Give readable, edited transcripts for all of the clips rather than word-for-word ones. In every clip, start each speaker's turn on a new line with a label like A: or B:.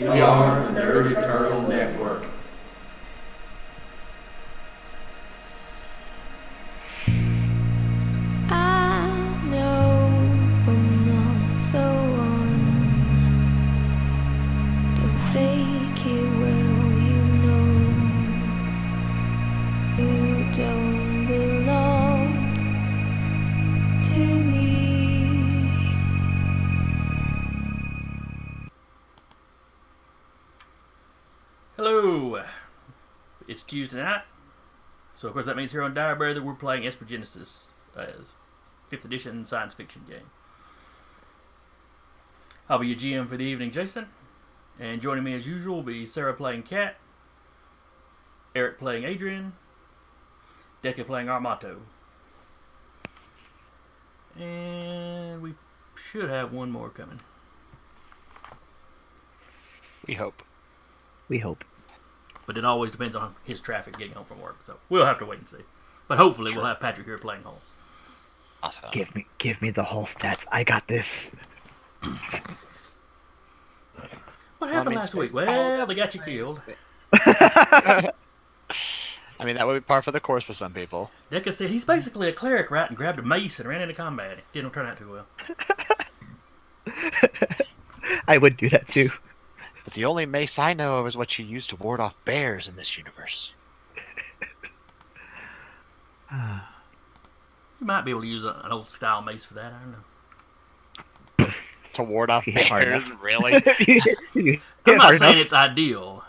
A: We are the Nerd Eternal Network.
B: I know I'm not the one. Don't fake it, well, you don't belong to me.
C: Hello, it's Tuesday night, so of course that means here on Dire Brother we're playing Esper Genesis, 5th edition science fiction game. I'll be your GM for the evening, Jason, and joining me as usual will be Sarah playing Kat, Eric playing Adrian, Decca playing Armato, and we should have one more coming.
D: We hope.
E: We hope.
C: But it always depends on his traffic getting home from work, so we'll have to wait and see. But hopefully we'll have Patrick here playing Hull.
D: Awesome.
E: Give me the whole stats. I got this.
C: What happened last week? Well, they got you killed.
D: I mean, that would be par for the course with some people.
C: Decca said he's basically a cleric, right? And grabbed a mace and ran into combat. It didn't turn out too well.
E: I would do that too.
D: But the only mace I know of is what you use to ward off bears in this universe.
C: You might be able to use an old style mace for that. I don't know.
D: To ward off
E: You hit hard
D: bears?
E: enough.
D: Really?
C: I'm not saying it's ideal.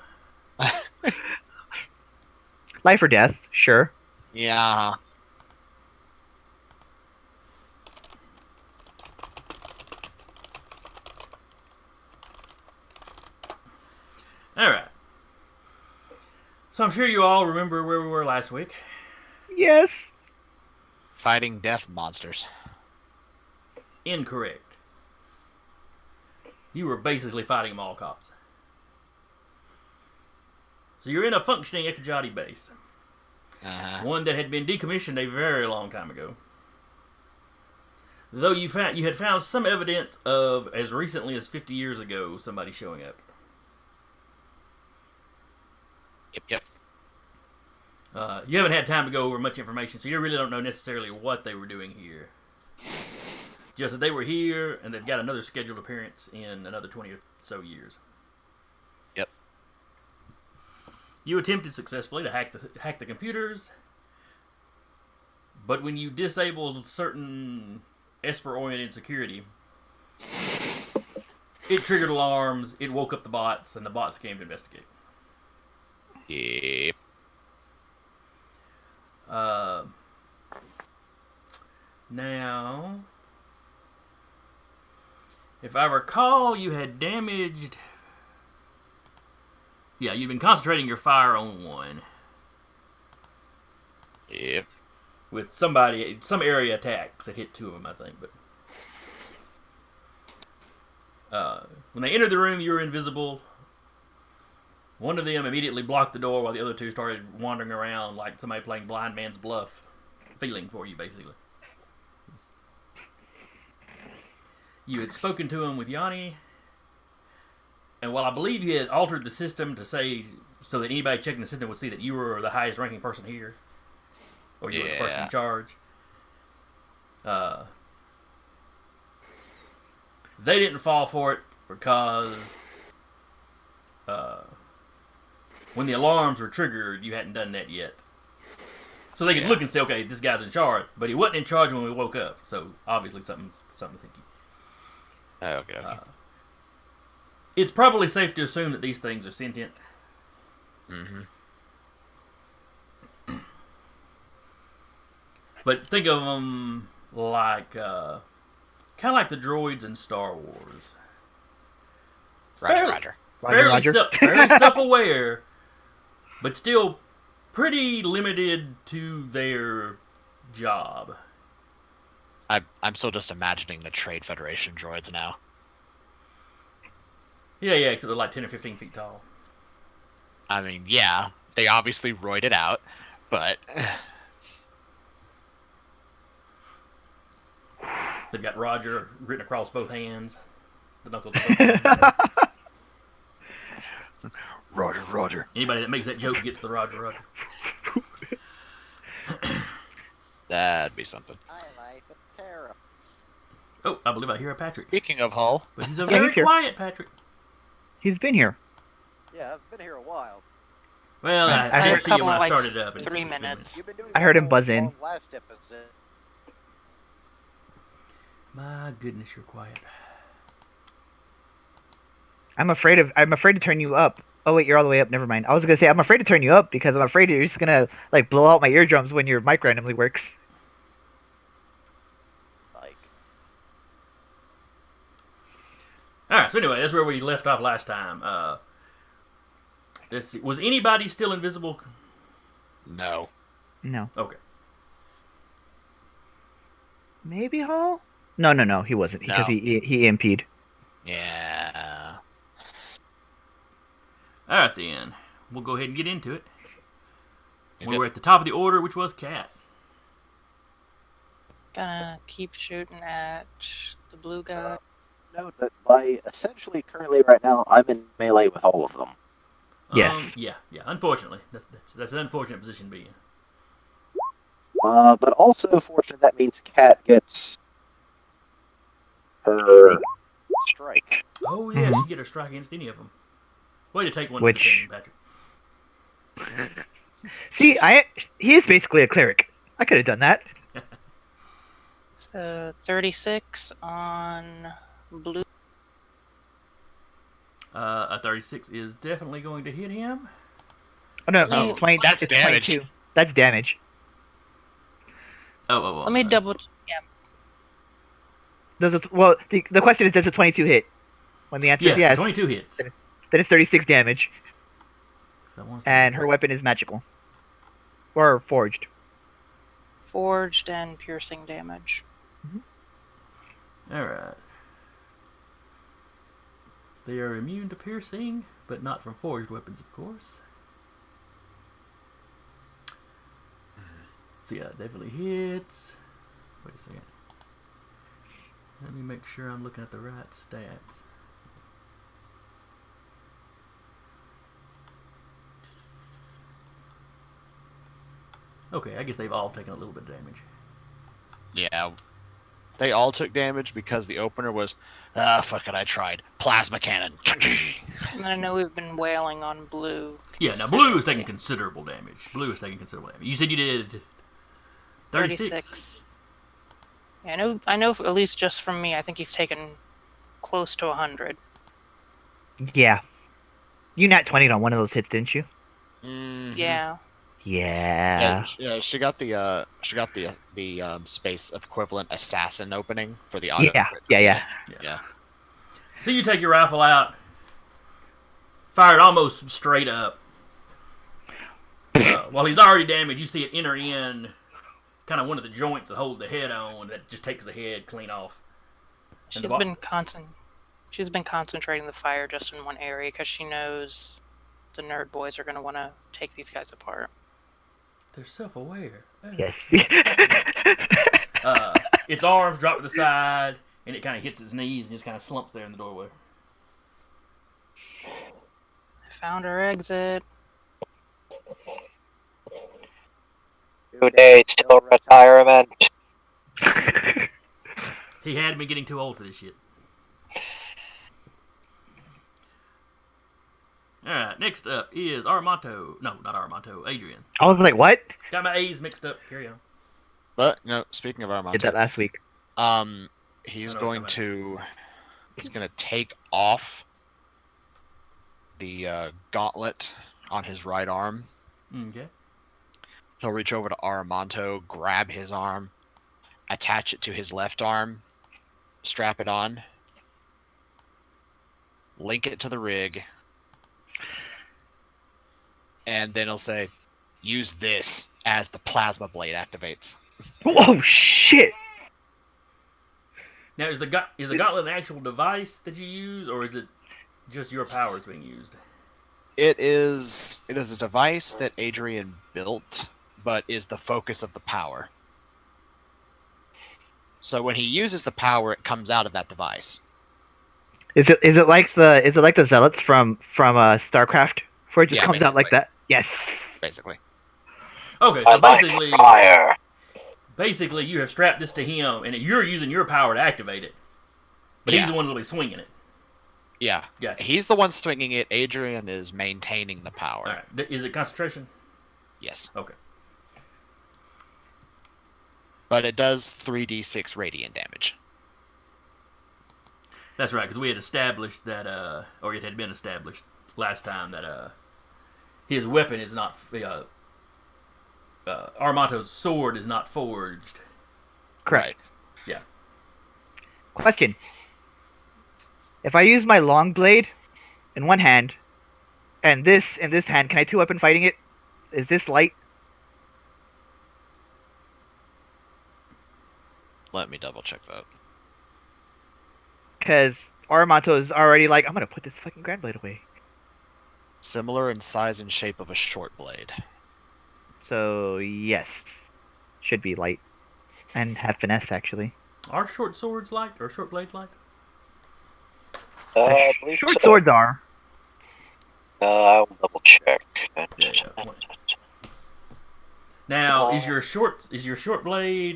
E: Life or death, sure.
D: Yeah.
C: Alright. So I'm sure you all remember where we were last week.
E: Yes.
D: Fighting death monsters.
C: Incorrect. You were basically fighting mall cops. So you're in a functioning Ekajati base.
D: Uh-huh.
C: One that had been decommissioned a very long time ago. Though you had found some evidence of, as recently as 50 years ago, somebody showing up.
D: Yep.
C: You haven't had time to go over much information, so you really don't know necessarily what they were doing here. Just that they were here, and they've got another scheduled appearance in another 20 or so years.
D: Yep.
C: You attempted successfully to hack the computers, but when you disabled certain Esper-oriented security, it triggered alarms, it woke up the bots, and the bots came to investigate.
D: Yep.
C: Now, if I recall, you had damaged... Yeah, you'd been concentrating your fire on one.
D: Yep.
C: With some area attacks that hit two of them, I think. But when they entered the room, you were invisible. One of them immediately blocked the door while the other two started wandering around like somebody playing blind man's bluff, feeling for you, basically. You had spoken to him with Yanni, and while I believe you had altered the system to say so that anybody checking the system would see that you were the highest ranking person here, or you were the person in charge, they didn't fall for it because when the alarms were triggered, you hadn't done that yet. So they could look and say, okay, this guy's in charge, but he wasn't in charge when we woke up, so obviously something's thinking.
D: Okay.
C: It's probably safe to assume that these things are sentient.
D: Mm-hmm.
C: But think of them like, kind of like the droids in Star Wars.
D: Roger.
C: Fairly self-aware, but still pretty limited to their job.
D: I'm still just imagining the Trade Federation droids now.
C: Yeah, except they're like 10 or 15 feet tall.
D: I mean, yeah, they obviously roided out, but...
C: They've got Roger written across both hands. The knuckles of both hands.
D: Roger, Roger.
C: Anybody that makes that joke gets the Roger Roger.
D: That'd be something.
F: My life is terrible.
C: Oh, I believe I hear a Patrick.
D: Speaking of Hull,
C: But he's a
E: Yeah,
C: very
E: he's here.
C: quiet Patrick.
E: He's been here.
F: Yeah, I've been here a while.
C: Well,
E: I
C: I
E: heard
C: didn't
E: a
C: see you when I
G: couple,
C: started up. and
G: 3
C: it's been
G: minutes.
F: You've been doing
E: I heard him
F: that
E: buzz
F: all
E: in.
F: along last episode.
C: My goodness, you're quiet.
E: I'm afraid to turn you up. Oh wait, you're all the way up. Never mind. I was gonna say I'm afraid to turn you up because I'm afraid you're just gonna like blow out my eardrums when your mic randomly works.
F: Like,
C: All right. So anyway, that's where we left off last time. Let's see. Was anybody still invisible?
D: no.
E: No.
C: Okay.
E: Maybe Hall? No, he wasn't because
D: No.
E: he MP'd.
D: Yeah.
C: All right then. We'll go ahead and get into it. We were at the top of the order, which was Cat.
G: Gonna keep shooting at the blue guy.
F: note that by essentially currently right now, I'm in melee with all of them.
E: Yes.
C: Yeah. Unfortunately, that's an unfortunate position to be in.
F: But also, fortunately, that means Cat gets her strike.
C: Oh yeah,
E: Mhm.
C: she get her strike against any of them. Way to take one
E: Which-
C: for the team, Patrick.
E: See, he is basically a cleric. I could have done that.
G: So 36 on blue.
C: A 36 is definitely going to hit him.
E: Oh no,
G: Oh,
E: 20,
D: that's
E: it's
D: damage.
E: 22. That's damage.
C: Oh.
G: Let me double. Yeah,
E: The question is, does a 22 hit? When the answer
C: Yes,
E: is yes,
C: 22 hits.
E: then it's 36 damage,
C: So I wanna say-
E: and her weapon is magical or forged.
G: forged and piercing damage.
C: All right. They are immune to piercing, but not from forged weapons, of course. So yeah, it definitely hits. Wait a second. Let me make sure I'm looking at the right stats. Okay, I guess they've all taken a little bit of damage.
D: Yeah. They all took damage because the opener was, fuck it, I tried. Plasma cannon.
G: And I know we've been wailing on blue.
C: Yeah, now blue is taking considerable damage. You said you did 36.
G: 36. Yeah, I know. At least just from me, I think he's taken close to 100.
E: Yeah. You nat 20'd on one of those hits, didn't you?
D: Mhm.
G: Yeah.
E: Yeah.
D: Yeah, she got the space equivalent assassin opening for the auto.
E: Yeah.
D: Yeah.
C: So you take your rifle out, fire it almost straight up. While he's already damaged, you see it enter in kind of one of the joints that hold the head on. That just takes the head clean off. And
G: She's been concentrating the fire just in one area because she knows the nerd boys are going to want to take these guys apart.
C: They're self-aware.
E: Yes.
C: Its arms drop to the side, and it kind of hits its knees and just kind of slumps there in the doorway.
G: I found her exit.
F: 2 days till retirement.
C: He had me getting too old for this shit. Alright, next up is Armanto. No, not Armanto. Adrian.
E: I was like, what?
C: Got my A's mixed up. Carry on.
D: But no, speaking of Armando,
E: Did that last week.
D: he's
C: I know
D: going
C: what's
D: to take off the gauntlet on his right arm.
C: Okay.
D: He'll reach over to Aramanto, grab his arm, attach it to his left arm, strap it on, link it to the rig, and then he'll say, use this as the plasma blade activates.
E: Oh shit!
C: Now, is the gauntlet an actual device that you use, or is it just your powers being used?
D: It is a device that Adrian built, but is the focus of the power. So when he uses the power, it comes out of that device.
E: Is it like the zealots from StarCraft, where it just
D: Yeah,
E: comes out like
D: basically.
E: that? Yes.
D: Basically.
C: Okay,
F: I
C: so
F: like fire.
C: basically you have strapped this to him, and you're using your power to activate it. But he's
D: Yeah.
C: the one that'll be swinging it.
D: Yeah.
C: Gotcha.
D: He's the one swinging it. Adrian is maintaining the power.
C: All right. Is it concentration?
D: Yes.
C: Okay.
D: But it does 3d6 radiant damage.
C: That's right, because we had established that, or it had been established last time that his weapon is not, Armanto's sword is not forged.
E: Correct.
D: Right.
C: Yeah.
E: Question: if I use my long blade in one hand, and this in this hand, can I two-weapon fighting it? Is this light?
D: Let me double check that.
E: Because Aramanto is already like, I'm gonna put this fucking grand blade away.
D: Similar in size and shape of a short blade.
E: So yes, should be light, and have finesse actually.
C: Are short swords light, or short blades light?
F: I believe
E: Short
F: so.
E: swords are.
F: I'll double check.
C: Yeah. Now, is your short blade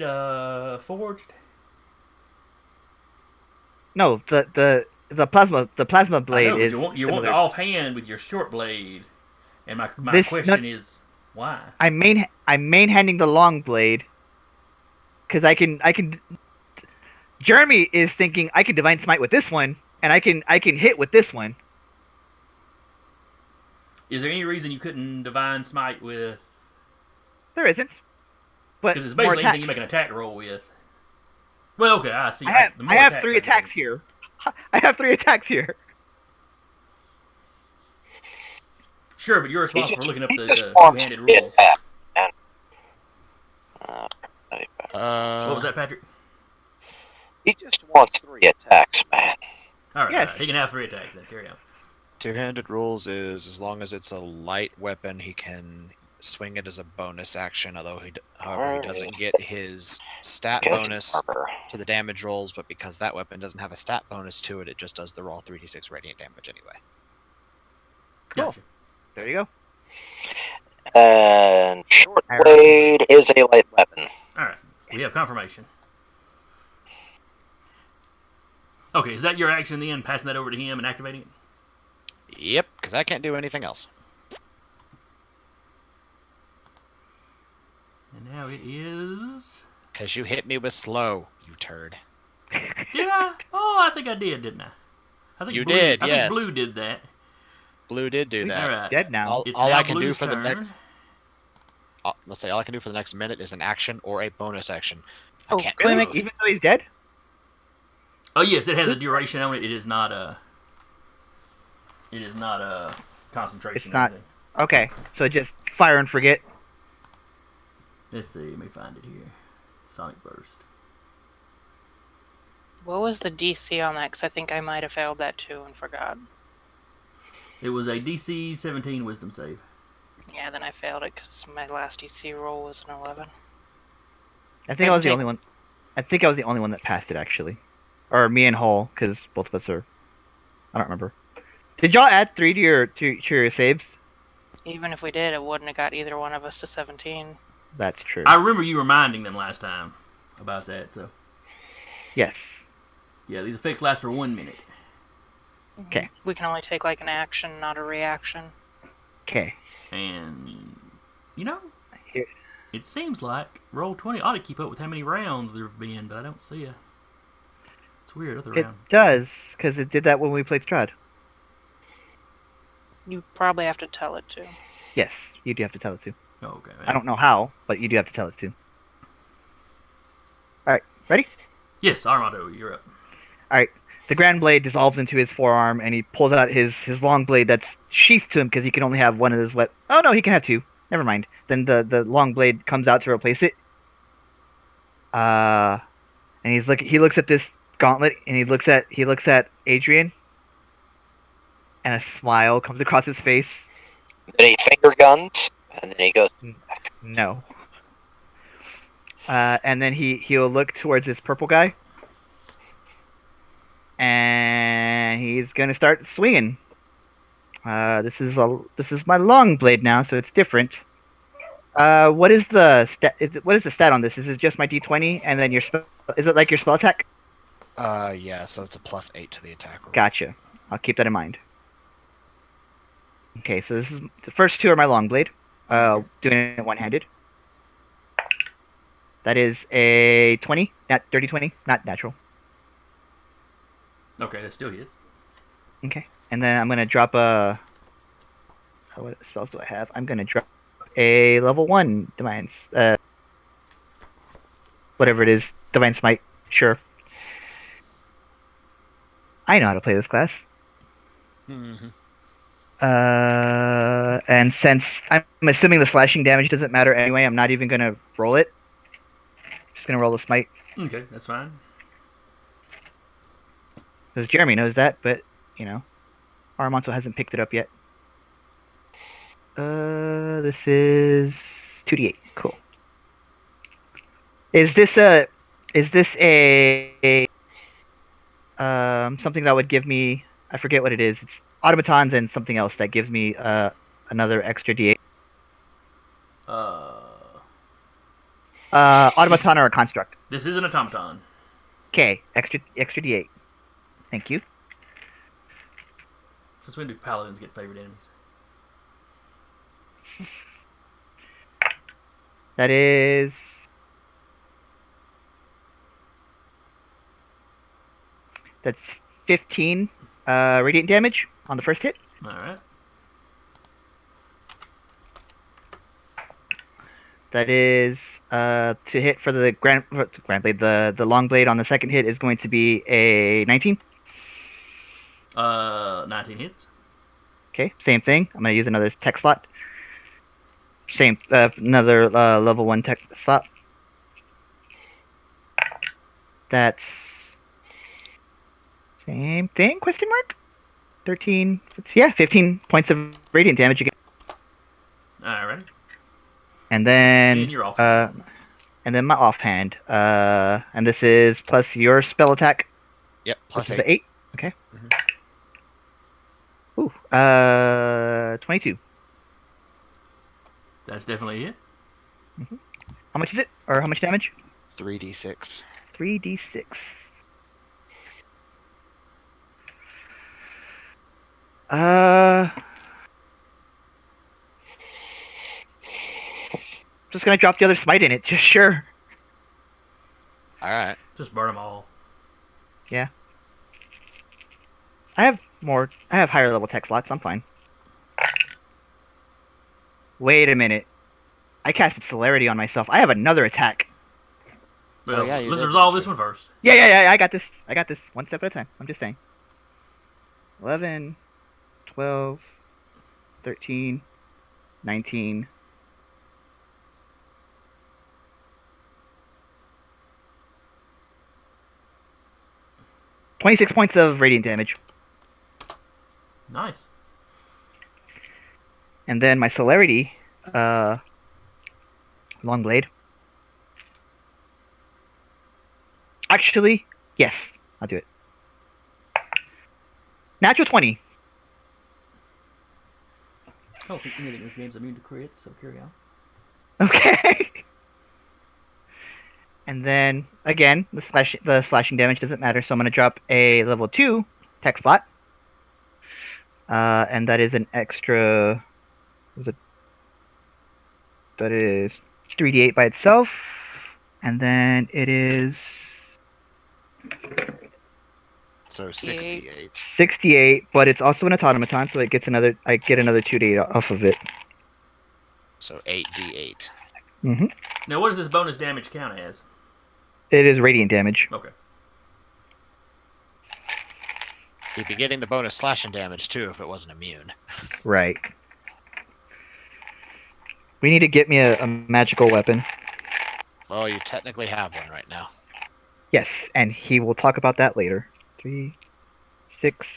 C: forged?
E: No, the plasma blade
C: I know, but
E: is.
C: you want
E: similar.
C: the offhand with your short blade, and my
E: This-
C: question is why?
E: I'm main handing the long blade because I can. Jeremy is thinking I can divine smite with this one, and I can hit with this one.
C: Is there any reason you couldn't divine smite with?
E: There isn't. But
C: Because it's
E: more
C: basically anything you
E: attacks.
C: make an attack roll with. Well, okay, I see.
E: I
C: the more
E: have 3
C: I
E: attacks
C: think.
E: here. I have 3 attacks here.
C: Sure, but you're responsible for looking up
F: He
C: the
F: just
C: two
F: wants
C: handed
F: to get
C: rules.
F: that, man.
C: What was that, Patrick?
F: He just wants 3 attacks, man.
C: All right,
E: Yes.
C: all right, he can have 3 attacks then. Carry on.
D: Two-handed rules is as long as it's a light weapon, he can swing it as a bonus action. However, he doesn't get his stat
F: Get
D: bonus
F: armor.
D: to the damage rolls, but because that weapon doesn't have a stat bonus to it, it just does the raw 3d6 radiant damage anyway.
E: Cool.
C: Gotcha.
E: There you go.
F: And short
E: Arrow.
F: blade is a light weapon.
C: All right, we have confirmation. Okay, is that your action then? Passing that over to him and activating it?
D: Yep, because I can't do anything else.
C: And now it is.
D: Because you hit me with slow, you turd.
C: Did I? Oh, I think I did, didn't I? I think
D: You
C: Blue,
D: did,
C: I
D: yes.
C: think Blue did that.
D: Blue did do that.
C: All right.
E: Dead now.
D: All,
C: It's
D: all
C: now
D: I can do
C: Blue's
D: for the
C: turn.
D: next, let's say all I can do for the next minute is an action or a bonus action. I
E: Oh,
D: can't do
E: really?
D: both.
E: Even though he's dead?
C: Oh yes, it has a duration on it. It is not a. It is not a concentration.
E: It's not.
C: or anything.
E: Okay, so just fire and forget.
C: Let's see. Let me find it here. Sonic burst.
G: What was the DC on that? Because I think I might have failed that too and forgot.
C: It was a DC 17 Wisdom save.
G: Yeah, then I failed it because my last DC roll was an 11.
E: I think I was the only one. I think I was the only one that passed it actually, or me and Hall, because both of us are. I don't remember. Did y'all add 3 to your saves?
G: Even if we did, it wouldn't have got either one of us to 17.
E: That's true.
C: I remember you reminding them last time about that. So
E: Yes.
C: yeah, these effects last for 1 minute.
E: Okay.
G: We can only take like an action, not a reaction.
E: Okay.
C: And you know,
E: Here.
C: it seems like Roll20 ought to keep up with how many rounds there have been, but I don't see a. It's weird. Other
E: It
C: round.
E: does, because it did that when we played Strahd.
G: You probably have to tell it to.
E: Yes, you do have to tell it to.
C: Oh, okay.
E: I don't know how, but you do have to tell it to. Alright, ready?
C: Yes, Armando, you're up.
E: Alright. The Grand Blade dissolves into his forearm, and he pulls out his long blade that's sheathed to him because he can only have one of his Oh no, he can have 2. Never mind. Then the long blade comes out to replace it. And he looks at this gauntlet, and he looks at Adrian, and a smile comes across his face.
F: Then he finger guns, and then he goes,
E: No. And then he'll look towards this purple guy. and he's gonna start swinging. This is my long blade now, so it's different. What is the stat? What is the stat on this? Is it just my D20 and then your spell? Is it like your spell attack?
D: Yeah, so it's a +8 to the attack roll.
E: Gotcha. I'll keep that in mind. Okay, so this is the first two are my long blade. Doing it one-handed. That is a 20, not dirty 20, not natural.
C: Okay, that still hits.
E: Okay, and then I'm gonna drop a. What spells do I have? I'm gonna drop a level 1 divine. Whatever it is, divine smite. Sure. I know how to play this class.
D: Mhm.
E: And since I'm assuming the slashing damage doesn't matter anyway, I'm not even gonna roll it. Just gonna roll the smite.
C: Okay, that's fine.
E: Because Jeremy knows that, but Aramonto hasn't picked it up yet. This is 2d8. Cool. Is this a something that would give me? I forget what it is. It's automatons and something else that gives me another extra d8. Automaton or a construct.
C: This is an automaton.
E: Okay, extra d8. Thank you.
C: Since when do paladins get favored enemies?
E: That is. That's 15 radiant damage on the first hit.
C: All right.
E: That is to hit for the grand blade. The long blade on the second hit is going to be a 19.
C: 19 hits.
E: Okay, same thing. I'm gonna use another tech slot. Same, another level 1 tech slot. That's same thing? Question mark. 13. Yeah, 15 points of radiant damage again.
C: All right.
E: And then
C: And you're off.
E: and then my offhand. And this is plus your spell attack.
D: Yep,
E: Which is
D: +8.
E: the 8. Okay.
D: Mhm.
E: Ooh. 22.
C: That's definitely it.
E: How much is it? Or how much damage?
D: 3d6.
E: 3d6. Just gonna drop the other smite in it, just sure.
D: All right.
C: Just burn them all.
E: Yeah. I have higher level tech slots, I'm fine. Wait a minute. I casted celerity on myself. I have another attack.
C: Well,
D: yeah, you
C: let's
D: did.
C: resolve this one first.
E: Yeah, I got this. I got this. One step at a time. I'm just saying. 11, 12, 13, 19. $26 points of radiant damage.
C: Nice.
E: And then my celerity, long blade. Actually, yes, I'll do it. Natural 20.
C: I don't think anything in this game's immune to crits, so carry on.
E: Okay. And then again, the slashing damage doesn't matter, so I'm gonna drop a level 2 tech slot. And that is an extra. That is 3d8 by itself, and then it is
D: So 68.
E: 68. But it's also an automaton, so it gets another. I get another 2d8 off of it.
D: So 8d8.
C: Now, what does this bonus damage count as?
E: It is radiant damage.
C: Okay.
D: You'd be getting the bonus slashing damage too if it wasn't immune.
E: Right. We need to get me a magical weapon.
D: Well, you technically have one right now.
E: Yes, and he will talk about that later. 3, 6.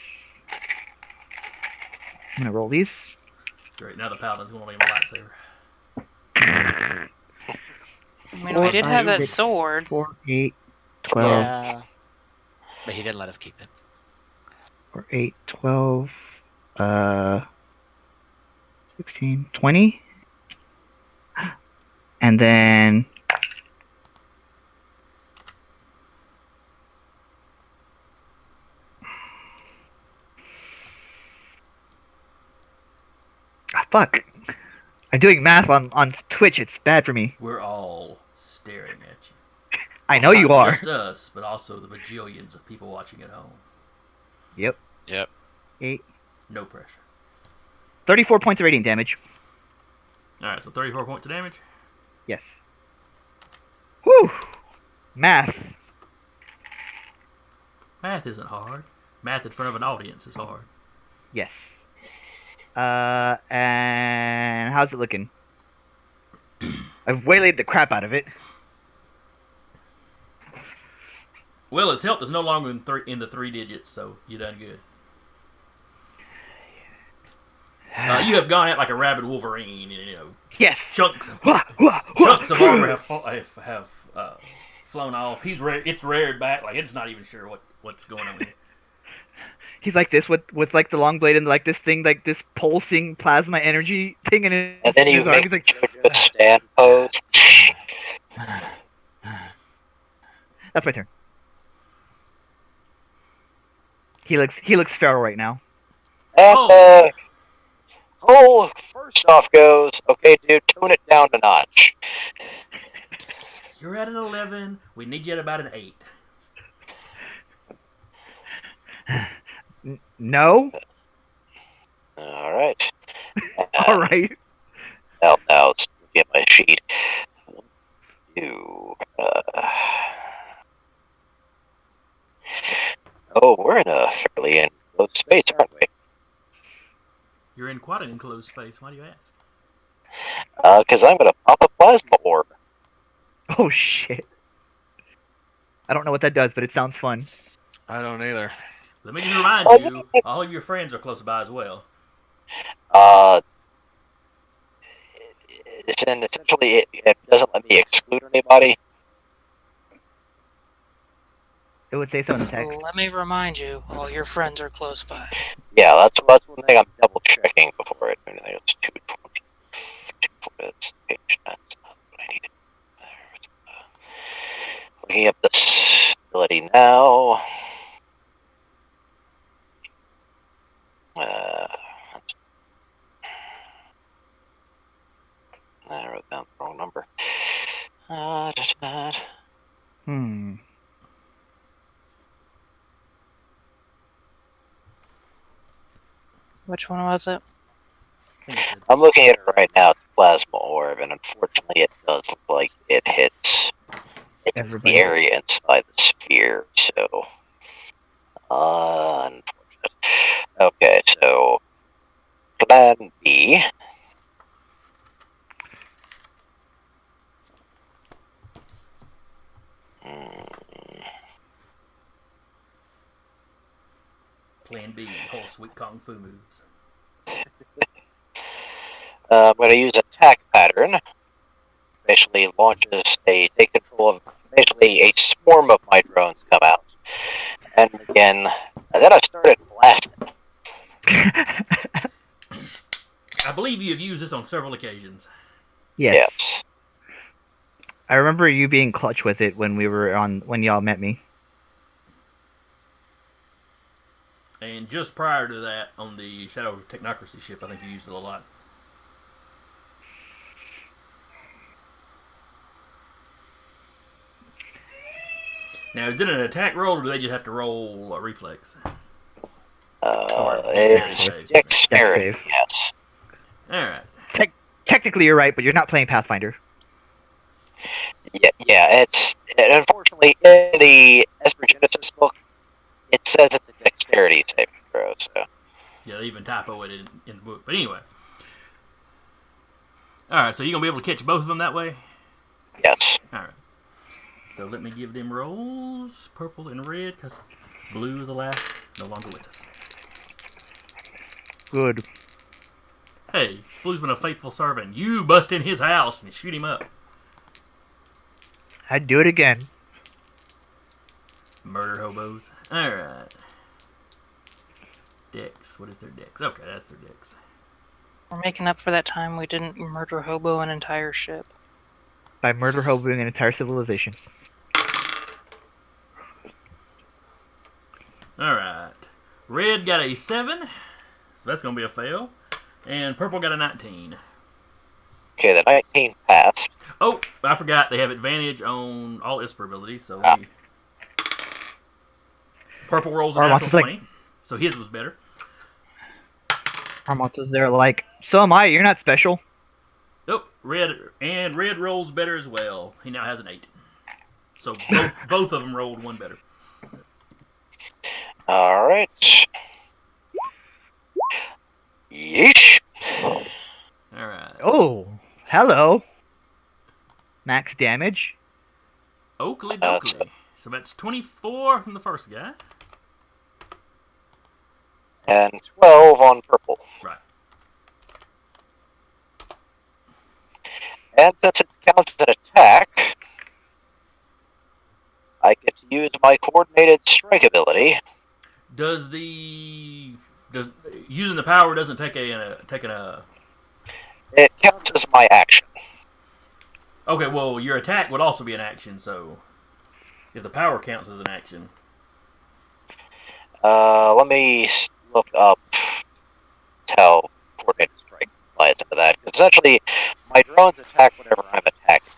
E: I'm gonna roll these.
C: Great. Now the paladin's going to leave a lightsaber.
G: I mean, we did have that
E: 6,
G: sword.
E: 4, 8, 12.
D: Yeah. But he didn't let us keep it.
E: or 8, 12, 16, 20. And then fuck. I'm doing math on Twitch. It's bad for me.
C: We're all staring at you.
E: I know you
C: Not
E: are.
C: just us, but also the bajillions of people watching at home.
E: Yep.
D: Yep.
E: 8.
C: No pressure.
E: 34 points of radiant damage.
C: Alright, so 34 points of damage.
E: Yes. Whew. Math.
C: Math isn't hard. Math in front of an audience is hard.
E: Yes. And how's it looking? I've waylaid the crap out of it.
C: Well, its health is no longer in the 3 digits, so you done good. You have gone at like a rabid Wolverine, and, you know,
E: Yes.
C: chunks of armor have flown off. It's reared back, like it's not even sure what's going on here.
E: He's like this with like the long blade and like this thing, like this pulsing plasma energy thing in his,
F: And then
E: in
F: you
E: his arm.
F: make
E: He's like,
F: JoJo stand pose.
E: that's my turn. He looks feral right now.
F: And
C: Oh.
F: Cole first off goes, okay, dude, tune it down a notch.
C: You're at an 11. We need you at about an 8.
E: No.
F: All right.
E: All right.
F: Now, let's get my sheet. Oh, we're in a fairly enclosed space, aren't we?
C: You're in quite an enclosed space. Why do you ask?
F: Because I'm going to pop a plasma orb.
E: Oh shit. I don't know what that does, but it sounds fun.
D: I don't either.
C: Let me just remind you, all of your friends are close by as well.
F: And essentially, it doesn't let me exclude anybody.
E: It would say so in the text.
G: Let me remind you, all your friends are close by.
F: Yeah, that's one thing I'm double checking before I do anything. It's 220. That's page. That's not what I needed. Looking up this ability now. I wrote down the wrong number.
G: Which one was it?
F: I'm looking at it right now. It's plasma orb, and unfortunately, it does look like it hits
E: Everybody.
F: the area inside the sphere. So, unfortunate. Okay, so Plan B.
C: Plan B, whole sweet kung fu moves.
F: I'm going to use attack pattern. Basically launches take control of, basically a swarm of my drones come out. And again, and then I started blasting.
C: I believe you have used this on several occasions.
E: Yes. I remember you being clutch with it when y'all met me.
C: And just prior to that, on the Shadow Technocracy ship, I think you used it a lot. Now, is it an attack roll, or do they just have to roll a reflex?
F: It's dexterity, yes.
C: Alright.
E: Technically, you're right, but you're not playing Pathfinder.
F: Yeah, and unfortunately, in the Esper Genesis book, it says it's a dexterity saving throw, so.
C: Yeah, they even typo it in the book. But anyway. Alright, so you're going to be able to catch both of them that way?
F: Yes.
C: Alright. So let me give them rolls. Purple and red, because blue is alas no longer with us.
E: Good.
C: Hey, Blue's been a faithful servant. You bust in his house and shoot him up.
E: I'd do it again.
C: Murder hobos. Alright. Dex. What is their dex? Okay, that's their dex.
G: We're making up for that time we didn't murder hobo an entire ship.
E: By murder hoboing an entire civilization.
C: All right. Red got a 7, so that's going to be a fail. And purple got a 19.
F: Okay, the 19 passed.
C: Oh, I forgot. They have advantage on all Esper abilities, so purple rolls a natural 20, so his was better.
E: Armonto's there like, so am I, you're not special.
C: Oh, red rolls better as well. He now has an 8. So both of them rolled one better.
F: All right. Yeesh.
C: All right.
E: Oh, hello. Max damage.
C: Oakley dokley. So that's 24 from the first guy.
F: And 12 on purple.
C: Right.
F: And since it counts as an attack, I get to use my coordinated strike ability.
C: Does using the power doesn't take a
F: It counts as my action.
C: Okay, well, your attack would also be an action, so if the power counts as an action.
F: Let me look up how coordinated strike applies into that. Because essentially, my drones attack whenever I'm attacking.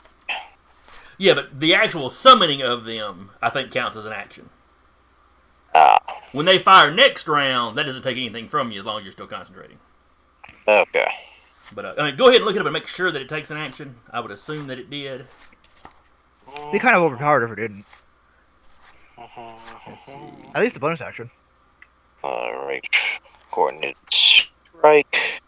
C: Yeah, but the actual summoning of them, I think, counts as an action. When they fire next round, that doesn't take anything from you as long as you're still concentrating.
F: Okay.
C: But go ahead and look it up and make sure that it takes an action. I would assume that it did.
E: Be kind of overpowered if it didn't.
C: Let's see.
E: At least a bonus action.
F: Alright. Coordinated strike.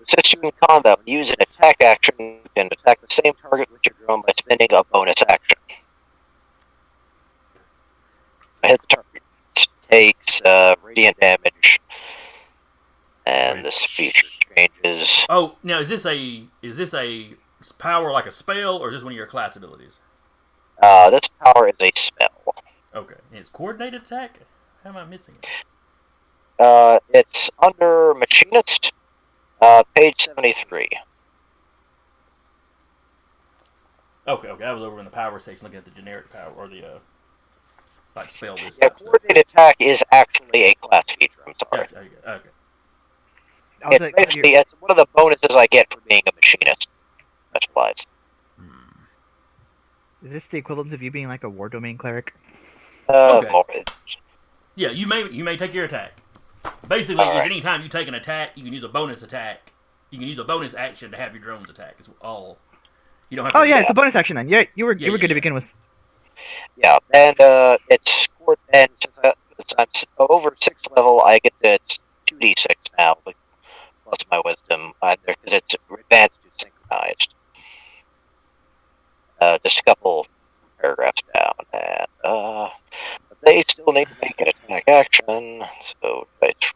F: Assist you in combat. When you use an attack action, you can attack the same target with your drone by spending a bonus action. I hit the target. It takes radiant damage. And this feature changes.
C: Oh, now is this a power like a spell, or is this one of your class abilities?
F: This power is a spell.
C: Okay, and it's coordinated attack. How am I missing it?
F: It's under Machinist, page 73.
C: Okay, I was over in the power section looking at the generic power or the like spell this.
F: Yeah, coordinated attack is actually a class feature. I'm sorry.
C: Okay.
F: It's one of the bonuses I get for being a machinist. Specialized.
E: Is this the equivalent of you being like a war domain cleric?
C: Okay. Yeah, you may take your attack. Basically,
F: Right.
C: anytime you take an attack, you can use a bonus attack. You can use a bonus action to have your drones attack. It's all. You don't have.
E: Oh yeah, it's a bonus action then. Yeah, you were good to begin with.
F: Yeah, and it's and since I'm over 6th level, I get to 2d6 now, plus my wisdom, because it's advanced to synchronized. Just a couple paragraphs down, and but they still need to make an attack action. So dice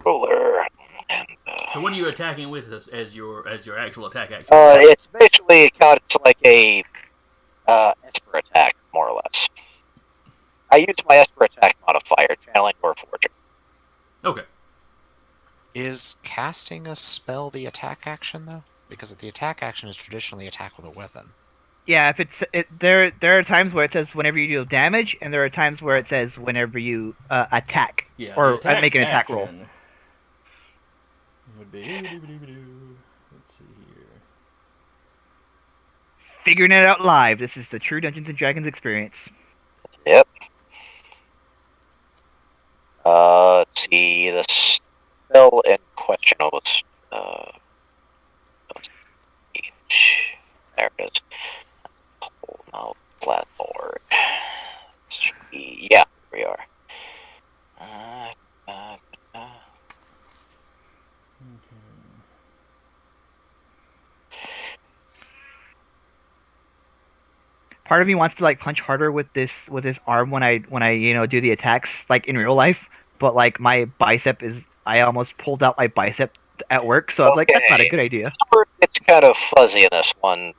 F: roller. And,
C: So what are you attacking with as your actual attack action?
F: it's basically counted like a Esper attack, more or less. I use my Esper attack modifier, channeling or fortune.
C: Okay.
D: Is casting a spell the attack action, though? Because the attack action is traditionally attack with a weapon.
E: Yeah, if there are times where it says whenever you deal damage, and there are times where it says whenever you attack or make an attack roll.
C: Would be. Let's see here.
E: Figuring it out live. This is the true Dungeons and Dragons experience.
F: Yep. Let's see, the spell in question was there it is. Oh, no, blackboard. Yeah, here we are.
E: Part of me wants to like punch harder with this arm when I do the attacks like in real life, but like my bicep is I almost pulled out my bicep at work, so I was like, that's not a good idea.
F: It's kind of fuzzy in this one.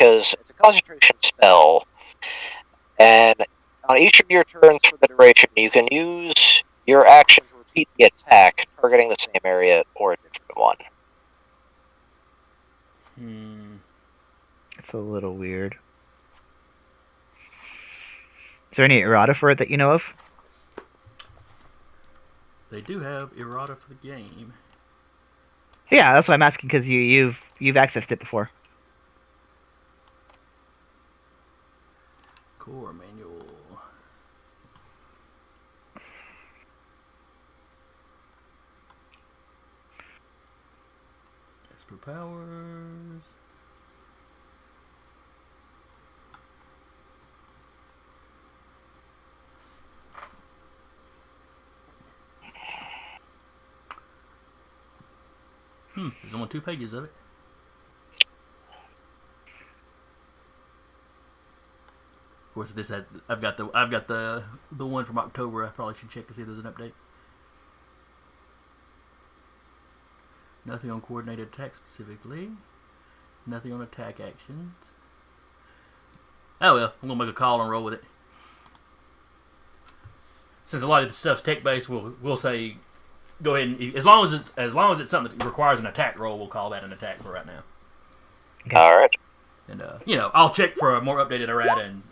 F: because it's a concentration spell, and on each of your turns for the duration, you can use your action to repeat the attack, targeting the same area or a different one.
E: It's a little weird. Is there any errata for it that you know of?
C: They do have errata for the game.
E: Yeah, that's why I'm asking because you've accessed it before.
C: Core manual. Esper powers. There's only 2 pages of it. Of course, this had I've got the one from October. I probably should check to see if there's an update. Nothing on coordinated attack specifically. Nothing on attack actions. Oh well, I'm gonna make a call and roll with it. Since a lot of the stuff's tech based, we'll say go ahead and as long as it's something that requires an attack roll, we'll call that an attack for right now.
E: Okay.
F: All right.
C: And I'll check for a more updated errata and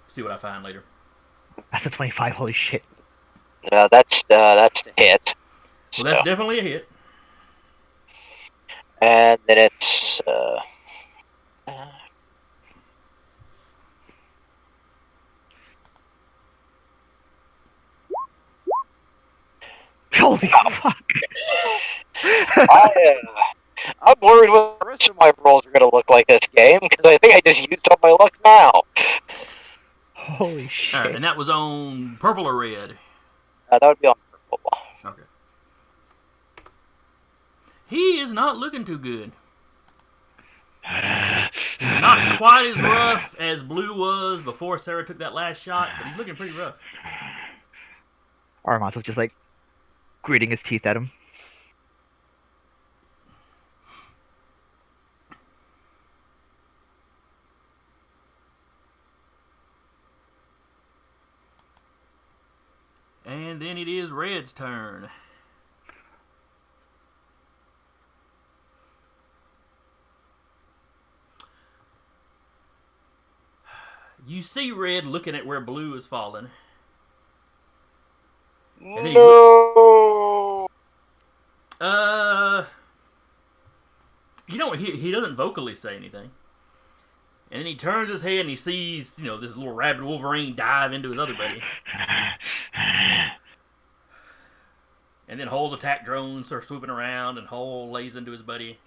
C: see what I find later.
E: That's a 25. Holy shit.
F: That's the hit.
C: Well, that's definitely a hit.
F: And then it's
E: Holy fuck.
F: I'm worried what the rest of my rolls are going to look like this game, because I think I just used all my luck now.
E: Holy shit.
C: All right, and that was on purple or red?
F: That would be on purple.
C: Okay. He is not looking too good. He's not quite as rough as Blue was before Sarah took that last shot, but he's looking pretty rough.
E: Armando's just like gritting his teeth at him.
C: And then it is Red's turn. You see Red looking at where Blue is falling. And then
F: No.
C: he doesn't vocally say anything. And then he turns his head and he sees, this little rabid Wolverine dive into his other buddy. And then Hull's attack drones start swooping around and Hull lays into his buddy.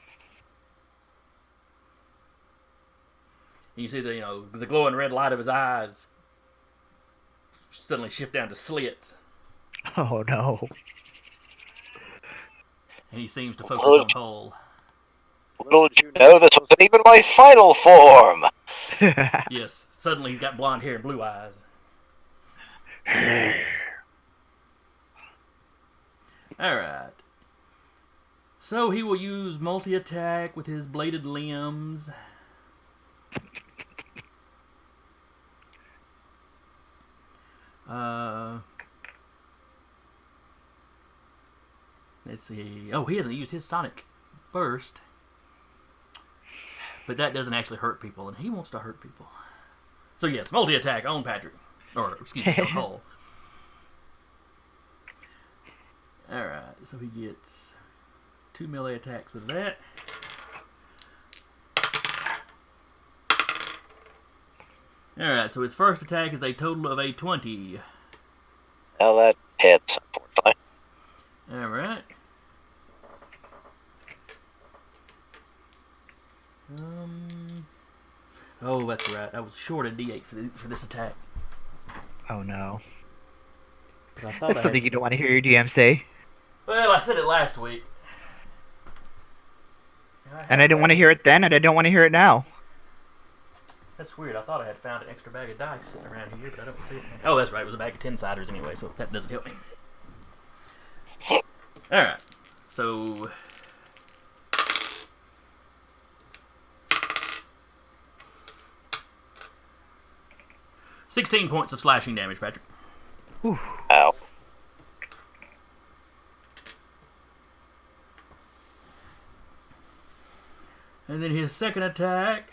C: And you see the glowing red light of his eyes suddenly shift down to slits.
E: Oh no.
C: And he seems to focus on Hull.
F: Little did you know this wasn't even my final form.
C: Yes, suddenly he's got blonde hair and blue eyes. Alright. So he will use multi-attack with his bladed limbs. Let's see. Oh, he hasn't used his Sonic Burst. But that doesn't actually hurt people, and he wants to hurt people. So yes, multi-attack on Patrick. Or, excuse me, on Hull. Alright, so he gets 2 melee attacks with that. Alright, so his first attack is a total of a 20.
F: Well, that hits, unfortunately.
C: Alright. Oh, that's right. I was short a D8 for this attack.
E: Oh no.
C: But I thought
E: That's something you don't want to hear your DM say.
C: Well, I said it last week.
E: And I didn't want to hear it then, and I don't want to hear it now.
C: That's weird. I thought I had found an extra bag of dice sitting around here, but I don't see it now. Oh, that's right. It was a bag of 10-siders anyway, so that doesn't help me. Alright. So... 16 points of slashing damage, Patrick.
F: Ow.
C: And then his second attack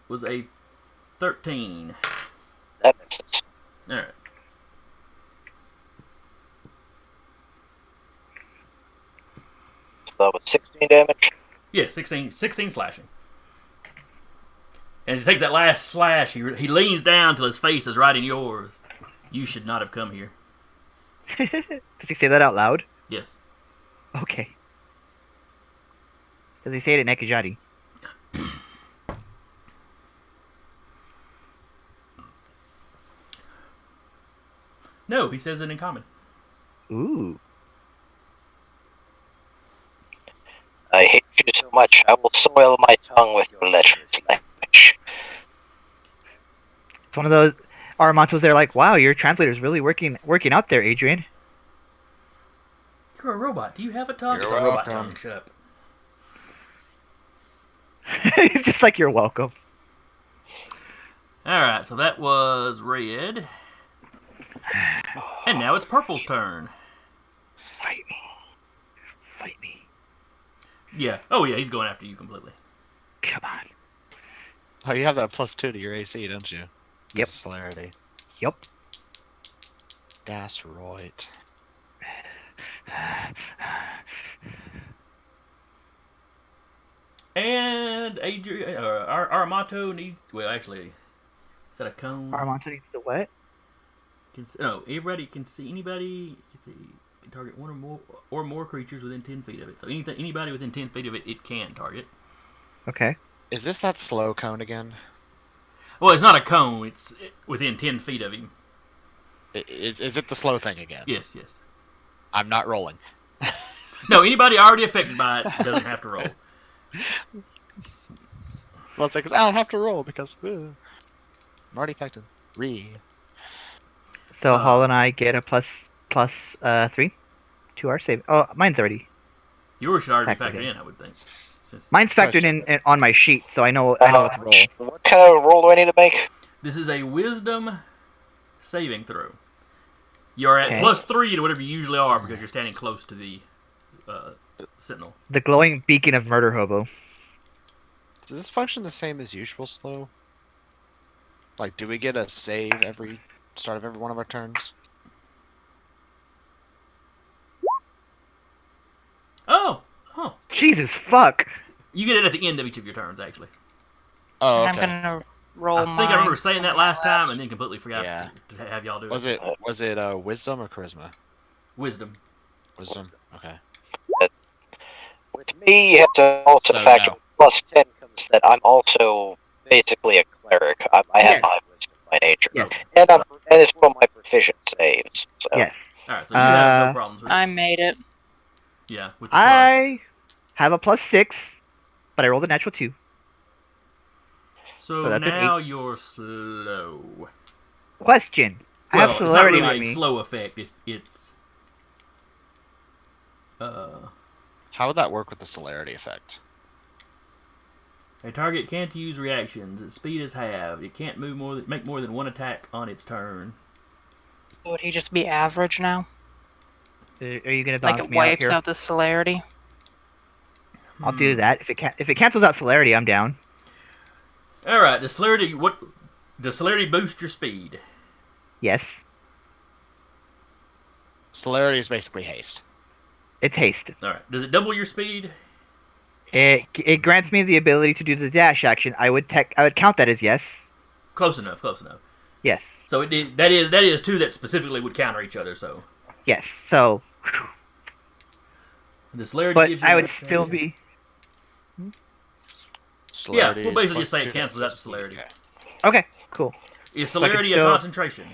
C: was a 13.
F: That misses.
C: All right.
F: So that was 16 damage.
C: Yeah, 16 slashing. And as he takes that last slash, he leans down till his face is right in yours. You should not have come here.
E: Does he say that out loud?
C: Yes.
E: Okay. Does he say it in Ekijari?
C: No, he says it in common.
E: Ooh.
F: I hate you so much, I will soil my tongue with your lecherous language.
E: It's one of those Aramantos. They're like, wow, your translator's really working out there, Adrian.
C: You're a robot. Do you have a tongue?
D: You're
C: It's a robot
D: welcome.
C: tongue. Shut up.
E: He's just like, you're welcome.
C: Alright, so that was red. And now it's purple's turn.
E: Fight me. Fight me.
C: Yeah. Oh, yeah, he's going after you completely.
E: Come on.
D: Oh, you have that +2 to your AC, don't you?
E: Yep.
D: Celerity.
E: Yup.
D: That's right.
C: And Adrian, Aramato needs. Well, actually, is that a cone?
E: Aramanto needs to what?
C: No, everybody can see. Anybody can target one or more creatures within 10 feet of it. So anybody within 10 feet of it, it can target.
E: Okay.
D: Is this that slow cone again?
C: Well, it's not a cone. It's within 10 feet of him.
D: Is it the slow thing again?
C: Yes, yes.
D: I'm not rolling.
C: No, anybody already affected by it doesn't have to roll.
D: Well, it's like, 'cause I don't have to roll because I'm already affected.
E: So Hall and I get a plus 3 to our save. Oh, mine's already.
C: Yours should already be
E: Factored
C: factored
E: in.
C: in, I would think.
E: Mine's factored in on my sheet, so I know what to roll.
F: What kind of roll do I need to make?
C: This is a wisdom saving throw. You're at
E: Okay.
C: +3 to whatever you usually are because you're standing close to the sentinel.
E: The glowing beacon of murder hobo.
D: Does this function the same as usual slow? Like, do we get a save every start of every one of our turns?
C: Oh! Huh.
E: Jesus fuck.
C: You get it at the end of each of your turns, actually.
D: Oh,
G: And
D: okay.
G: I'm gonna roll.
C: I think I remember saying that last time and then completely forgot
D: Yeah.
C: to have y'all do
D: Was it wisdom or charisma?
C: Wisdom.
D: Wisdom. Okay.
F: With me, you have to also
D: So,
F: factor
D: no.
F: +10 comes that I'm also basically a cleric. I have
E: Yes.
F: high wisdom by nature.
E: Yes.
F: And it's one of my proficient saves. So.
E: Yes.
C: Alright, so you have no
E: Uh,
C: problems with it.
G: I made it.
C: Yeah, with the plus.
E: I have a +6, but I rolled a natural 2.
C: So
E: that's an
C: now you're slow.
E: Question. I
C: Well,
E: have
C: it's not
E: celerity
C: really
E: on
C: a
E: me.
C: slow effect. It's
D: How would that work with the celerity effect?
C: a target can't use reactions. Its speed is halved. It can't make more than one attack on its turn.
G: Would he just be average now?
E: Are you gonna
G: Like
E: balance
G: it
E: me out
G: wipes
E: here?
G: out the celerity?
E: I'll do that. If it cancels out celerity, I'm down.
C: All right, does celerity boost your speed?
E: Yes.
D: Celerity is basically haste.
E: It's haste.
C: All right, does it double your speed?
E: It grants me the ability to do the dash action. I would count that as yes.
C: Close enough. Close enough.
E: Yes.
C: So that is two that specifically would counter each other. So
E: Yes. So,
C: the celerity
E: but
C: gives you.
E: I
C: an
E: would
C: action.
E: still be.
D: Celerity
C: we'll
D: is
C: basically just say
D: +2
C: it cancels out the
D: to
C: celerity.
D: Okay.
E: Okay. Cool.
C: Is
E: So I can
C: celerity a
E: still-
C: concentration?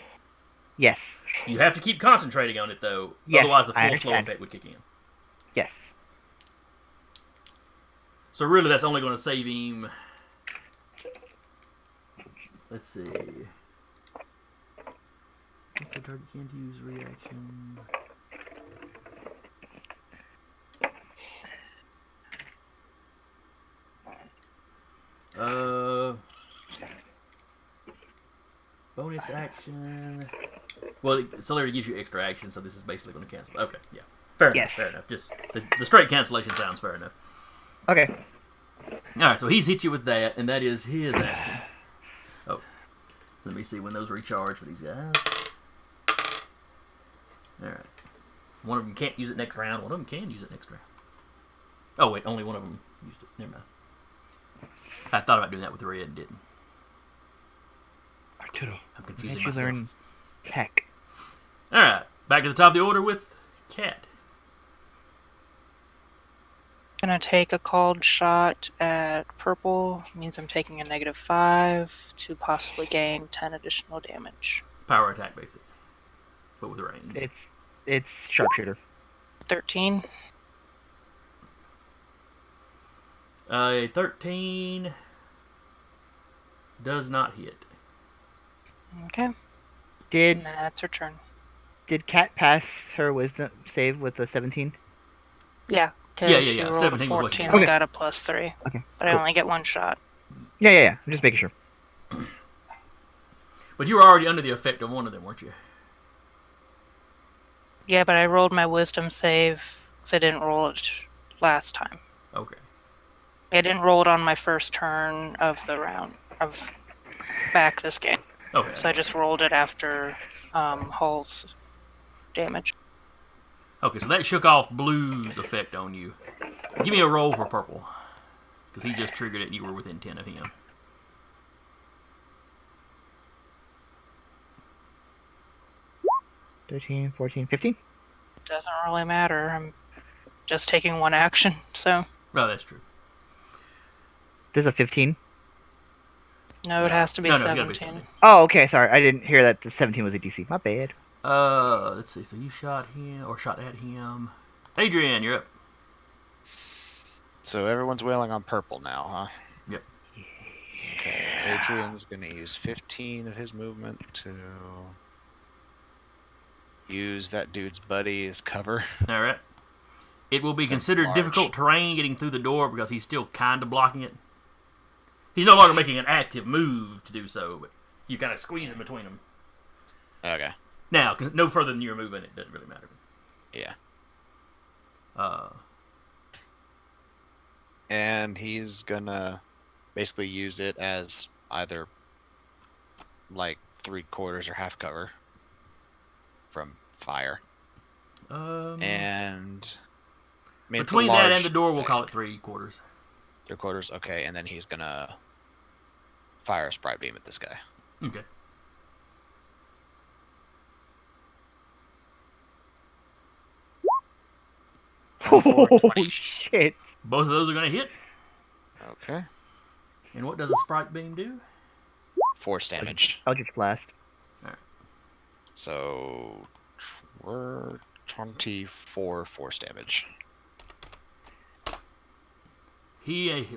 E: Yes.
C: You have to keep concentrating on it though.
E: Yes,
C: Otherwise, the
E: I
C: full slow
E: understand.
C: effect would kick in.
E: Yes.
C: So really, that's only going to save him. Let's see. If the target can't use reaction. Bonus action. Well, celerity gives you extra action, so this is basically going to cancel. Okay, yeah. Fair enough,
E: Yes.
C: fair enough. Just the straight cancellation sounds fair enough.
E: Okay.
C: Alright, so he's hit you with that, and that is his action. Oh. Let me see when those recharge for these guys. Alright. One of them can't use it next round, one of them can use it next round. Oh, wait, only one of them used it. Never mind. I thought about doing that with the red and didn't.
E: Arturo,
C: I'm
E: when
C: confusing
E: did you
C: myself.
E: learn tech?
C: Alright, back to the top of the order with Cat.
G: Gonna take a called shot at purple. Means I'm taking a -5 to possibly gain 10 additional damage.
C: Power attack, basically. But with range.
E: It's sharpshooter.
G: 13.
C: 13 does not hit.
G: Okay. And
E: Did
G: that's her turn.
E: Kat pass her wisdom save with a 17?
G: Yeah.
C: Yeah,
G: She
C: yeah.
G: rolled
C: 17
G: a
C: was what
G: 14
C: you
G: and
E: got.
G: got a +3.
E: Okay.
G: But I
E: cool.
G: only get one shot.
E: Yeah. I'm just making sure.
C: But you were already under the effect of one of them, weren't you?
G: Yeah, but I rolled my wisdom save because I didn't roll it last time.
C: Okay.
G: I didn't roll it on my first turn of the round of back this game.
C: Okay.
G: So I just rolled it after Hull's damage.
C: Okay, so that shook off Blue's effect on you. Give me a roll for purple. Because he just triggered it and you were within 10 of him.
E: 13, 14, 15?
G: Doesn't really matter. I'm just taking one action, so
C: Oh, that's true.
E: There's a 15.
G: no, it has to be
C: No, it's gotta be
G: 17.
E: Oh, okay. Sorry, I didn't hear that the 17 was a DC. My bad.
C: Let's see. So you shot him, or shot at him. Adrian, you're up.
D: So everyone's wailing on purple now, huh?
C: Yep.
D: Okay, Adrian's going to use 15 of his movement to use that dude's buddy as cover.
C: All right. It will be
D: Since
C: considered
D: large.
C: difficult terrain getting through the door because he's still kind of blocking it. He's no longer making an active move to do so, but you kind of squeeze in between them.
D: Okay,
C: Now, no further than you're moving, it doesn't really matter.
D: yeah.
C: Uh,
D: And he's going to basically use it as either like 3/4 or half cover from fire. And I mean, it's a
C: between that and
D: large
C: the door, we'll
D: thing.
C: call it 3/4.
D: 3/4, okay, and then he's gonna fire a sprite beam at this guy.
C: Okay.
E: Oh, shit.
C: Both of those are going to hit.
D: Okay.
C: And what does a sprite beam do?
D: Force damage.
E: Eldritch Blast.
D: So we're 24 force damage.
C: He's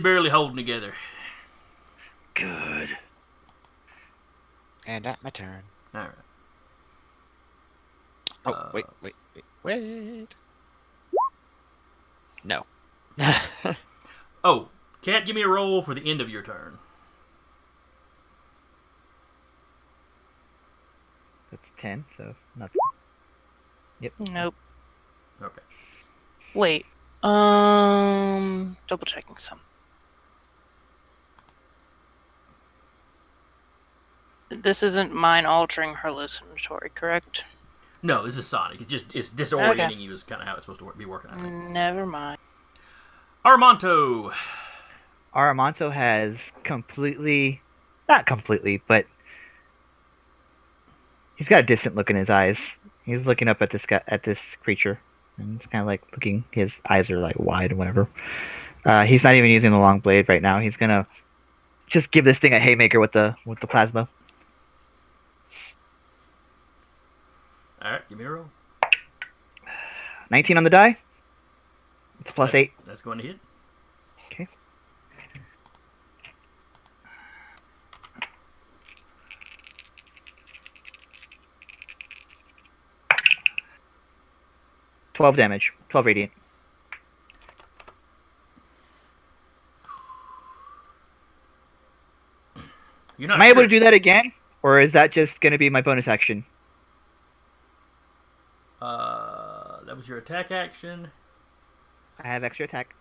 C: barely holding together.
E: Good.
D: And at my turn.
C: All right.
D: Oh, wait. No.
C: Oh, Cat, give me a roll for the end of your turn.
E: That's 10, so nothing.
G: Nope.
C: Okay.
G: Wait. Double checking some. This isn't mine altering hallucinatory, correct?
C: No, this is Sonic. It's disorienting you is kind of how it's supposed to be working. I think.
G: Never mind.
C: Armanto.
E: Aramonto has completely, not completely, but he's got a distant look in his eyes. He's looking up at this guy, at this creature, and it's kind of like looking. His eyes are like wide and whatever. He's not even using the long blade right now. He's gonna just give this thing a haymaker with the plasma.
C: All right, give me a roll.
E: 19 on the die. It's plus 8.
C: That's going to hit.
E: Okay. $12 damage. 12 radiant.
C: You're not
E: Am I
C: sure.
E: able to do that again, or is that just going to be my bonus action?
C: That was your attack action.
E: I have extra attack.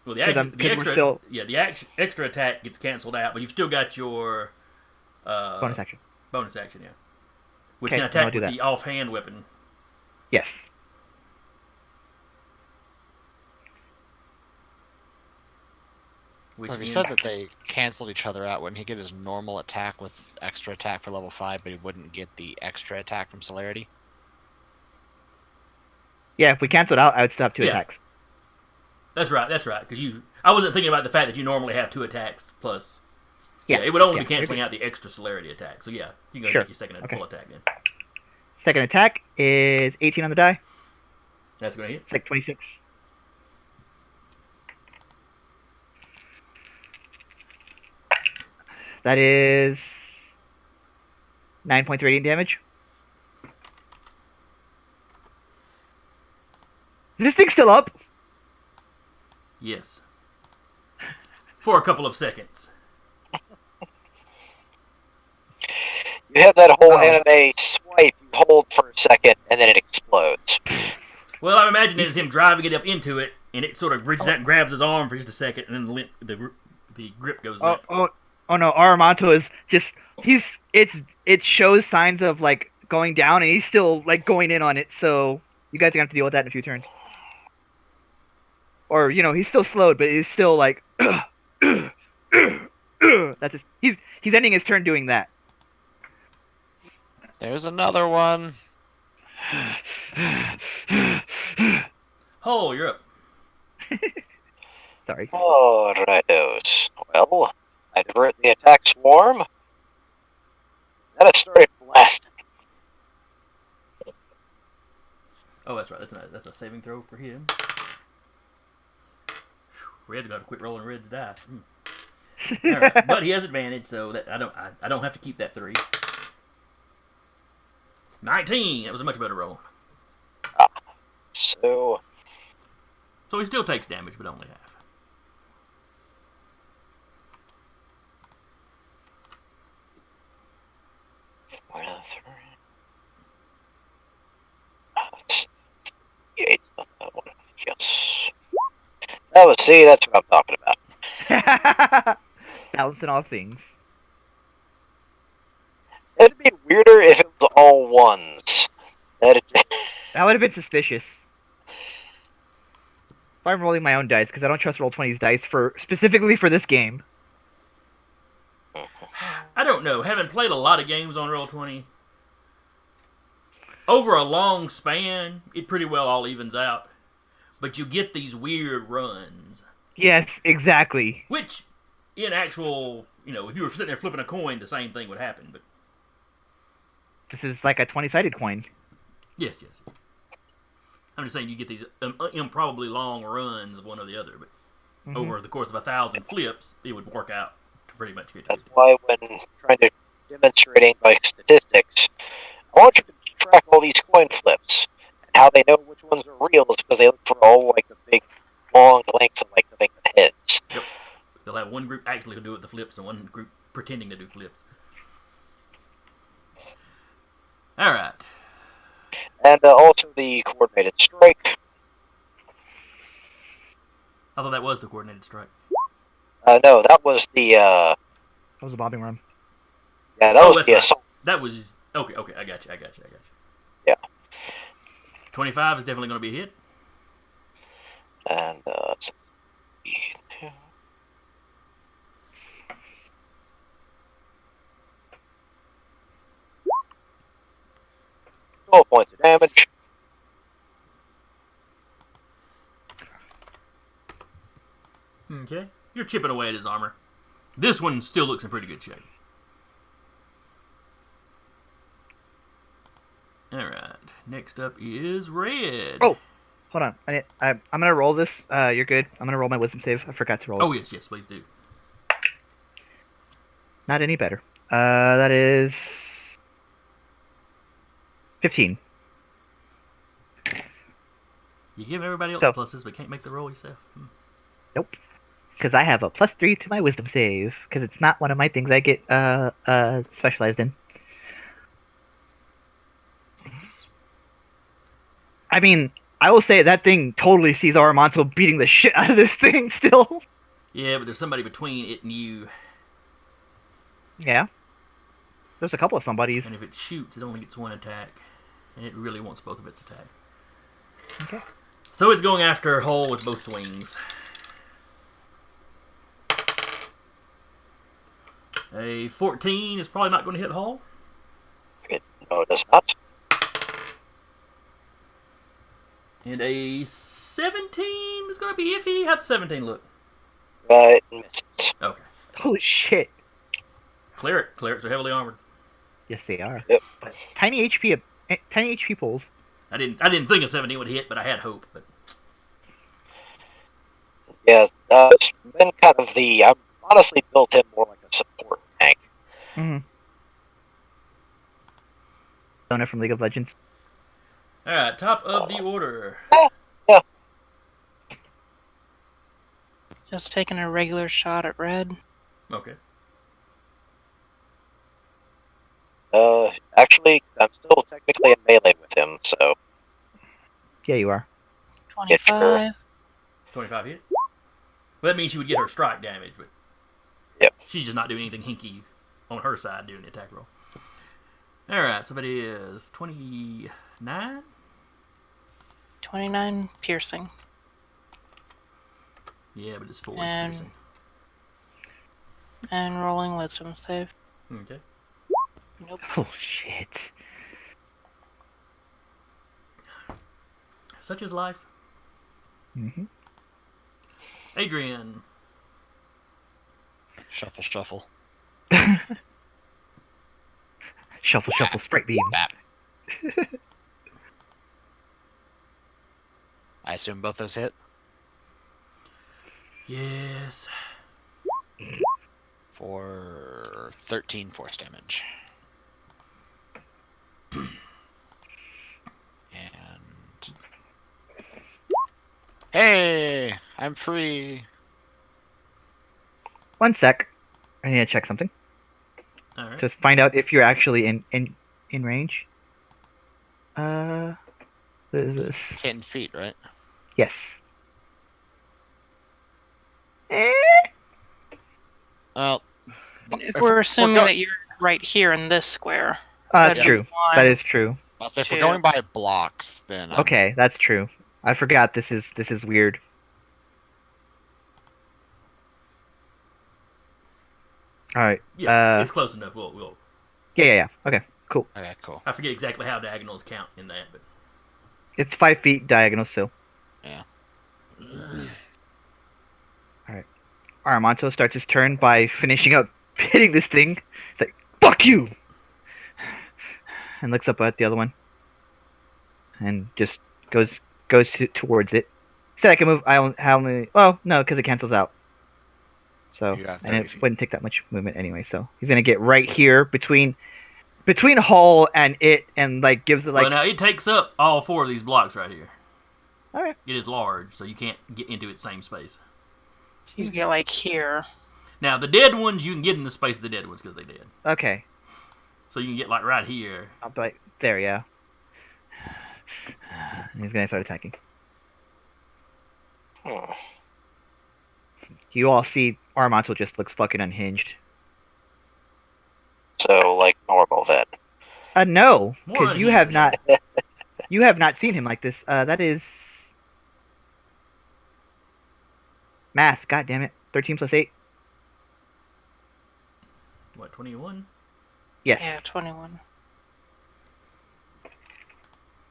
C: Well, the
E: 'Cause
C: action,
E: I'm-
C: the
E: 'cause we're
C: extra,
E: still-
C: yeah, the extra attack gets canceled out, but you've still got your
E: Bonus action.
C: bonus action, yeah, which
E: Okay,
C: can
E: then I'll
C: attack
E: do
C: with
E: that.
C: the offhand weapon.
E: Yes.
C: Which
D: Well, if he
C: in-
D: said that they canceled each other out, wouldn't he get his normal attack with extra attack for level 5, but he wouldn't get the extra attack from Celerity?
E: Yeah, if we canceled out, I would still have 2
C: Yeah.
E: attacks.
C: That's right. Because I wasn't thinking about the fact that you normally have 2 attacks plus.
E: Yeah,
C: It would only
E: yeah,
C: be canceling
E: you're
C: out the extra celerity attack. So yeah, you can go
E: Sure,
C: make your second
E: okay.
C: full attack then.
E: Second attack is 18 on the die.
C: That's gonna hit.
E: It's like 26. That is 9 points radiant damage. Is this thing still up?
C: Yes. For a couple of seconds.
F: You have that whole
E: Oh.
F: anime swipe you hold for a second, and then it explodes.
C: Well, I'm imagining it's him driving it up into it, and it sort of reaches out and grabs his arm for just a second, and then the grip goes limp.
E: Oh no, Aramanto is just it shows signs of like going down, and he's still like going in on it. So you guys are gonna have to deal with that in a few turns. Or he's still slowed, but he's still like that's he's ending his turn doing that.
D: There's another one.
C: Oh, you're up.
E: Sorry.
F: Alrightos. Well, I divert the attack swarm. Then I started blasting.
C: Oh, that's right. That's a saving throw for him. Red's got to quit rolling Red's dice. All right, but he has advantage, so that I don't have to keep that 3. 19. That was a much better roll.
F: So,
C: So he still takes damage, but only half.
F: that one. Yes. See, that's what I'm talking about.
E: Balancing all things.
F: It'd be weirder if it was all ones. That'd
E: That would have been suspicious. If I'm rolling my own dice, because I don't trust Roll20's dice specifically for this game.
C: I don't know. Having played a lot of games on Roll20, over a long span, it pretty well all evens out. But you get these weird runs.
E: Yes, exactly.
C: Which, in actual, if you were sitting there flipping a coin, the same thing would happen. But
E: This is like a 20-sided coin.
C: yes. I'm just saying you get these improbably long runs of one or the other. But over the course of 1,000 flips, it would work out to pretty much 50.
F: That's why when trying to demonstrating by statistics, I want you to track all these coin flips. And how they know which ones are real is because they look for all like the big long lengths of like the thing that hits.
C: Yep. They'll have one group actually do it the flips and one group pretending to do flips. All right.
F: And also the coordinated strike.
C: I thought that was the coordinated strike.
F: No, that was the
E: That was a bobbing run.
F: yeah, that
C: Oh,
F: was
C: that's
F: the
C: right.
F: assault.
C: That was okay. I got you.
F: Yeah.
C: 25 is definitely going to be a hit.
F: And 12 points of damage.
C: Okay. You're chipping away at his armor. This one still looks in pretty good shape. All right. Next up is Red.
E: Oh, hold on. I'm gonna roll this. You're good. I'm gonna roll my wisdom save. I forgot to roll.
C: Oh yes, please do.
E: Not any better. That is 15.
C: You give everybody else
E: So-
C: pluses, but can't make the roll yourself.
E: Nope. Because I have a +3 to my wisdom save. Because it's not one of my things I get specialized in. I mean, I will say that thing totally sees Aramanto beating the shit out of this thing still.
C: Yeah, but there's somebody between it and you,
E: Yeah. There's a couple of somebodies.
C: and if it shoots, it only gets one attack, and it really wants both of its attack.
E: Okay.
C: So it's going after Hole with both swings. A 14 is probably not going to hit Hole.
F: No, it does not.
C: And a 17 is going to be iffy. How's 17 look?
F: It misses.
C: Okay.
E: Holy shit.
C: Clerics are heavily armored.
E: Yes, they are.
F: Yep.
E: But tiny HP pulls.
C: I didn't think a 17 would hit, but I had hope. But
F: Yeah, it's been kind of the. I've honestly built him more like a support tank.
E: Mm-hmm. Owner from League of Legends.
C: all right, top of the order.
G: Just taking a regular shot at red.
C: Okay.
F: Actually, I'm still technically in melee with him, so
E: Yeah, you are.
G: 25.
C: 25 hit. Well, that means she would get her strike damage, but
F: Yep.
C: she's just not doing anything hinky on her side doing the attack roll. All right, so that is 29.
G: 29 piercing.
C: Yeah, but it's 4
G: And-
C: piercing.
G: And rolling wisdom save.
C: Okay.
G: Nope.
E: Oh shit.
C: Such is life.
E: Mm-hmm.
C: Adrian.
D: Shuffle, shuffle.
E: Shuffle, shuffle, sprite beam.
D: Bap. I assume both those hit
C: Yes.
D: for 13 force damage. And hey, I'm free.
E: One sec. I need to check something.
C: All right.
E: Just find out if you're actually in range. What is this?
D: 10 feet, right?
E: Yes. Eh?
D: Well,
G: If we're assuming
D: go-
G: that you're right here in this square.
E: That's
G: that'd be
E: true. That
G: 1,
E: is true.
D: if we're
G: 2.
D: going by blocks, then I'm-
E: Okay, that's true. I forgot this is weird. All right.
C: Yeah, it's close enough. We'll.
E: Yeah. Okay, cool.
D: Okay, cool.
C: I forget exactly how diagonals count in that, but
E: It's 5 feet diagonal still.
D: Yeah.
E: All right. Armanto starts his turn by finishing up hitting this thing. It's like, fuck you! And looks up at the other one. And just goes towards it. He said I can move. I only. Well, no, because it cancels out. So,
D: You have
E: and
D: 30
E: it
D: feet.
E: wouldn't take that much movement anyway. So he's gonna get right here between Hull and it, and like gives it like.
C: well, now it takes up all 4 of these blocks right here.
E: Okay.
C: It is large, so you can't get into its same space.
G: So you get like here.
C: Now the dead ones you can get in the space of the dead ones because they dead.
E: Okay.
C: So you can get like right here.
E: I'll be like there, yeah. And he's gonna start attacking.
F: Hmm.
E: You all see Armanto just looks fucking unhinged.
F: So like normal then.
E: No,
C: More
E: because you
C: unhinged
E: have
C: than
E: not seen him like this. That is math. God damn it. 13 plus 8.
C: What, 21?
E: Yes.
G: Yeah, 21.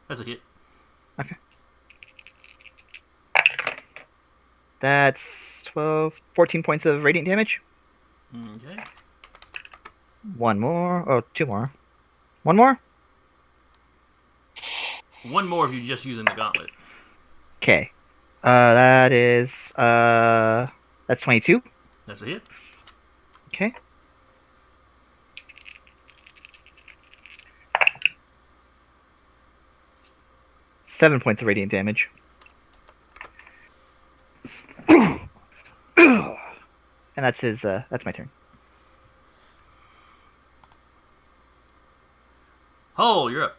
C: That's a hit.
E: That's 14 points of radiant damage.
C: Okay.
E: One more. Oh, 2 more. One more?
C: One more if you're just using the gauntlet.
E: Okay. That's 22.
C: That's a hit.
E: Okay. Seven points of radiant damage. and that's his. That's my turn.
C: Hole, you're up.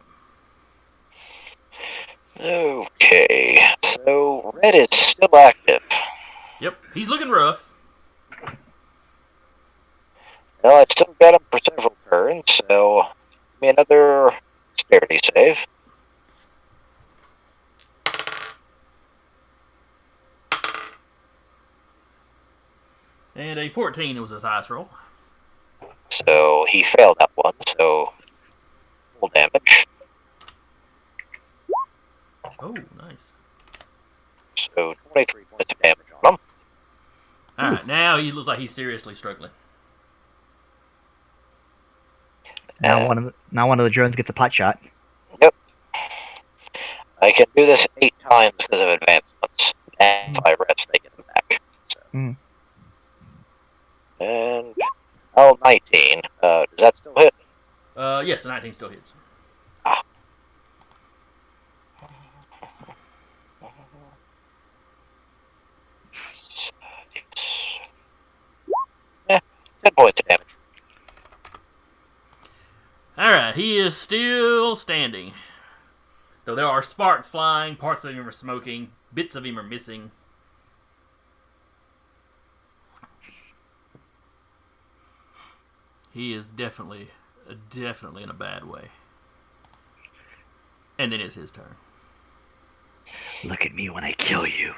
F: Okay, so red is still active.
C: Yep, he's looking rough.
F: Well, I still got him for several turns, so give me another dexterity save.
C: And a 14 was his highest roll.
F: So he failed that one, so full damage.
C: Oh, nice.
F: So 23 points of damage on him.
C: All right, now he looks like he's seriously struggling.
E: Now
F: And-
E: one of the drones gets a pot shot.
F: Yep. I can do this 8 times because of advancements. And 5 reps, they get them back. So.
E: Mm.
F: And 19. Does that still hit?
C: Yes, the 19 still hits.
F: Yeah, 10 points of damage.
C: All right, he is still standing. Though there are sparks flying, parts of him are smoking, bits of him are missing. He is definitely in a bad way. And then it's his turn.
E: Look at me when I kill you.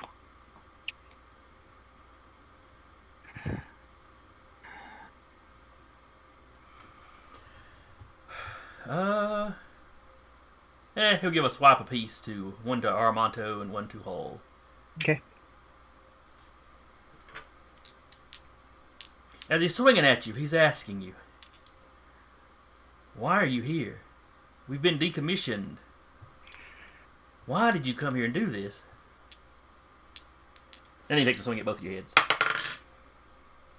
C: He'll give a swap apiece to one to Armanto and one to Hull.
E: Okay.
C: As he's swinging at you, he's asking you, "Why are you here? We've been decommissioned. Why did you come here and do this?" Then he takes a swing at both of your heads.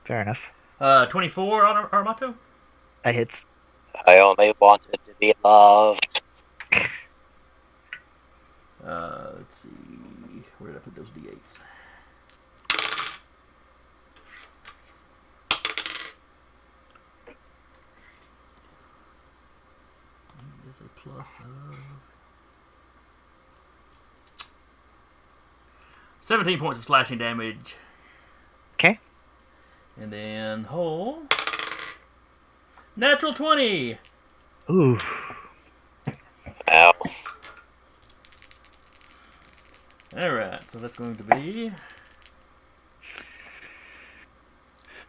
E: Fair enough.
C: 24 on Armato?
E: That hits.
F: I only wanted to be loved.
C: Let's see. Where did I put those D8s? Is a plus of 17 points of slashing damage.
E: Okay.
C: And then Hole. Natural 20!
E: Ooh.
F: Ow.
C: Alright, so that's going to be.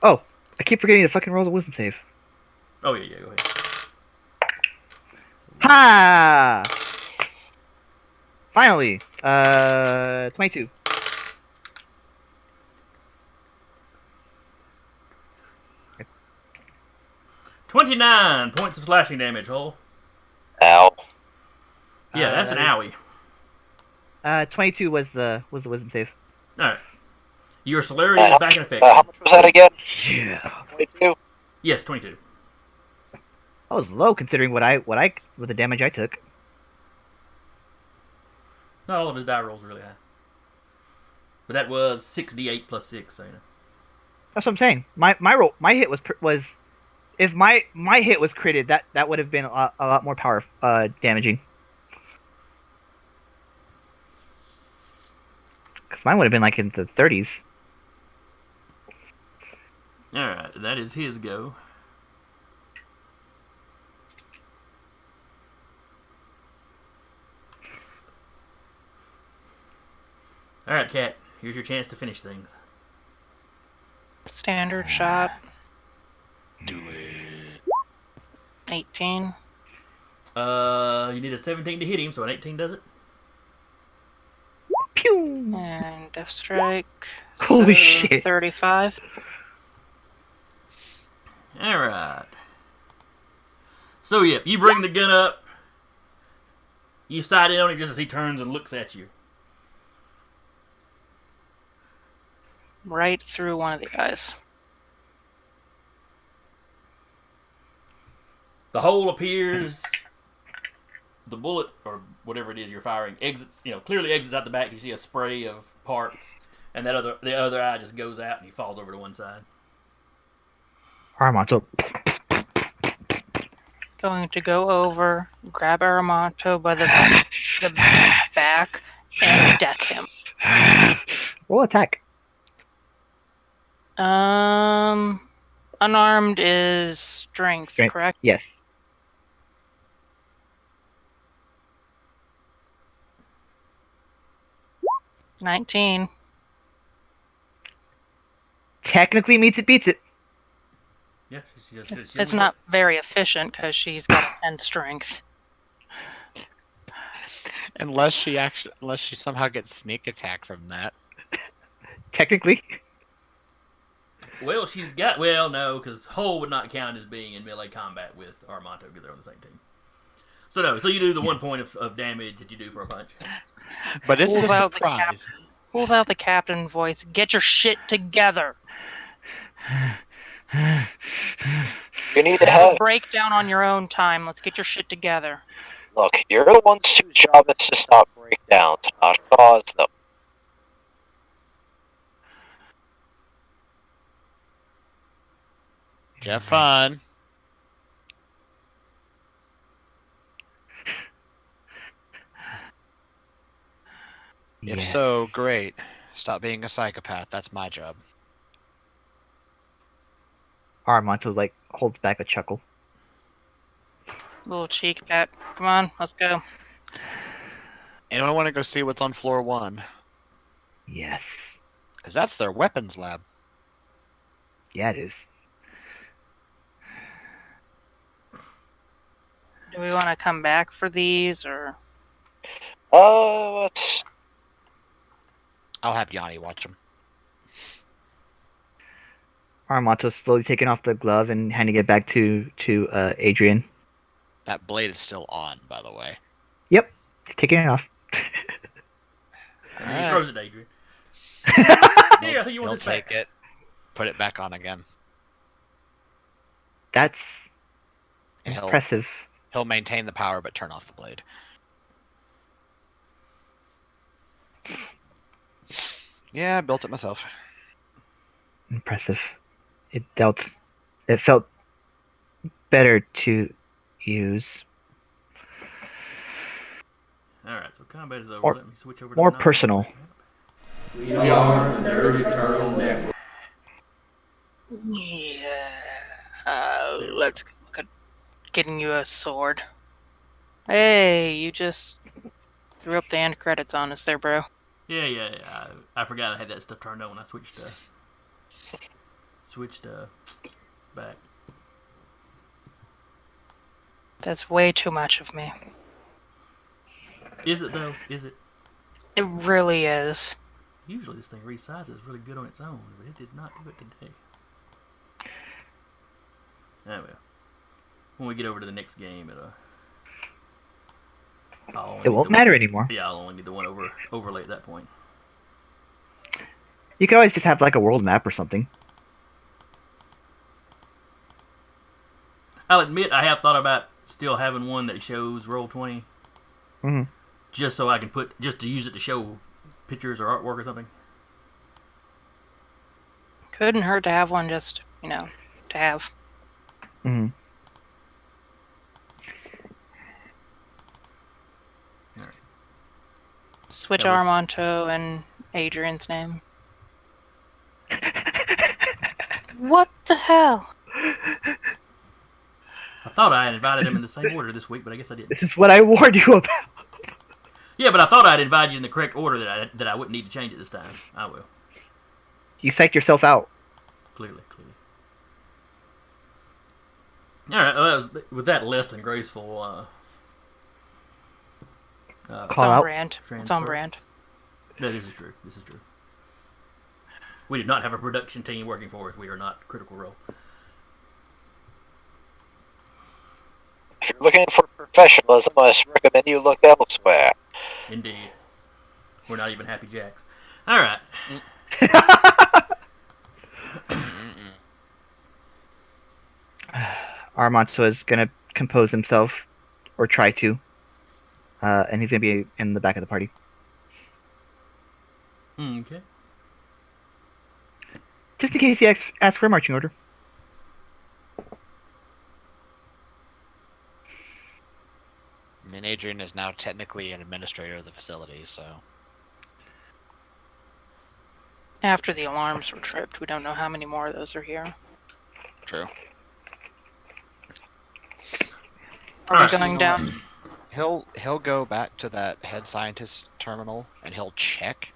E: Oh, I keep forgetting to fucking roll the wisdom save.
C: Oh, yeah, go ahead.
E: Ha! Finally, 22.
C: 29 points of slashing damage, Hole.
F: Ow.
C: Yeah, that's an
E: that
C: owie.
E: 22 was the wisdom save.
C: Alright. Your celerity is back in effect.
F: How much was that again?
E: Yeah.
F: 22?
C: Yes, 22.
E: That was low considering what the damage I took.
C: Not all of his die rolls are really high. But that was 6d8 plus 6, so you know.
E: That's what I'm saying. My hit was if my hit was critted, that would have been a lot more power damaging. Because mine would have been like in the 30s.
C: Alright, that is his go. Alright, Cat. Here's your chance to finish things.
G: Standard shot.
D: Do it.
G: 18.
C: You need a 17 to hit him, so an 18 does it.
E: Pew!
G: And Death Strike.
E: Holy
G: so
E: shit.
G: 35.
C: Alright. So, yeah, you bring the gun up. You sight in on him just as he turns and looks at you.
G: Right through one of the eyes.
C: The hole appears. The bullet, or whatever it is you're firing, exits. Clearly exits out the back. You see a spray of parts, and the other eye just goes out and he falls over to one side.
E: Armanto.
G: Going to go over, grab Aramanto by the back, and deck him.
E: Roll attack.
G: Unarmed is strength,
E: Strength.
G: correct?
E: Yes.
G: $19.
E: Technically meets it, beats it.
C: Yeah,
G: It's not very efficient because she's got 10 strength.
D: Unless she somehow gets sneak attack from that.
E: Technically.
C: Well, she's got. Well, no, because Hole would not count as being in melee combat with Armanto because they're on the same team. So no, so you do the 1 point of damage that you do for a punch.
D: But it's a
G: Pulls out
D: surprise.
G: Pulls out the captain voice. Get your shit together.
F: You need to
G: Have a
F: have.
G: breakdown on your own time. Let's get your shit together.
F: Look, you're the ones whose job is to stop breakdowns, not cause them.
D: Have fun. If
E: Yes.
D: so, great. Stop being a psychopath. That's my job.
E: Armanto like holds back a chuckle.
G: Little cheek pat. Come on, let's go.
D: Anyone want to go see what's on floor 1?
E: Yes.
D: Because that's their weapons lab.
E: Yeah, it is.
G: Do we want to come back for these or?
F: Let's.
D: I'll have Yanni watch them.
E: Armanto slowly taking off the glove and handing it back to Adrian.
D: That blade is still on, by the way.
E: Yep, he's taking it off.
C: And then he throws it, at Adrian. Yeah, I think you
D: He'll
C: want this
D: take
C: back.
D: it, put it back on again.
E: That's
D: And
E: impressive.
D: he'll maintain the power but turn off the blade. Yeah, I built it myself.
E: Impressive. It felt better to use.
C: Alright, so combat is over.
E: More-
C: Let me switch over to
E: more
C: the non-
E: personal.
A: We are the Nerd Eternal Network.
G: Yeah. Let's look at getting you a sword. Hey, you just threw up the end credits on us there, bro.
C: Yeah. I forgot I had that stuff turned on when I switched back.
G: That's way too much of me.
C: Is it though? Is it?
G: It really is.
C: Usually this thing resizes really good on its own, but it did not do it today. Oh well. When we get over to the next game,
E: It won't matter anymore.
C: Yeah, I'll only need the one overlay at that point.
E: You could always just have like a world map or something.
C: I'll admit I have thought about still having one that shows Roll20.
E: Mhm.
C: Just so I can just to use it to show pictures or artwork or something.
G: Couldn't hurt to have one just, to have.
E: Mm-hmm.
C: Alright.
G: Switch
C: That was-
G: Armanto and Adrian's name. What the hell?
C: I thought I had invited him in the same order this week, but I guess I didn't.
E: This is what I warned you about.
C: Yeah, but I thought I'd invite you in the correct order that I wouldn't need to change it this time. I will.
E: You psyched yourself out.
C: Clearly. Alright, well, with that less than graceful
G: It's
E: Call
G: on
E: out.
G: brand. It's
C: Transfer.
G: on brand.
C: No, this is true. We do not have a production team working for us. We are not Critical Role.
F: If you're looking for professionalism, I recommend you look elsewhere.
C: Indeed. We're not even Happy Jacks. Alright.
E: Armanto is gonna compose himself, or try to, and he's gonna be in the back of the party.
C: Okay.
E: Just in case he asks for a marching order.
D: And Adrian is now technically an administrator of the facility, so.
G: After the alarms were tripped, we don't know how many more of those are here.
D: True.
G: Are we
D: Actually,
G: going
D: you know what?
G: down?
D: He'll go back to that head scientist terminal and he'll check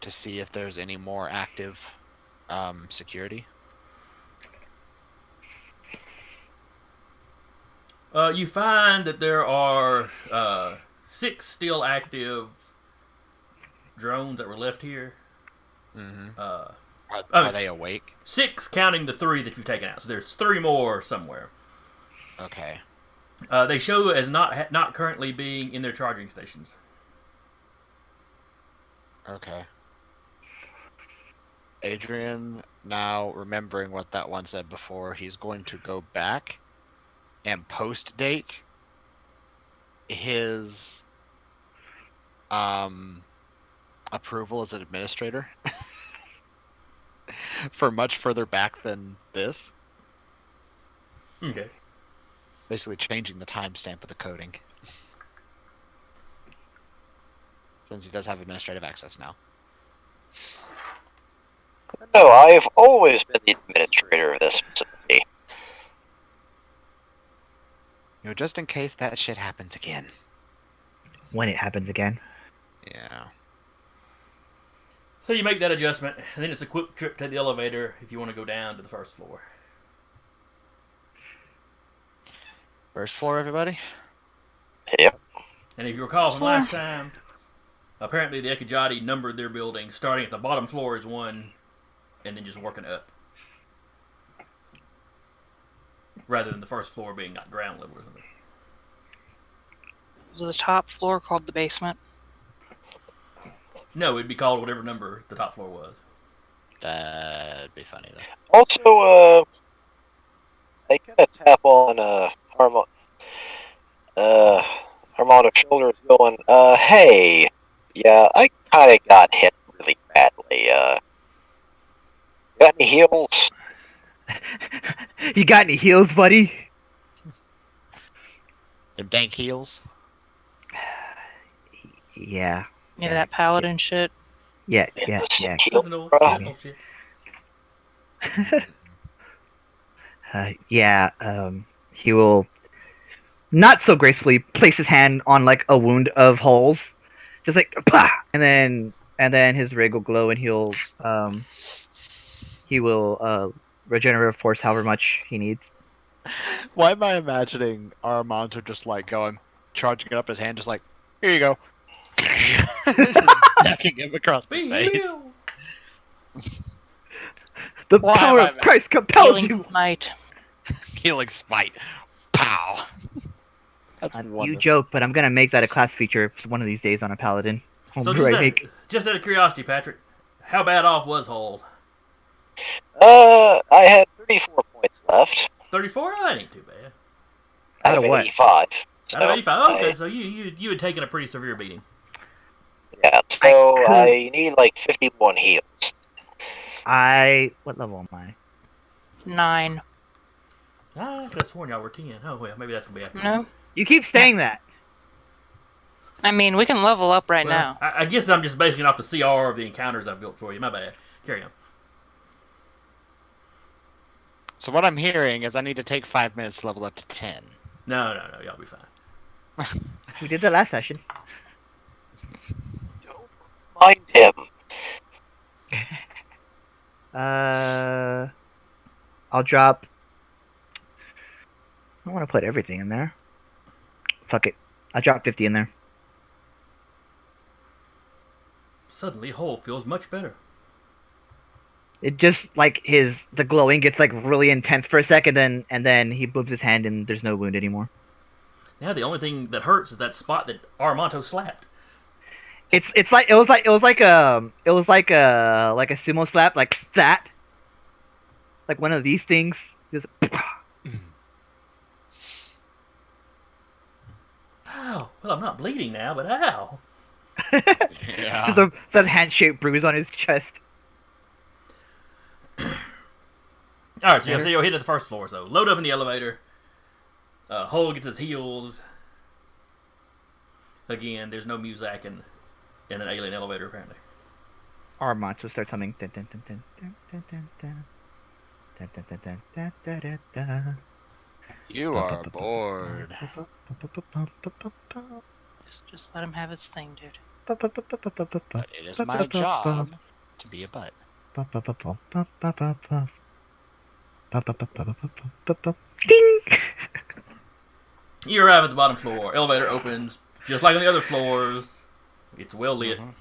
D: to see if there's any more active security.
C: You find that there are 6 still active drones that were left here.
D: Mm-hmm.
C: Uh,
D: Are they awake?
C: 6 counting the 3 that you've taken out. So there's 3 more somewhere.
D: Okay.
C: They show as not currently being in their charging stations.
D: Okay. Adrian, now remembering what that one said before, he's going to go back and post date his approval as an administrator for much further back than this.
C: Okay.
D: Basically changing the timestamp of the coding. Since he does have administrative access now.
F: No, I've always been the administrator of this facility.
D: You know, just in case that shit happens again.
E: When it happens again.
D: Yeah.
C: So you make that adjustment, and then it's a quick trip to the elevator if you want to go down to the first floor.
D: First floor, everybody?
F: Yep.
C: And if you recall from last time, apparently the Ekajati numbered their building starting at the bottom floor as 1, and then just working up. Rather than the first floor being at ground level or something.
G: Was the top floor called the basement?
C: No, it'd be called whatever number the top floor was.
D: That'd be funny, though.
F: Also, I gotta tap on Armando's shoulders going, hey, yeah, I kinda got hit really badly. Got any heals?
E: You got any heals, buddy?
D: Them dank heels?
E: Yeah.
G: Yeah, that paladin shit.
E: Yeah.
C: Sentinel shit.
E: He will not so gracefully place his hand on like a wound of holes, just like pah! and then his rig will glow and he will regenerative force however much he needs.
D: Why am I imagining Armando just like going, charging it up his hand, just like, here you go. Just decking him across the
C: Be
D: face.
C: healed.
E: The
D: Why
E: power
D: am I
E: of Christ compels
G: Healing
E: you.
G: smite.
D: Healing smite. Pow. That's
E: You
D: wonderful.
E: joke, but I'm gonna make that a class feature one of these days on a paladin.
C: So just out of curiosity, Patrick, how bad off was Hold?
F: I had 34 points left
C: 34? Oh, that ain't too bad.
F: out
E: Out
F: of
E: of what?
F: 85.
C: Out of 85? Okay,
F: I-
C: so you had taken a pretty severe beating.
F: Yeah, so I need like 51 heals.
E: What level am I?
G: 9.
C: I could have sworn y'all were 10. Oh, well, maybe that's going to be after
G: No?
C: this.
E: You keep saying that.
G: I mean, we can level up right
C: Well,
G: now.
C: I guess I'm just basing it off the CR of the encounters I've built for you. My bad. Carry on.
D: So what I'm hearing is I need to take 5 minutes to level up to 10.
C: No, y'all be fine.
E: We did that last session.
F: Mind him.
E: I'll drop. I don't want to put everything in there. Fuck it. I'll drop 50 in there.
C: Suddenly, Hole feels much better.
E: It just like the glowing gets like really intense for a second, and then he moves his hand and there's no wound anymore.
C: Now the only thing that hurts is that spot that Armando slapped.
E: It's like it was like a sumo slap like that, like one of these things. Just
C: Ow. Well, I'm not bleeding now, but ow.
D: Yeah.
E: just a hand-shaped bruise on his chest.
C: Alright, so you'll hit at the first floor, so load up in the elevator. Hole gets his heals. Again, there's no Muzak in an alien elevator apparently.
E: Our monster starts humming. Dun, dun, dun, dun, dun, dun, dun, dun. Dun, dun, dun, dun, dun, dun, dun, dun.
D: You are bored.
G: Just let him have his thing, dude.
D: But it is my job to be a butt.
E: Ding!
C: You arrive at the bottom floor. Elevator opens, just like on the other floors. It's well lit. And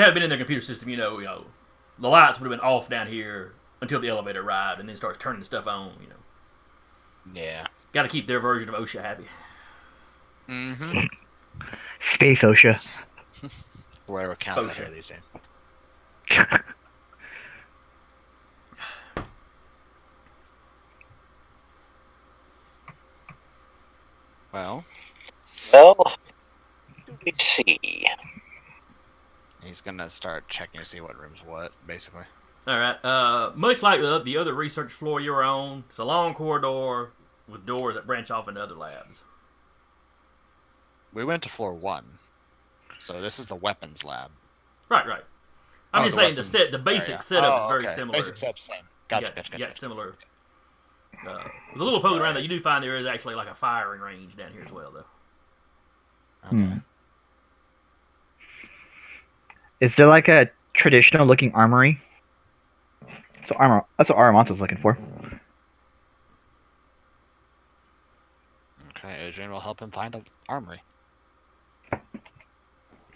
C: had it been in their computer system, you know, the lights would have been off down here until the elevator arrived, and then starts turning the stuff on. You know,
D: Yeah.
C: got to keep their version of OSHA happy.
D: Mm-hmm.
E: Space OSHA.
D: Whatever counts out
C: OSHA.
D: here these days. Well,
F: Well, do we see?
D: he's gonna start checking to see what room's what, basically.
C: All right. Much like the other research floor you were on, it's a long corridor with doors that branch off into other labs.
D: We went to floor 1, so this is the weapons lab.
C: Right. I'm
D: Oh,
C: just
D: the
C: saying
D: weapons
C: the basic
D: area.
C: setup is
D: Oh,
C: very
D: okay.
C: similar.
D: Basic setup's same. Gotcha.
C: You got similar. With a little poking around that you do find there is actually like a firing range down here as well, though.
D: Okay.
E: Is there like a traditional looking armory? So armor. That's what Aramonto's looking for.
D: Okay, Adrian will help him find an armory.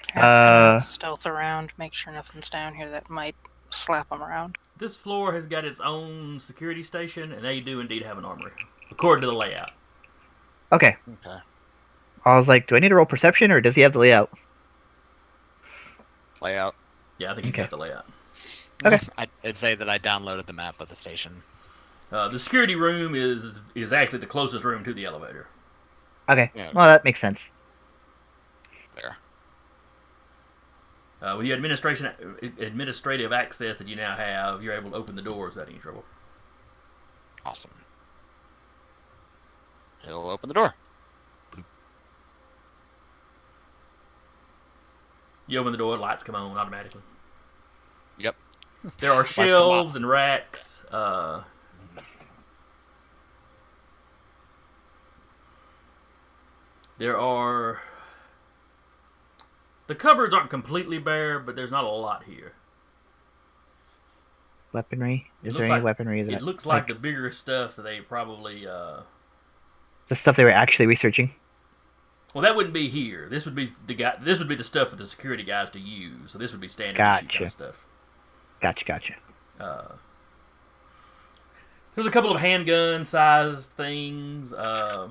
G: Cat's gonna stealth around, make sure nothing's down here that might slap him around.
C: This floor has got its own security station, and they do indeed have an armory, according to the layout.
E: Okay.
D: Okay.
E: I was like, do I need to roll perception or does he have the layout?
D: Layout.
C: Yeah, I think he's
E: Okay.
C: got the layout.
E: Okay.
D: I'd say that I downloaded the map of the station.
C: The security room is actually the closest room to the elevator.
E: Okay.
D: Yeah.
E: Well, that makes sense.
D: There.
C: With the administrative access that you now have, you're able to open the doors without any trouble.
D: Awesome. He'll open the door.
C: You open the door, lights come on automatically.
D: Yep.
C: There are
D: Lights come
C: shelves
D: on.
C: and racks. There are... The cupboards aren't completely bare, but there's not a lot here.
E: Weaponry.
C: It
E: Is
C: looks
E: there any
C: like-
E: weaponry?
C: It looks like the bigger stuff that they probably...
E: the stuff they were actually researching.
C: Well, that wouldn't be here. This would be the guy. This would be the stuff for the security guys to use. So this would be standard issue kind
E: Gotcha.
C: of stuff.
E: Gotcha.
C: There's a couple of handgun-sized things. I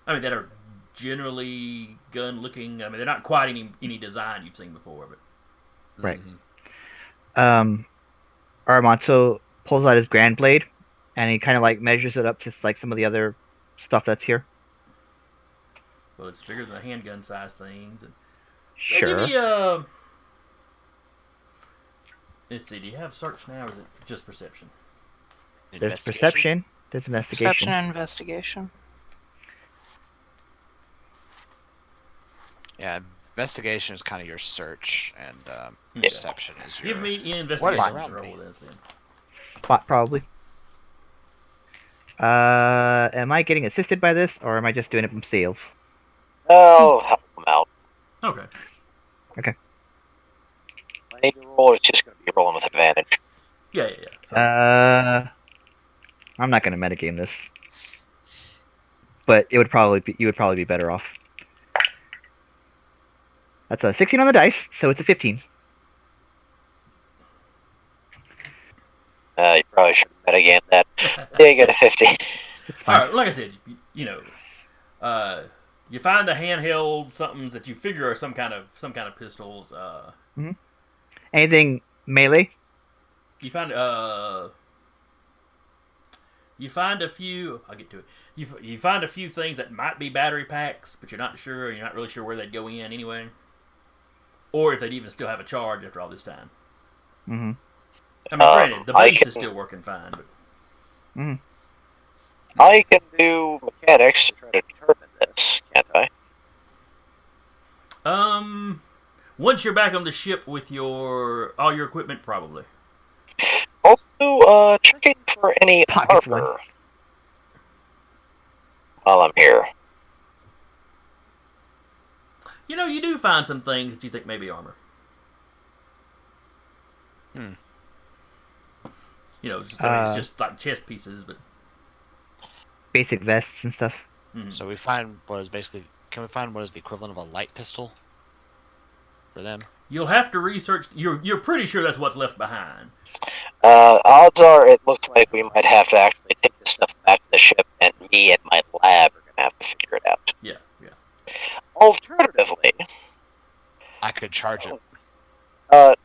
C: mean, that are generally gun-looking. I mean, they're not quite any design you've seen before, but
E: Right.
D: Mhm.
E: Aramonto pulls out his grand blade, and he kind of like measures it up to like some of the other stuff that's here.
C: well, it's bigger than the handgun-sized things. And
E: Sure.
C: Give me let's see. Do you have search now, or is it just perception?
E: There's
D: Investigation?
E: perception. There's investigation.
G: Perception and investigation.
D: Yeah, investigation is kind of your search, and
C: Yeah.
D: perception is your...
C: Give me an
D: What is
C: investigation
D: around
C: roll
D: me?
C: with this then.
E: Spot probably. Am I getting assisted by this, or am I just doing it from stealth?
F: Oh, help them out.
C: Okay.
F: I need to roll. It's just going to be rolling with advantage.
C: Yeah. So,
E: I'm not gonna metagame this, but you would probably be better off. That's a 16 on the dice, so it's a 15.
F: You probably should have metagamed that. Yeah, you get a 50.
E: It's fine.
C: all right. Like I said, you find the handheld somethings that you figure are some kind of pistols.
E: Anything melee?
C: You find a few. I'll get to it. You find a few things that might be battery packs, but you're not sure. You're not really sure where they'd go in anyway, or if they'd even still have a charge after all this time.
E: Mm-hmm.
C: I mean, granted, the
F: I
C: base
F: can-
C: is still working fine, but
F: I can do mechanics to try to determine this, can't I?
C: Once you're back on the ship with all your equipment, probably.
F: Also, checking for any
E: Pockets one.
F: armor while I'm here.
C: You know, you do find some things that you think may be armor. You know, just, I mean, it's just like chest pieces, but
E: Basic vests and stuff.
D: So we find what is basically. Can we find what is the equivalent of a light pistol for them?
C: you'll have to research. You're pretty sure that's what's left behind.
F: Odds are it looks like we might have to actually take this stuff back to the ship, and me and my lab are going to have to figure it out.
C: Yeah.
F: Alternatively,
D: I could charge it.
F: no.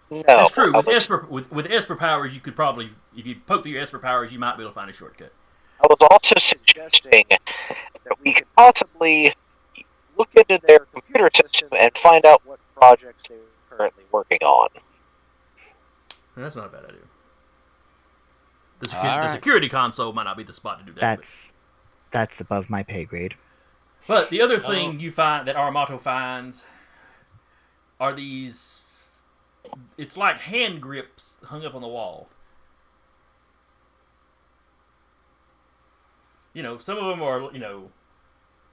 C: That's true.
F: I
C: With
F: was,
C: Esper, with Esper powers, you could probably, if you poke through your Esper powers, you might be able to find a shortcut.
F: I was also suggesting that we could possibly look into their computer system and find out what projects they're currently working on.
C: That's not a bad idea. The
D: Alright.
C: security console might not be the spot to do that.
E: That's above my pay grade.
C: But the other thing you find that Armato finds are these. It's like hand grips hung up on the wall. You know, some of them are,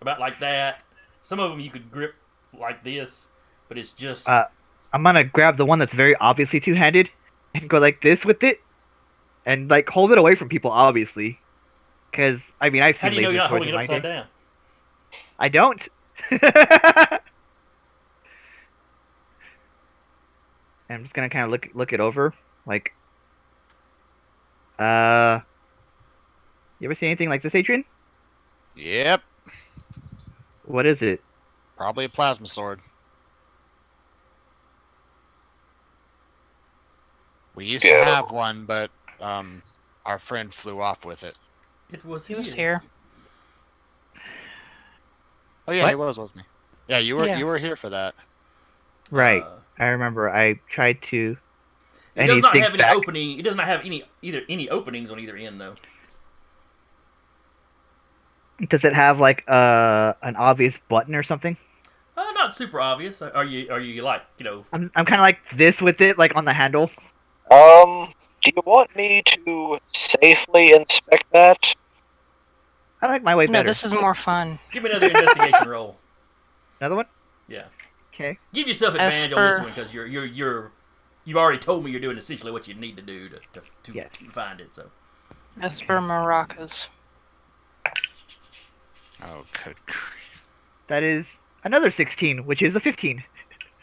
C: about like that. Some of them you could grip like this, but it's just.
E: I'm gonna grab the one that's very obviously two-handed and go like this with it, and like hold it away from people, obviously. Because I mean, I've
C: How
E: seen
C: do you know
E: laser
C: you're not
E: swords
C: holding
E: in
C: it
E: my
C: upside
E: day.
C: down?
E: I don't. And I'm just gonna kind of look it over, like. You ever see anything like this, Adrian?
D: Yep.
E: What is it?
D: Probably a plasma sword. We used to have one, but our friend flew off with it.
C: It was
G: He was
C: his.
G: here.
D: Oh yeah,
E: What?
D: he was, wasn't he? Yeah, you were here for that.
E: Right. I remember. I tried to.
C: It
E: and
C: does
E: he
C: not
E: thinks
C: have any
E: back.
C: opening. It does not have any openings on either end, though.
E: Does it have like an obvious button or something?
C: Not super obvious. Are you like
E: I'm kind of like this with it, like on the handle.
F: Do you want me to safely inspect that?
E: I like my way
G: No,
E: better.
G: this is more fun.
C: Give me another investigation roll.
E: Another one?
C: Yeah.
E: Okay.
C: Give yourself advantage on this
G: Esper.
C: one because you've already told me you're doing essentially what you need to do to
E: Yes.
C: find it. So
G: Esper maracas.
D: Oh, good grief.
E: That is another 16, which is a 15.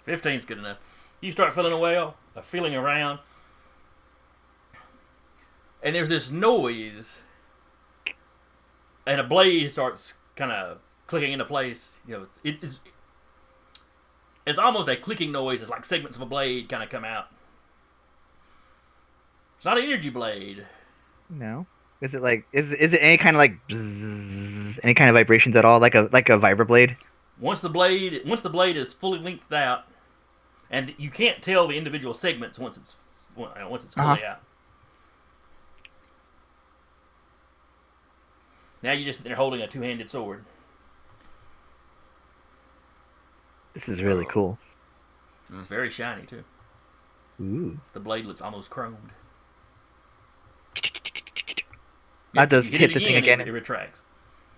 C: 15's good enough. You start feeling around, and there's this noise, and a blade starts kind of clicking into place. It's almost a clicking noise. It's like segments of a blade kind of come out. It's not an energy blade.
E: No. Is it like is it any kind of like bzzz, any kind of vibrations at all, like a vibroblade?
C: Once the blade is fully lengthed out, and you can't tell the individual segments once it's fully out. Now you're just there holding a two-handed sword.
E: This is really cool.
C: It's very shiny too.
E: Ooh.
C: The blade looks almost chromed.
E: That does
C: You
E: hit the thing again.
C: It retracts.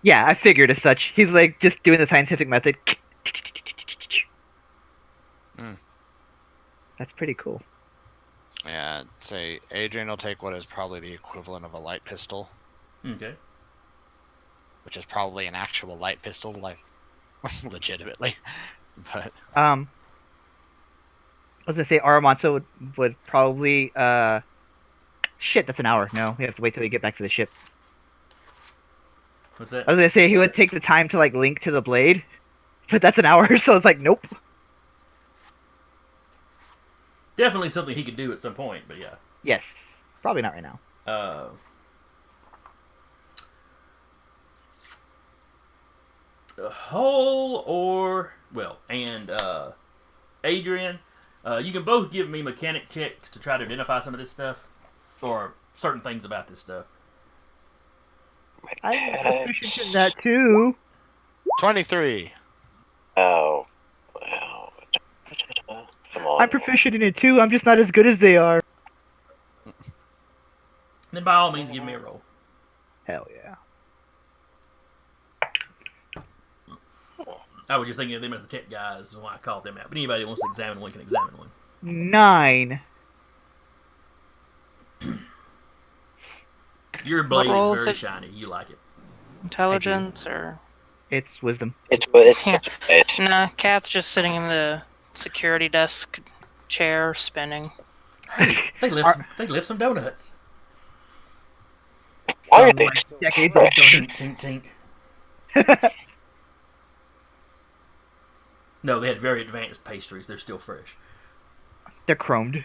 E: Yeah, I figured as such. He's like just doing the scientific method. That's pretty cool.
D: Yeah, I'd say Adrian will take what is probably the equivalent of a light pistol,
C: Okay.
D: which is probably an actual light pistol, like legitimately. But
E: I was gonna say Aramonto would probably shit, that's an hour. No, we have to wait till we get back to the ship.
C: What's that?
E: I was gonna say he would take the time to like link to the blade, but that's an hour, so it's like nope.
C: Definitely something he could do at some point, but yeah.
E: Yes. Probably not right now.
C: Adrian, you can both give me mechanic checks to try to identify some of this stuff, or certain things about this stuff.
E: I'm proficient in that too.
D: 23.
F: Oh. Well. Come on.
E: I'm proficient in it too. I'm just not as good as they are.
C: Then by all means, give me a roll.
E: Hell yeah.
C: I was just thinking of them as the tech guys, is why I called them out. But anybody that wants to examine one can examine one.
E: 9.
C: Your
G: What
C: blade
G: roll
C: is
G: is
C: very
G: it?
C: shiny. You like it.
G: Intelligence or
E: It's wisdom.
F: It's
G: Yeah.
F: it's
G: nah? Cat's just sitting in the security desk chair, spinning.
C: Hey, they lift some donuts.
F: Why are
E: From,
F: they
E: like,
F: so
E: decades old
F: fresh?
C: Tink, tink, tink. No, they had very advanced pastries. They're still fresh.
E: They're chromed.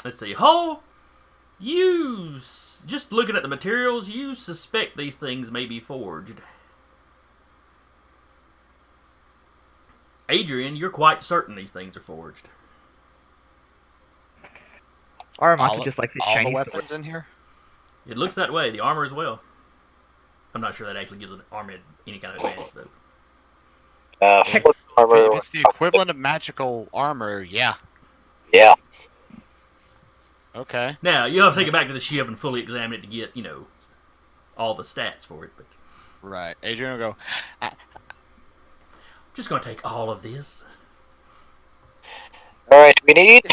C: Let's see. Hull, just looking at the materials, you suspect these things may be forged. Adrian, you're quite certain these things are forged.
E: Aramaka just likes his
D: All the
E: shiny
D: weapons in here?
C: It looks that way. The armor as well. I'm not sure that actually gives an armor any kind of advantage, though.
F: Full armor.
D: If it's the equivalent of magical armor, yeah.
F: Yeah.
D: Okay.
C: Now, you'll have to take it back to the ship and fully examine it to get, all the stats for it. But
D: Right. Adrian will go,
C: I'm just going to take all of this.
F: All right. We need.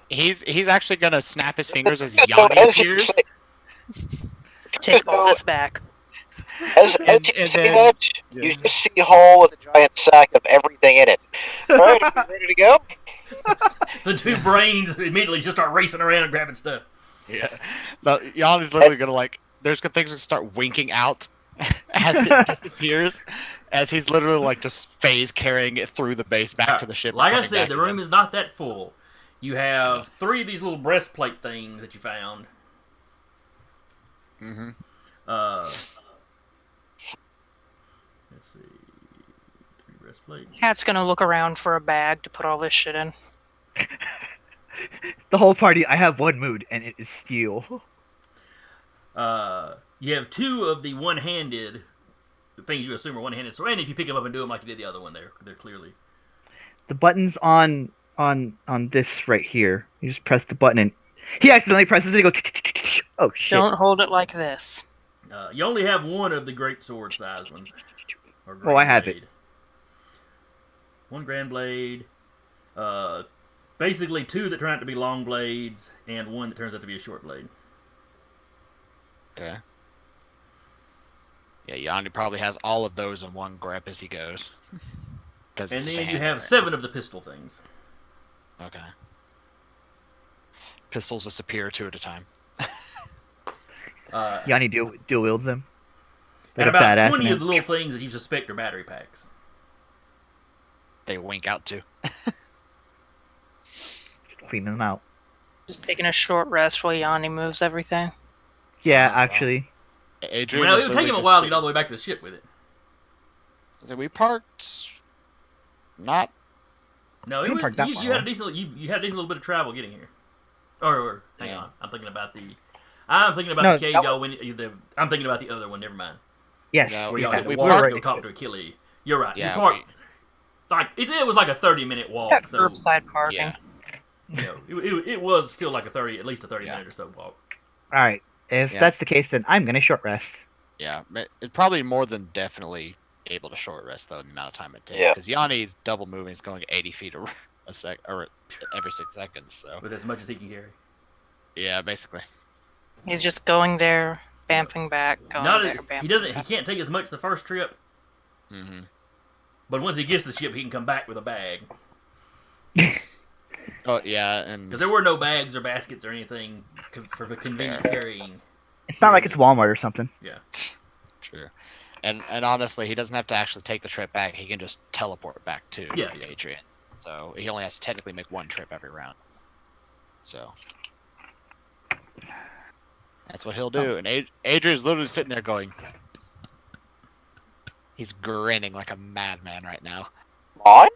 D: he's actually going to snap his fingers as Yanni
F: As you
D: appears.
F: say-
G: Take all this back.
F: As
D: And-
F: you
D: and
F: say
D: then-
F: that, you just see Hall with a giant sack of everything in it. All right, are you ready to go?
C: The two brains immediately just start racing around and grabbing stuff.
D: Yeah. No, Yanni's literally going to there's things that start winking out as it disappears, as he's literally just phase carrying it through the base back to the ship.
C: Like I said, the room is not that full. You have 3 of these little breastplate things that you found.
D: Mm-hmm.
C: Let's see. 3 breastplates.
G: Cat's gonna look around for a bag to put all this shit in.
E: The whole party, I have one mood, and it is steal.
C: You have 2 of the one-handed things you assume are one-handed. So, and if you pick them up and do them like you did the other one, they're clearly.
E: The button's on this right here. You just press the button, and he accidentally presses it and goes. Oh shit!
G: Don't hold it like this.
C: You only have 1 of the great sword-sized ones. Or
E: Oh, I have
C: blade.
E: it.
C: 1 grand blade. Basically 2 that turn out to be long blades, and 1 that turns out to be a short blade.
D: Okay. Yeah, Yanni probably has all of those in one grip as he goes.
C: And then you have 7 of the pistol things.
D: Okay. Pistols disappear 2 at a time.
E: Yanni dual wields them.
C: And
E: Like a
C: about
E: badass
C: 20
E: man.
C: of the little things that you suspect are battery packs.
D: They wink out too.
E: Just clean them out.
G: Just taking a short rest while Yanni moves everything.
E: Yeah,
D: as well.
E: actually.
D: Adrian
C: Well,
D: is
C: it would take him a
D: literally
C: while
D: just
C: to get all the way back to the ship with it.
D: So we parked. Not.
C: No,
E: We
C: it
E: didn't
C: was,
E: park that
C: you,
E: far,
C: you had a
E: huh?
C: decent you had a decent little bit of travel getting here. Or hang
D: Yeah.
C: on, I'm thinking about the
E: No,
C: cave
E: that
C: y'all went. I'm thinking about the other one. Never mind.
E: Yes.
D: No,
C: Where y'all had to
D: we
C: walk
D: parked-
C: to go talk to Achille. You're right.
D: Yeah,
C: you parked. Like it was like a 30-minute walk.
G: Got
C: So
G: curbside parking.
D: Yeah.
C: it was still like at least a 30
D: Yeah.
C: minute or so walk.
E: All right. If
D: Yeah.
E: that's the case, then I'm gonna short rest.
D: Yeah. It's probably more than definitely able to short rest though in the amount of time it takes.
F: Yeah.
D: Because Yanni's double moving is going 80 feet a sec or every 6 seconds. So
C: With as much as he can carry.
D: yeah, basically.
G: He's just going there, bamfing back, going there, bamfing
C: He doesn't. He
G: back.
C: can't take as much the first trip,
D: Mm-hmm.
C: but once he gets to the ship, he can come back with a bag.
D: Oh yeah, and
C: Because there were no bags or baskets or anything for the convenient
D: Fair.
C: carrying.
E: It's not like it's Walmart or something.
D: true. And honestly, he doesn't have to actually take the trip back. He can just teleport back to
C: Yeah.
D: Adrian. So he only has to technically make 1 trip every round. So that's what he'll do. And Adrian's literally sitting there going. He's grinning like a madman right now.
F: Mine?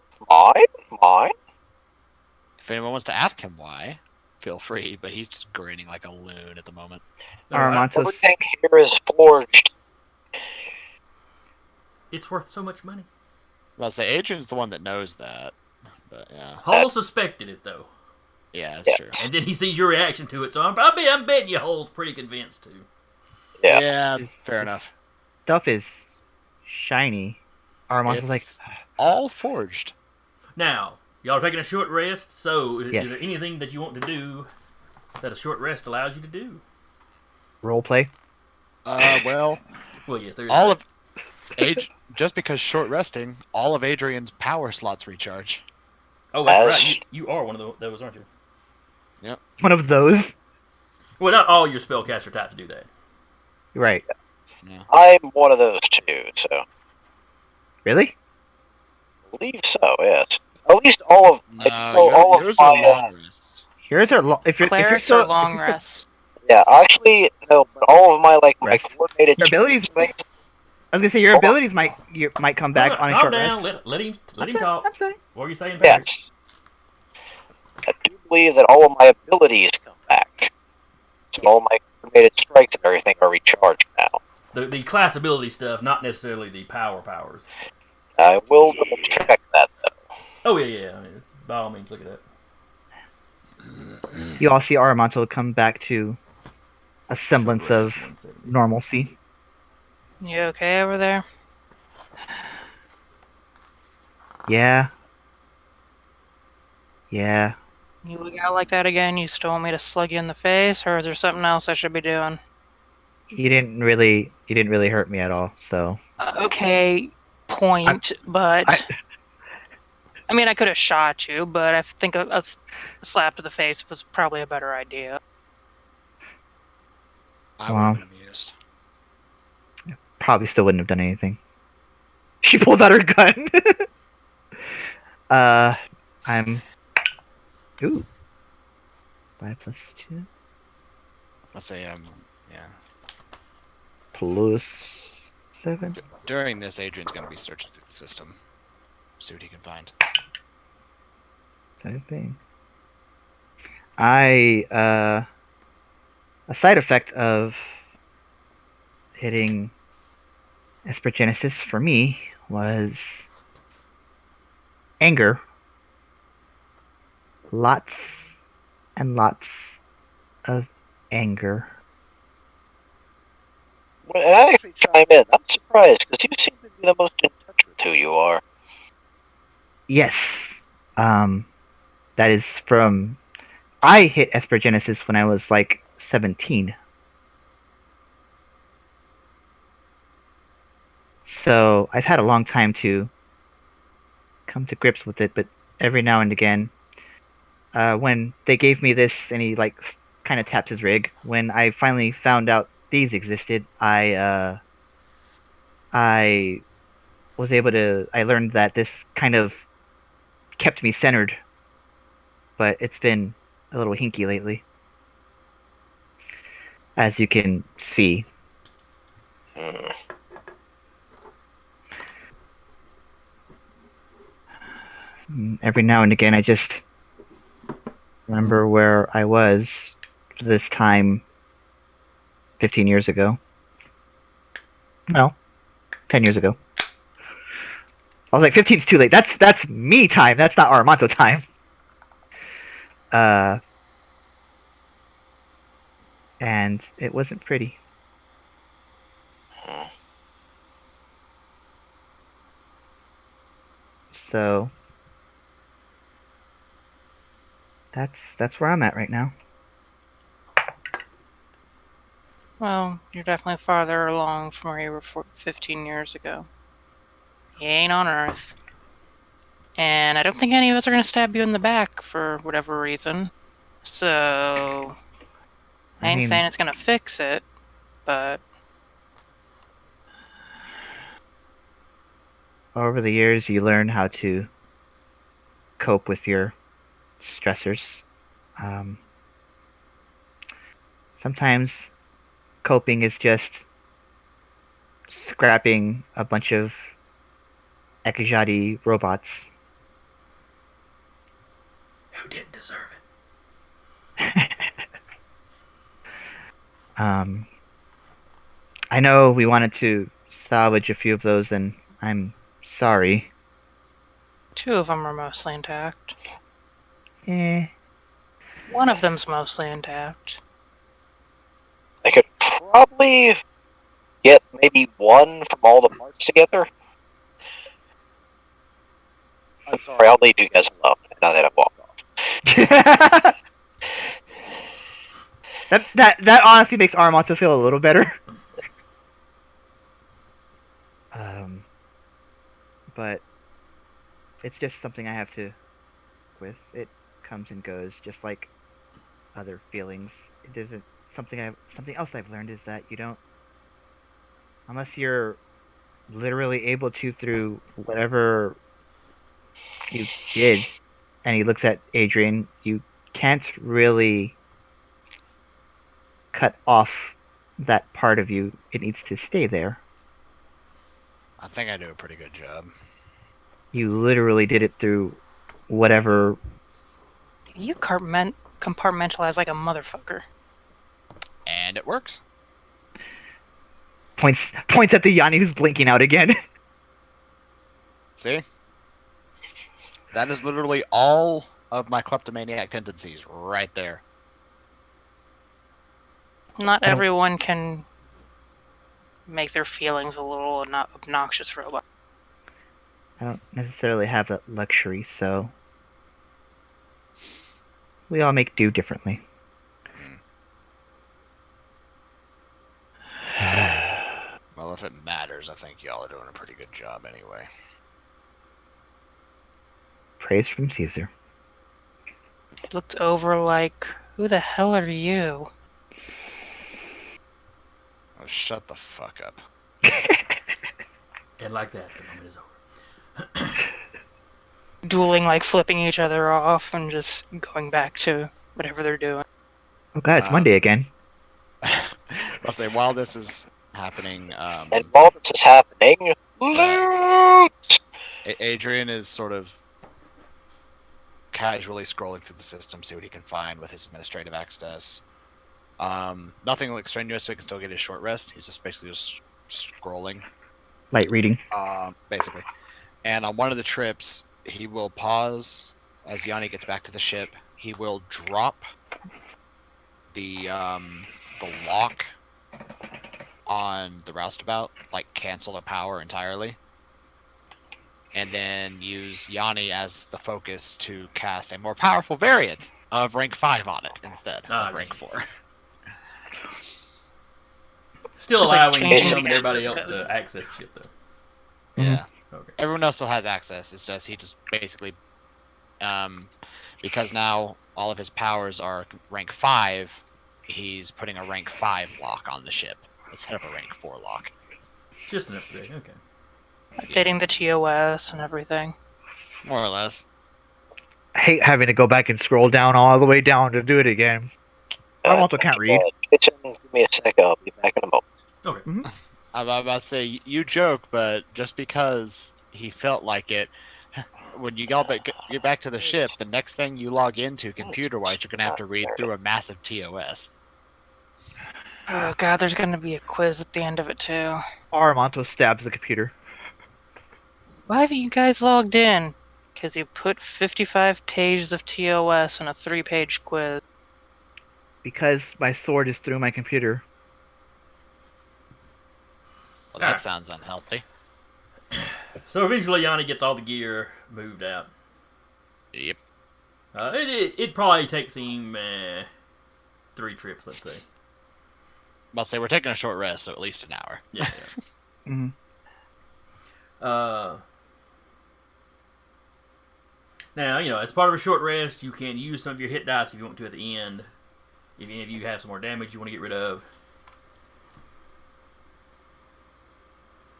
D: If anyone wants to ask him why, feel free, but he's just grinning like a loon at the moment.
E: Aramantos.
F: Everything here is forged.
C: It's worth so much money.
D: Well, I'll say Adrian's the one that knows that, but yeah,
C: Hole suspected it though,
D: yeah, that's true.
C: and then he sees your reaction to it. So I'm betting you Hole's pretty convinced too.
F: Yeah.
D: Fair enough.
E: Stuff is shiny. Aramantos like,
D: It's all forged.
C: Now, y'all are taking a short rest. So,
E: Yes.
C: is there anything that you want to do that a short rest allows you to do?
E: role play.
D: Well,
C: Well, yes, there is.
D: all
C: that.
D: of just because short resting, all of Adrian's power slots recharge.
C: Oh, that's
F: As-
C: right. You are one of those, aren't you?
E: One of those.
C: Well, not all your spellcaster types do that.
E: Right.
D: Yeah.
F: I'm one of those too, so
E: Really?
F: I believe so. Yes. At least all of all of
D: yours
F: my
D: are long rest.
E: Yours are if you're
G: Clerics
E: still,
G: are long rests.
F: yeah. Actually, no. But all of my my
E: Rest.
F: coordinated
E: Your abilities-
F: things.
E: I was gonna say your abilities might come back on a
C: Calm
E: short
C: down.
E: rest.
C: Let him
E: I'm
C: talk.
E: sorry.
C: What are you saying, Barry?
F: Yes. I do believe that all of my abilities come back. So all my coordinated strikes and everything are recharged now.
C: The class ability stuff, not necessarily the powers.
F: I will double check that though.
C: Oh yeah. I mean, by all means, look at that.
E: You all see Aramanto come back to a semblance
C: Short
E: of
C: rest, 170.
E: normalcy.
G: You okay over there?
E: Yeah. Yeah.
G: You look out like that again, you still want me to slug you in the face, or is there something else I should be doing?
E: You didn't really hurt me at all. So
G: Okay, point, but I mean, I could have shot you, but I think a slap to the face was probably a better idea.
D: I
E: Wow.
D: would have been amused.
E: probably still wouldn't have done anything. She pulls out her gun. I'm. Ooh. 5 plus 2
D: Let's say yeah.
E: plus 7.
D: During this, Adrian's gonna be searching through the system, see what he can find.
E: Typing. A side effect of hitting Esper Genesis for me was anger. Lots and lots of anger.
F: Well, and I actually chime in. I'm surprised because you seem to be the most in touch with who you are.
E: Yes. That is from. I hit Esper Genesis when I was like 17. So I've had a long time to come to grips with it, but every now and again, when they gave me this and he like kind of tapped his rig, when I finally found out these existed, I was able to. I learned that this kind of kept me centered, but it's been a little hinky lately, as you can see.
F: Hmm.
E: Every now and again, I just remember where I was this time 15 years ago. No, 10 years ago. I was like, 15's too late. That's me time. That's not Aramanto time. And it wasn't pretty. So that's where I'm at right now.
G: Well, you're definitely farther along from where you were 15 years ago. You ain't on Earth. And I don't think any of us are going to stab you in the back for whatever reason. So, I ain't
E: mean,
G: saying it's going to fix it, but
E: over the years, you learn how to cope with your stressors. Sometimes coping is just scrapping a bunch of Ekajadi robots.
C: Who didn't deserve
E: Um, I know we wanted to salvage a few of those, and I'm sorry.
G: 2 of them are mostly intact.
E: Eh,
G: One of them's mostly intact.
F: I could probably get maybe one from all the parts together. I'm sorry, I'll leave you guys alone now that I've walked off.
E: that honestly makes Armato feel a little better. But it's just something I have to with. It comes and goes, just like other feelings. It isn't something else I've learned is that you don't, unless you're literally able to through whatever you did. And he looks at Adrian. You can't really cut off that part of you. It needs to stay there.
D: I think I do a pretty good job.
E: You literally did it through whatever.
G: You compartmentalize like a motherfucker.
D: And it works.
E: Points at the Yanni who's blinking out again.
D: See? That is literally all of my kleptomaniac tendencies right there.
G: Not
E: I don't-
G: everyone can make their feelings a little obnoxious robot.
E: I don't necessarily have that luxury, so we all make do differently.
D: Well, if it matters, I think y'all are doing a pretty good job anyway.
E: Praise from Caesar.
G: He looked over like, who the hell are you?
D: Oh, shut the fuck up.
C: And like that, the moment is over.
G: Dueling, like flipping each other off and just going back to whatever they're doing.
E: Oh god, it's Monday again.
D: I'll say, while this is happening,
F: And while this is happening, loot!
D: Adrian is sort of casually scrolling through the system, see what he can find with his administrative access. Nothing like strenuous, so he can still get his short rest. He's just basically just scrolling,
E: Light reading.
D: basically. And on one of the trips, he will pause as Yanni gets back to the ship. He will drop the lock on the roustabout, like cancel the power entirely, and then use Yanni as the focus to cast a more powerful variant of rank 5 on it instead of rank 4.
C: Still
G: Just like
C: allowing
G: changing
C: him
G: the
C: and everybody
G: access
C: else
G: code.
C: to access the ship, though.
D: Yeah.
C: Okay.
D: Everyone else still has access. It's just he just basically, because now all of his powers are rank 5, he's putting a rank 5 lock on the ship instead of a rank 4 lock.
C: Just an upgrade. Okay.
G: Updating the TOS and everything.
D: More or less.
E: I hate having to go back and scroll down all the way down to do it again. I also can't read.
F: Kitchen, give me a sec, I'll be back in a moment.
C: Okay.
D: I'm about to say, you joke, but just because he felt like it, when you get back to the ship, the next thing you log into computer-wise, you're going to have to read through a massive TOS.
G: Oh god, there's gonna be a quiz at the end of it too.
E: Armato stabs the computer.
G: Why haven't you guys logged in? Because you put 55 pages of TOS in a 3-page quiz.
E: Because my sword is through my computer.
D: Well, that sounds unhealthy.
C: So eventually, Yanni gets all the gear moved out.
D: Yep.
C: It probably takes him 3 trips, let's say.
D: I'll say we're taking a short rest, so at least an hour.
C: Yeah.
E: Mm-hmm.
C: Now, as part of a short rest, you can use some of your hit dice if you want to at the end. If any of you have some more damage you want to get rid of.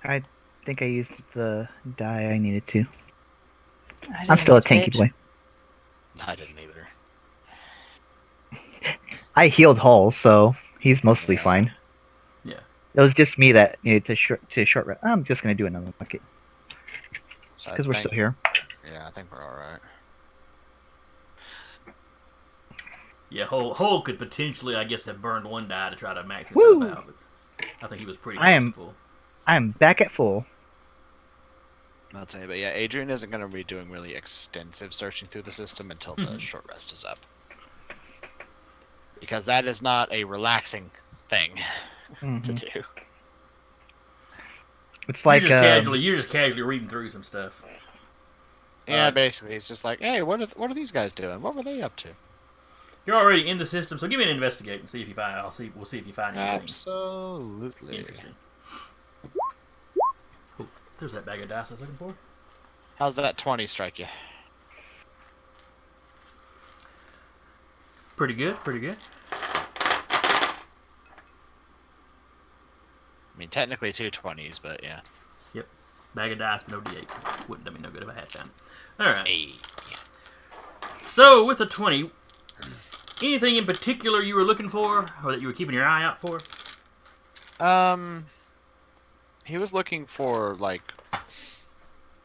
E: I think I used the die I needed to.
G: I
E: I'm still a
G: didn't
E: tanky
G: get-
E: boy.
D: I didn't either.
E: I healed Hull, so he's mostly
D: Yeah.
E: fine.
C: Yeah.
E: It was just me that needed to short rest. I'm just gonna do another bucket
D: So I
E: because we're
D: think-
E: still here.
D: Yeah, I think we're alright.
C: Yeah, Hull could potentially, I guess, have burned one die to try to max
E: Woo!
C: himself out, but I think he was pretty
E: I
C: close to
E: am-
C: full.
E: I'm back at full.
D: I'll tell you, but yeah, Adrian isn't going to be doing really extensive searching through the system until the short rest is up. Because that is not a relaxing thing to
E: Mhm.
D: do.
E: It's like
C: You're just casually reading through some stuff.
D: Yeah, basically, it's just like, hey, what are these guys doing? What were they up to?
C: You're already in the system, so give me an investigate and see if you find. We'll see if you find anything
D: Absolutely.
C: interesting. Oh, there's that bag of dice I was looking for.
D: How's that 20 strike you?
C: Pretty good, pretty good.
D: I mean, technically 2 20s, but yeah.
C: Yep. Bag of dice, but no D8. Wouldn't do me no good if I had time. Alright.
D: Hey.
C: So, with a 20, anything in particular you were looking for, or that you were keeping your eye out for?
D: He was looking for, like,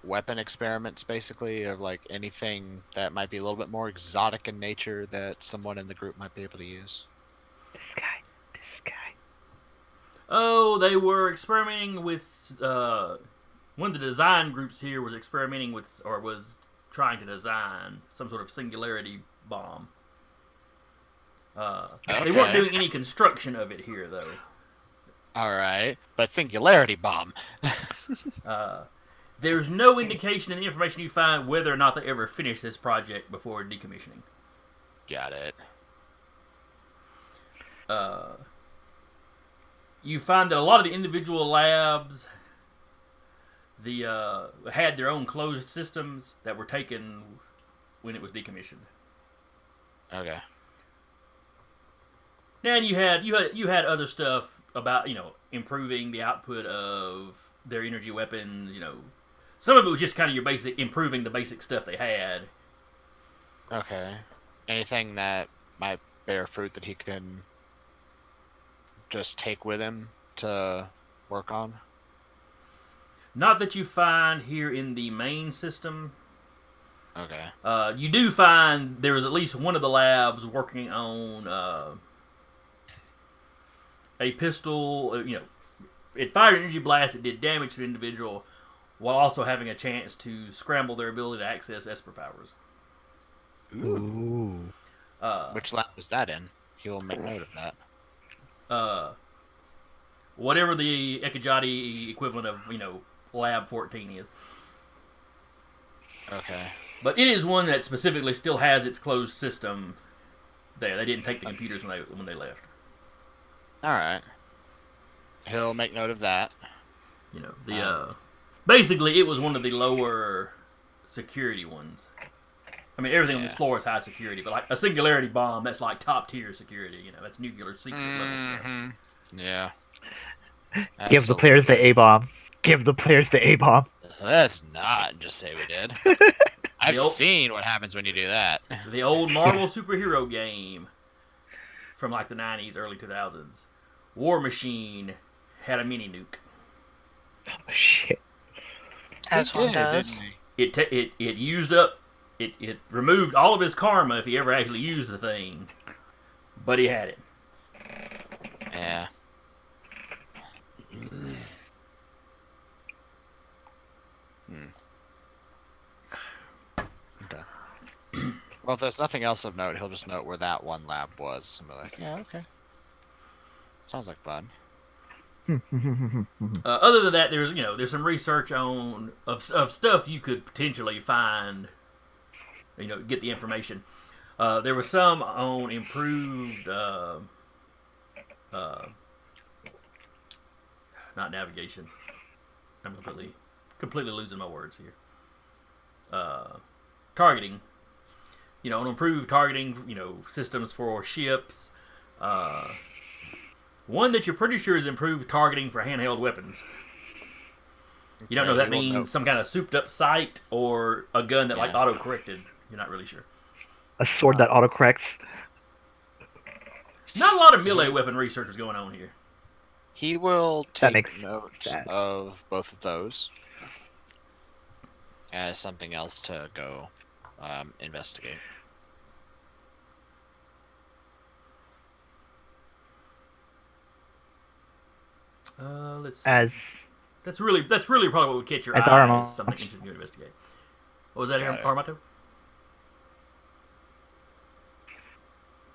D: weapon experiments, basically, of, like, anything that might be a little bit more exotic in nature that someone in the group might be able to use.
E: this guy.
C: Oh, they were experimenting with, one of the design groups here was experimenting with, or was trying to design some sort of singularity bomb. They weren't doing any construction of it here, though.
D: Alright, but singularity bomb.
C: There's no indication in the information you find whether or not they ever finished this project before decommissioning.
D: Got it.
C: You find that a lot of the individual labs had their own closed systems that were taken when it was decommissioned.
D: Okay.
C: And you had other stuff about improving the output of their energy weapons. Some of it was just kind of your basic improving the basic stuff they had.
D: Okay. Anything that might bear fruit that he can just take with him to work on?
C: Not that you find here in the main system.
D: Okay.
C: You do find there was at least one of the labs working on a pistol. It fired an energy blast that did damage to the individual, while also having a chance to scramble their ability to access Esper powers.
E: Ooh.
D: Which lab was that in? He will make note of that.
C: Whatever the Ekajati equivalent of, Lab 14 is.
D: Okay.
C: But it is one that specifically still has its closed system there. They didn't take the computers when they left.
D: Alright. He'll make note of that.
C: Basically it was one of the lower security ones. I mean, everything on this floor is high security, but like a singularity bomb, that's like top tier security. That's nuclear secret level stuff.
D: Yeah.
E: Give the players the A-bomb. Give the players the A-bomb.
D: Let's not just say we did. I've seen what happens when you do that.
C: The old Marvel superhero game from like the 90s, early 2000s. War Machine had a mini nuke.
E: Oh, shit.
G: As one does.
C: It used up. It removed all of his karma if he ever actually used the thing, but he had it.
D: Yeah. Okay. Well, if there's nothing else of note, he'll just note where that one lab was. And be like, yeah, okay. Sounds like fun.
C: Other than that, there's some research of stuff you could potentially find. Get the information. There was some on improved, not navigation. I'm completely losing my words here. Targeting. On improved targeting. Systems for ships. One that you're pretty sure is improved targeting for handheld weapons. You don't know if that means some kind of souped up sight or a gun that like auto-corrected. You're not really sure.
E: A sword that autocorrects.
C: Not a lot of melee weapon research is going on here.
D: He will
E: That
D: take
E: makes
D: note
E: sense.
D: of both of those as something else to go investigate.
C: Let's see.
E: as
C: That's really probably what would catch your
E: As
C: eye.
E: Armand.
C: Is something interesting to investigate. What was that,
D: Got it.
C: Armato?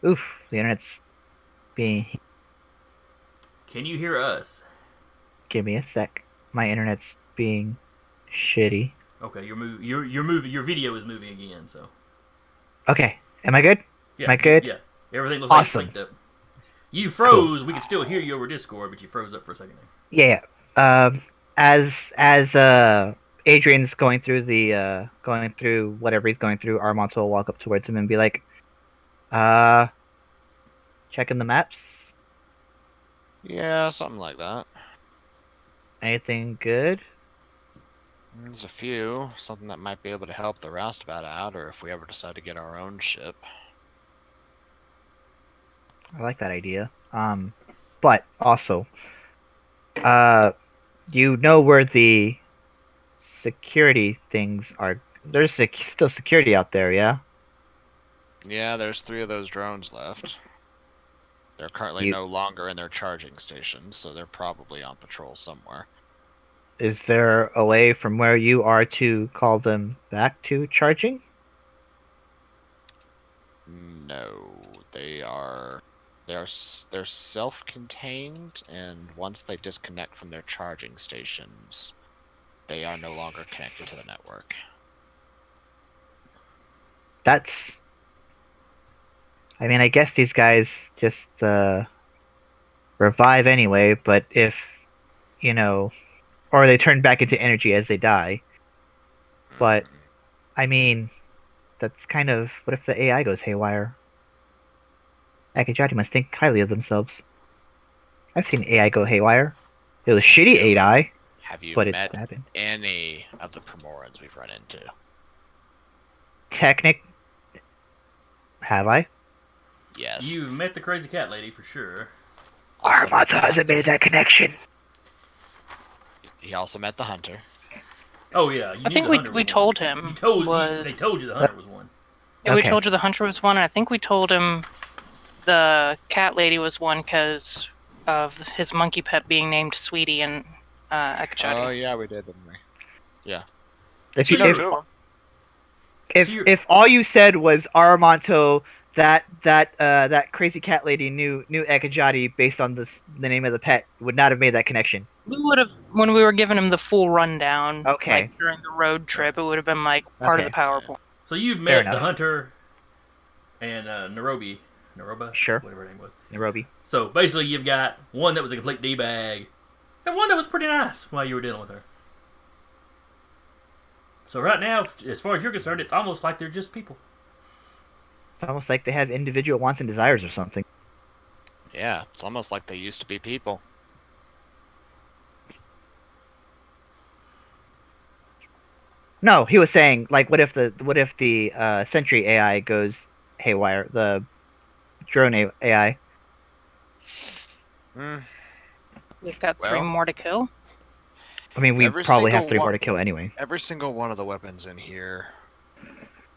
E: oof, the internet's being.
C: Can you hear us?
E: Give me a sec. My internet's being shitty.
C: Okay, your video is moving again. So
E: Okay, am I good?
C: yeah,
E: Am I good?
C: Yeah, everything looks
E: Awesome.
C: like it's synced up. You froze. We could still hear you over Discord, but you froze up for a second there.
E: Yeah. As Adrian's going through whatever he's going through, Armand will walk up towards him and be like, checking the maps.
D: Yeah, something like that.
E: Anything good?
D: There's a few. Something that might be able to help the roustabout out, or if we ever decide to get our own ship.
E: I like that idea. But also, you know where the security things are. There's still security out there, yeah?
D: Yeah, there's 3 of those drones left. They're currently
E: You-
D: no longer in their charging stations, so they're probably on patrol somewhere.
E: Is there a way from where you are to call them back to charging?
D: No, they're self-contained, and once they disconnect from their charging stations, they are no longer connected to the network.
E: That's. I mean, I guess these guys just revive anyway, but if, or they turn back into energy as they die. But, I mean, that's kind of. What if the AI goes haywire? Akajati must think highly of themselves. I've seen AI go haywire. It was shitty AI,
D: Have you
E: but it's
D: met
E: happened.
D: any of the Primorans we've run into?
E: Have I?
D: Yes.
C: You met the crazy cat lady for sure.
D: Also met
E: Armata
D: the
E: hasn't made that connection.
D: He also met the hunter.
C: Oh yeah, you
G: I
C: knew
G: think
C: the hunter
G: we
C: was
G: told
C: one.
G: him.
C: They told you the hunter was one.
G: Yeah, we
E: Okay.
G: told you the hunter was one, and I think we told him the cat lady was one because of his monkey pet being named Sweetie and Akachati.
D: Oh yeah, we did, didn't we?
E: If
C: So
E: you,
C: you're-
E: if,
D: Two of 'em.
E: if,
C: So you're-
E: if all you said was Aramanto, that crazy cat lady knew Ekajati based on the name of the pet, would not have made that connection.
G: We would have, when we were giving him the full rundown,
E: Okay.
G: like during the road trip, it would have been like part of
E: Okay.
G: the PowerPoint.
C: So you've
E: Fair
C: met
E: enough.
C: the hunter and Naroba,
E: Sure.
C: whatever her name was.
E: Nairobi.
C: So basically, you've got one that was a complete d-bag, and one that was pretty nice while you were dealing with her. So right now, as far as you're concerned, it's almost like they're just people.
E: It's almost like they have individual wants and desires or something.
D: Yeah, it's almost like they used to be people.
E: No, he was saying like, what if the Sentry AI goes haywire? The drone AI.
D: Hmm.
G: We've got 3
D: Well.
G: more to kill.
E: I mean, we
D: Every
E: probably have
D: single
E: 3 more
D: one-
E: to kill anyway.
D: Every single one of the weapons in here,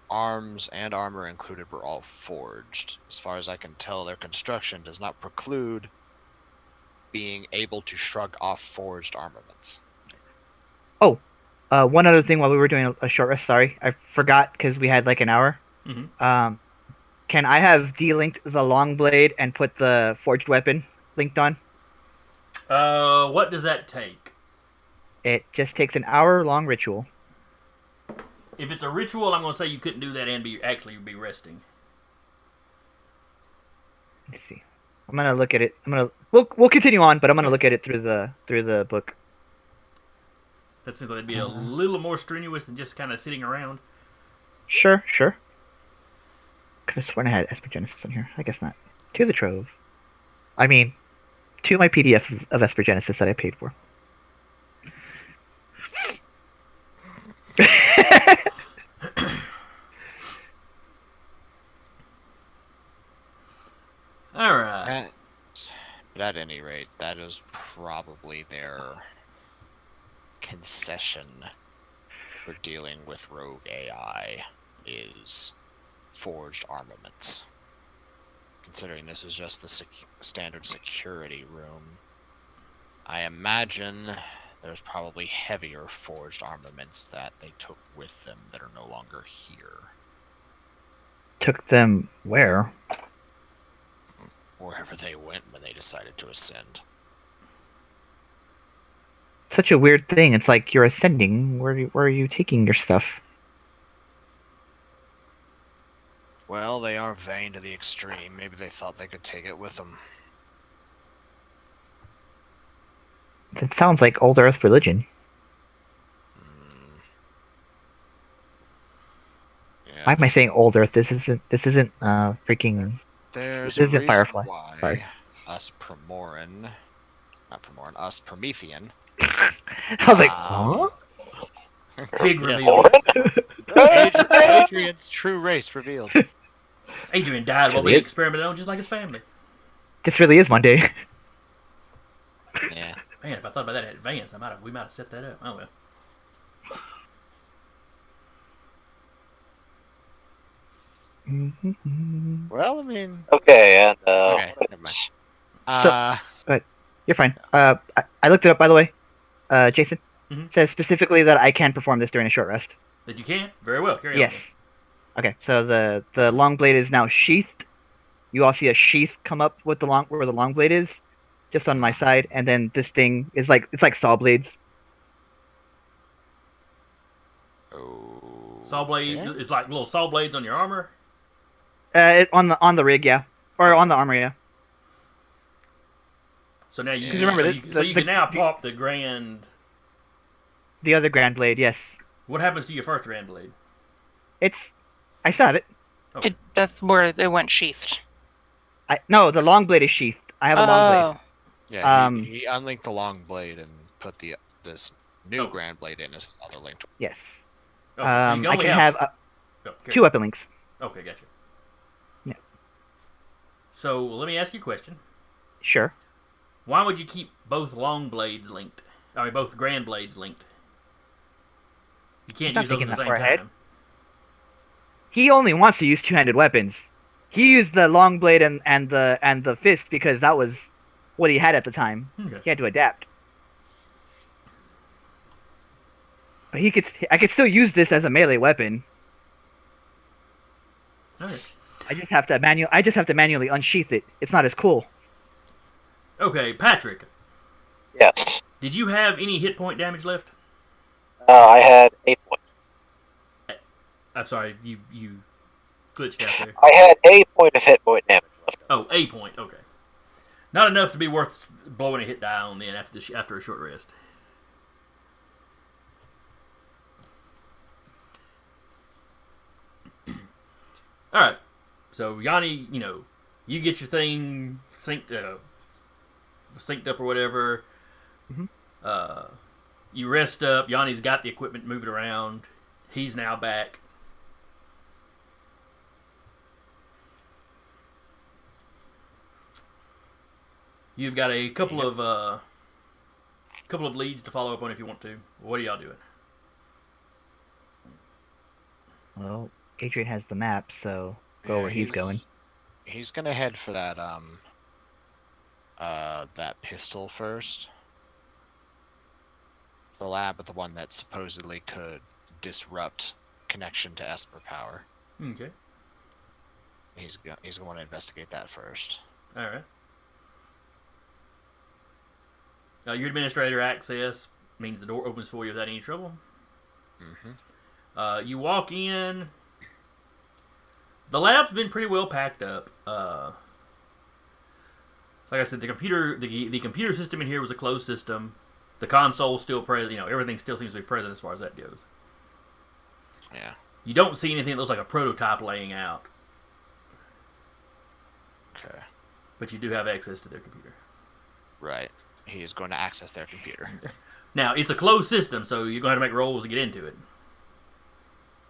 D: arms and armor included, were all forged. As far as I can tell, their construction does not preclude being able to shrug off forged armaments.
E: One other thing while we were doing a short rest, sorry, I forgot because we had like an hour.
C: Mhm.
E: Can I have delinked the long blade and put the forged weapon linked on?
C: What does that take?
E: It just takes an hour-long ritual.
C: If it's a ritual, I'm going to say you couldn't do that and be resting.
E: Let's see. I'm gonna look at it. We'll continue on, but I'm gonna look at it through the book.
C: That seems like it'd be a little more strenuous than just kind of sitting around.
E: Sure. Could have sworn I had Esper Genesis on here. I guess not. To the Trove. I mean, to my PDF of Esper Genesis that I paid for.
C: All right.
D: But at any rate, that is probably their concession for dealing with rogue AI, is forged armaments. Considering this is just the standard security room, I imagine there's probably heavier forged armaments that they took with them that are no longer here.
E: Took them where?
D: Wherever they went when they decided to ascend.
E: Such a weird thing. It's like you're ascending. Where are you taking your stuff?
D: Well, they are vain to the extreme. Maybe they thought they could take it with them.
E: That sounds like old Earth religion.
D: Yeah.
E: Why am I saying old Earth? This isn't freaking.
D: There's
E: This
D: a
E: isn't
D: reason
E: Firefly.
D: why
E: Sorry.
D: us Promethean.
E: I was like, huh?
C: Big
D: Yes.
C: reveal.
D: Adrian's true race revealed.
C: Adrian died while
E: Really
C: being
E: is.
C: experimented on, just like his family.
E: This really is Monday.
D: Yeah.
C: Man, if I thought about that in advance, we might have set that up. Oh well.
D: Well, I mean.
F: Okay, and
D: Okay, never mind.
E: You're fine. I looked it up, by the way. Jason
C: Mhm.
E: says specifically that I can perform this during a short rest.
C: That you can? Very well. Carry
E: Yes.
C: on.
E: Okay, so the long blade is now sheathed. You all see a sheath come up with where the long blade is, just on my side, and then this thing is it's like saw blades.
C: Saw blade. It's like little saw blades on your armor.
E: On the rig, yeah, or on the armor, yeah.
C: So now you,
E: 'Cause remember,
C: you can now pop the grand.
E: The other grand blade, yes.
C: What happens to your first grand blade?
E: I still have it.
G: That's where it went sheathed.
E: No, the long blade is sheathed. I have a long blade.
D: Yeah, he unlinked the long blade and put this new grand blade in as his other linked.
E: Yes.
C: Okay, so you can
E: I
C: only
E: can have
C: okay.
E: 2 weapon links.
C: Okay, gotcha.
E: Yeah.
C: So let me ask you a question.
E: Sure.
C: Why would you keep both long blades linked? I mean, both grand blades linked. You can't use those at the same time.
E: He only wants to use 2-handed weapons. He used the long blade and the fist because that was what he had at the time.
C: Okay.
E: He had to adapt. But I could still use this as a melee weapon.
C: Okay.
E: I just have to manually unsheath it. It's not as cool.
C: Okay, Patrick.
F: yes,
C: Did you have any hit point damage left?
F: I had 8 points.
C: I'm sorry, you glitched out there.
F: I had a point of hit point damage left.
C: Oh, a point. Okay, not enough to be worth blowing a hit die on then after a short rest. All right, so Yanni, you get your thing synced up or whatever.
E: Mhm.
C: You rest up. Yanni's got the equipment moving around. He's now back. You've got a couple of leads to follow up on if you want to. What are y'all doing?
E: Well, Adrian has the map, so go where he's going.
D: He's gonna head for that that pistol first. The lab with the one that supposedly could disrupt connection to Esper power.
C: Okay.
D: He's going to investigate that first.
C: All right. Your administrator access means the door opens for you without any trouble.
D: Mm-hmm.
C: You walk in. The lab's been pretty well packed up. Like I said, the computer system in here was a closed system. The console's still present. Everything still seems to be present as far as that goes.
D: Yeah.
C: You don't see anything that looks like a prototype laying out.
D: Okay.
C: But you do have access to their computer.
D: Right. He is going to access their computer.
C: Now, it's a closed system, so you're going to have to make rolls to get into it.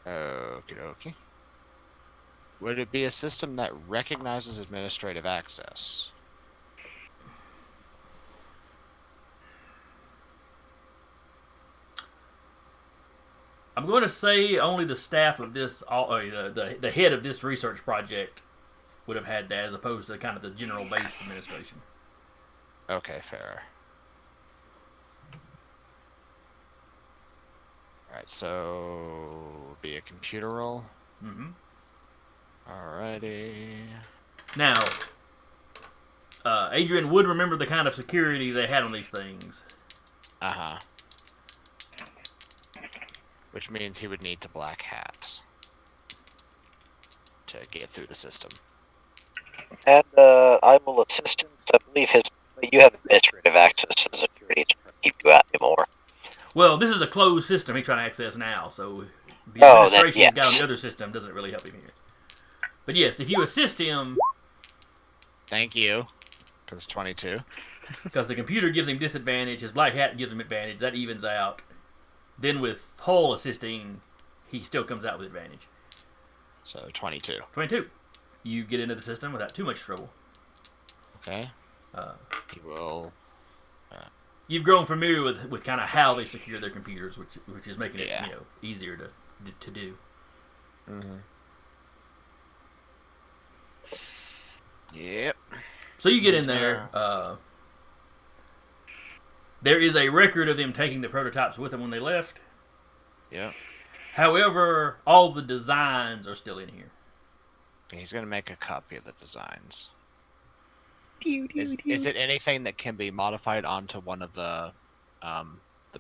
D: Okie dokie. Would it be a system that recognizes administrative access?
C: I'm going to say only the staff of this, the head of this research project would have had that, as opposed to kind of the general base administration.
D: Okay, fair. Alright, so be a computer roll.
C: Mm-hmm.
D: Alrighty.
C: Now, Adrian would remember the kind of security they had on these things.
D: Uh-huh. Which means he would need to black hat to get through the system.
F: And I will assist him because I believe you have administrative access to the security to keep you out anymore.
C: Well, this is a closed system he's trying to access now, so the
F: Oh,
C: administration
F: then,
C: he's got on
F: yes.
C: the other system doesn't really help him here. But yes, if you assist him,
D: Thank you. Because 22.
C: because the computer gives him disadvantage, his black hat gives him advantage, that evens out. Then with Hull assisting, he still comes out with advantage.
D: So 22.
C: 22. You get into the system without too much trouble.
D: Okay. He will...
C: You've grown familiar with kind of how they secure their computers, which is making it
D: Yeah.
C: easier to do.
D: Mm-hmm. Yep.
C: So you get in there. There is a record of them taking the prototypes with them when they left.
D: Yep.
C: However, all the designs are still in here.
D: He's going to make a copy of the designs. Is it anything that can be modified onto one of the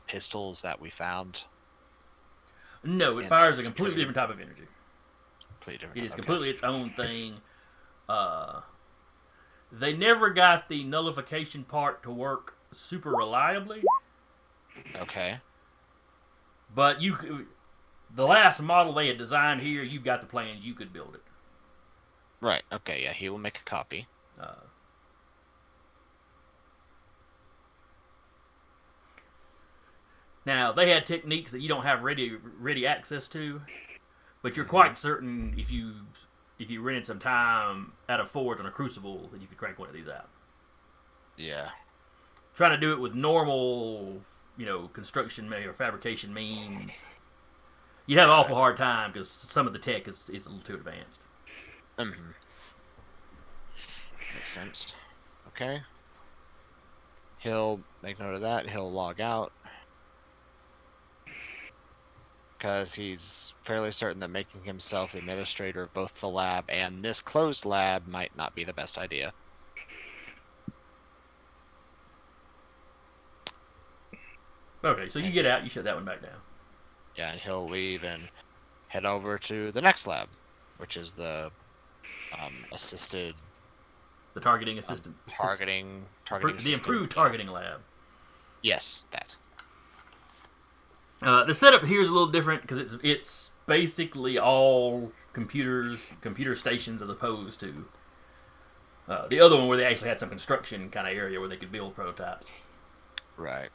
D: pistols that we found?
C: No, it
D: In
C: fires
D: the
C: a completely
D: security?
C: different type of energy.
D: Completely different.
C: It is
D: Okay.
C: completely its own thing. They never got the nullification part to work super reliably,
D: Okay.
C: but the last model they had designed here, you've got the plans, you could build it.
D: Right. Okay. Yeah. He will make a copy.
C: Now they had techniques that you don't have ready access to, but you're quite certain if you rented some time at a forge on a crucible that you could crank one of these out.
D: Yeah.
C: Trying to do it with normal, construction or fabrication means, you'd have an awful hard time because some of the tech is a little too advanced.
D: Mm-hmm. Makes sense. Okay. He'll make note of that. He'll log out. Because he's fairly certain that making himself the administrator of both the lab and this closed lab might not be the best idea.
C: Okay, so you get out, you shut that one back down.
D: Yeah, and he'll leave and head over to the next lab, which is the assisted
C: The targeting assistant.
D: targeting
C: The
D: system.
C: improved targeting lab.
D: Yes, that.
C: The setup here is a little different because it's basically all computer stations as opposed to the other one where they actually had some construction kind of area where they could build prototypes.
D: Right.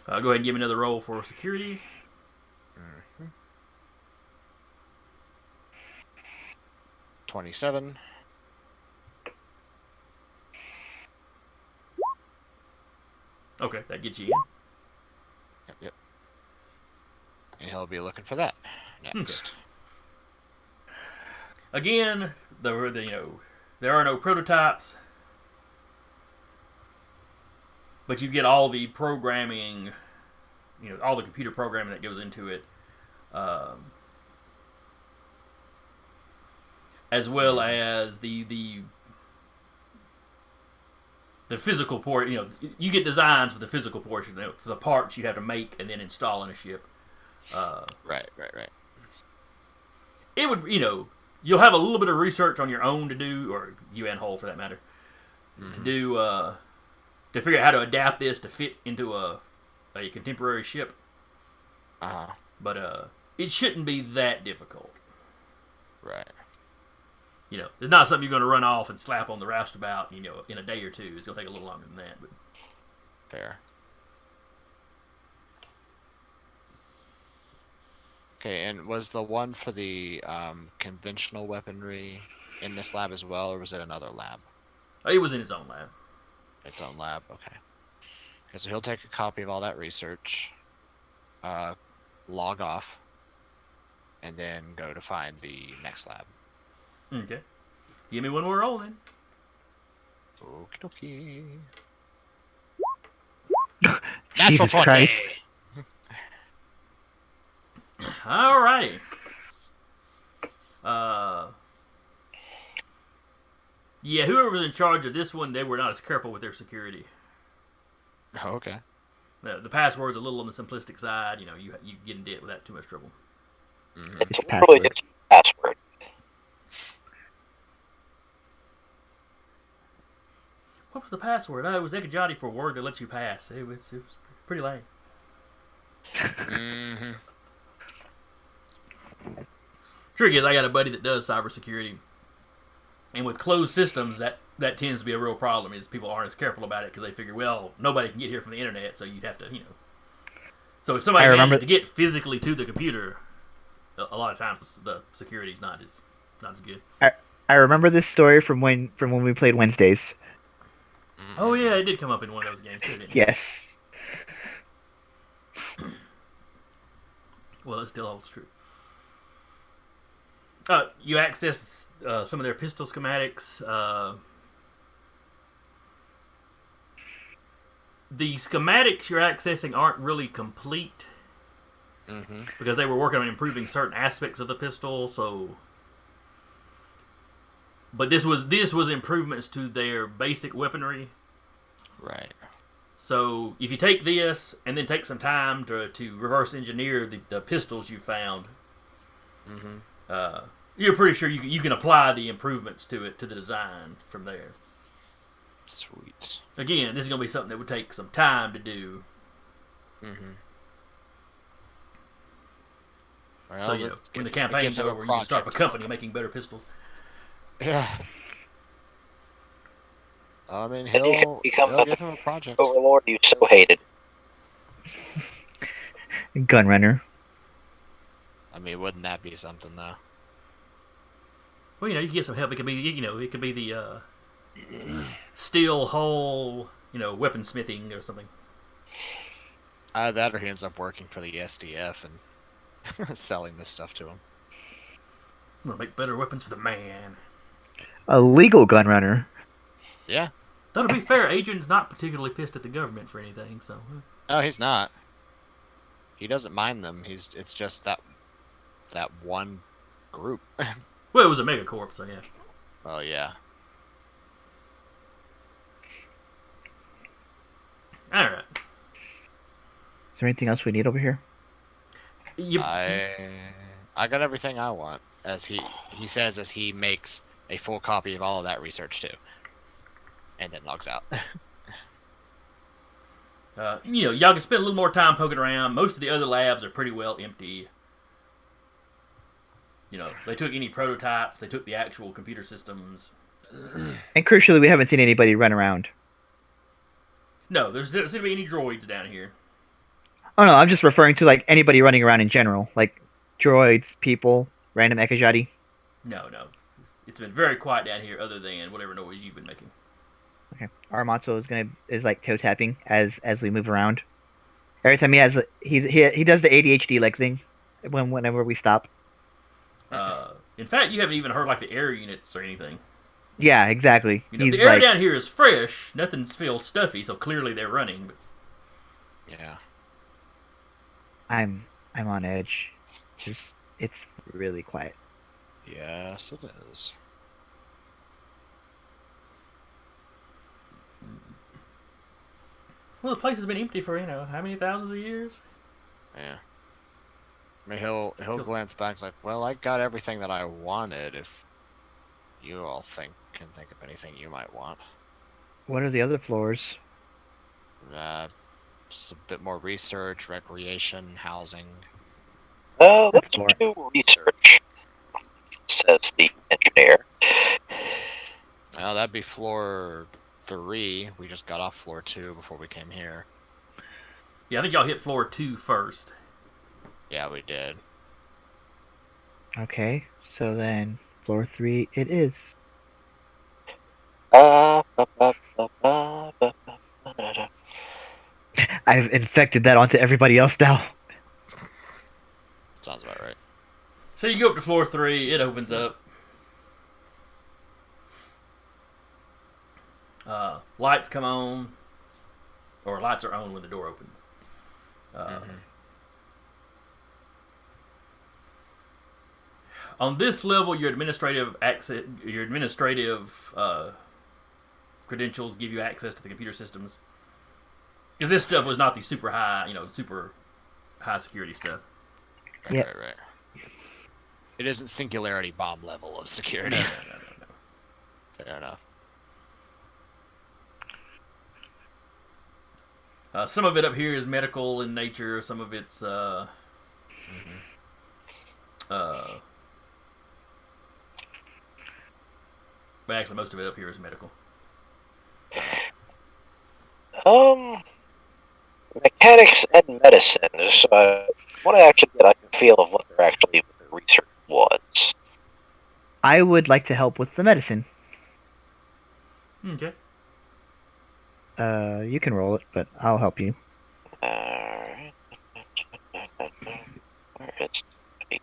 C: Go ahead and give me another roll for security.
D: 27.
C: Okay, that gets you in.
D: Yep. And he'll be looking for that next.
C: Again, there are no prototypes, but you get all the programming, all the computer programming that goes into it, as well as the physical port. You get designs for the physical portion, for the parts you have to make and then install in a ship.
D: Right.
C: It would, you'll have a little bit of research on your own to do, or you and Hull for that matter, to do to figure out how to adapt this to fit into a contemporary ship. But it shouldn't be that difficult.
D: Right.
C: It's not something you're going to run off and slap on the roustabout, in a day or two. It's going to take a little longer than that. But
D: Fair. Okay, and was the one for the conventional weaponry in this lab as well, or was it another lab?
C: it was in its own lab.
D: Its own lab, okay. So he'll take a copy of all that research, log off, and then go to find the next lab.
C: Okay. Give me one more roll then.
D: Okie dokie. Natural
E: Jesus
D: 20.
E: Christ.
C: Alrighty. Yeah, whoever was in charge of this one, they were not as careful with their security.
D: Oh, okay.
C: The password's a little on the simplistic side. You get in debt without too much trouble.
D: Mm-hmm.
F: It's
E: It's
F: literally
E: password.
F: just password.
C: What was the password? Oh, it was Ekajati for a word that lets you pass. It was pretty lame.
D: Mm-hmm.
C: Trick is, I got a buddy that does cybersecurity, and with closed systems, that tends to be a real problem. Is people aren't as careful about it because they figure, well, nobody can get here from the internet, so you'd have to, So if somebody
E: I remember-
C: manages to get physically to the computer, a lot of times the security's not as good.
E: I remember this story from when we played Wednesdays.
C: Oh yeah, it did come up in one of those games too, didn't it?
E: Yes.
C: Well, it still holds true. You access some of their pistol schematics. The schematics you're accessing aren't really complete
D: Mm-hmm.
C: because they were working on improving certain aspects of the pistol. But this was improvements to their basic weaponry.
D: Right.
C: So if you take this and then take some time to reverse engineer the pistols you found,
D: Mm-hmm.
C: you're pretty sure you can apply the improvements to the design from there.
D: Sweet.
C: Again, this is going to be something that would take some time to do.
D: Mm-hmm. Well,
C: So
D: it
C: when the
D: gets- it
C: campaign's
D: gets a
C: over, you can start up a
D: project.
C: company making better pistols.
D: Yeah. I mean,
F: And you
D: he'll
F: become
D: give him a project.
F: overlord you so hated.
E: Gunrunner.
D: I mean, wouldn't that be something though?
C: Well, you can get some help. It could be the steel hull, weaponsmithing or something.
D: That or he ends up working for the SDF and selling this stuff to him.
C: I'm gonna make better weapons for the man.
E: A legal gunrunner.
D: Yeah.
C: Though to be fair, Adrian's not particularly pissed at the government for anything, so.
D: No, he's not. He doesn't mind them. It's just that one group.
C: Well, it was a megacorp, so yeah.
D: Oh yeah.
C: All right.
E: Is there anything else we need over here?
D: I got everything I want. As he says as he makes a full copy of all of that research too, and then logs out.
C: Y'all can spend a little more time poking around. Most of the other labs are pretty well empty. They took any prototypes. They took the actual computer systems.
E: And crucially, we haven't seen anybody run around.
C: No, there's going to be any droids down here.
E: Oh no, I'm just referring to like anybody running around in general, like droids, people, random Ekajati.
C: No. It's been very quiet down here other than whatever noise you've been making.
E: Okay. Our motto is like toe tapping as we move around. Every time he does the ADHD like thing whenever we stop.
C: In fact, you haven't even heard like the air units or anything.
E: Yeah, exactly.
C: The
E: He's
C: air
E: like,
C: down here is fresh. Nothing feels stuffy, so clearly they're running. But
D: Yeah.
E: I'm on edge. It's really quiet.
D: Yes, it is.
C: Well, the place has been empty for how many thousands of years?
D: Yeah. I mean, he'll glance back and like, well, I got everything that I wanted. If you all can think of anything you might want,
E: What are the other floors?
D: just a bit more research, recreation, housing.
F: Let's
E: Floor.
F: do research, says the engineer.
D: Well, that'd be floor 3. We just got off floor 2 before we came here.
C: Yeah, I think y'all hit floor 2 first.
D: Yeah, we did.
E: Okay, so then floor 3 it is. I've infected that onto everybody else now.
D: Sounds about right.
C: So you go up to floor 3, it opens up. Lights come on. Or lights are on when the door opens. On this level, your administrative credentials give you access to the computer systems. Because this stuff was not the super high, super high security stuff.
D: Right. It isn't singularity bomb level of security.
C: No.
D: Fair enough.
C: Some of it up here is medical in nature. Some of it's but actually, most of it up here is medical.
F: Mechanics and medicine. So I want to actually get like a feel of what their research was.
E: I would like to help with the medicine.
C: Okay.
E: You can roll it, but I'll help you.
F: Alright. Where is it?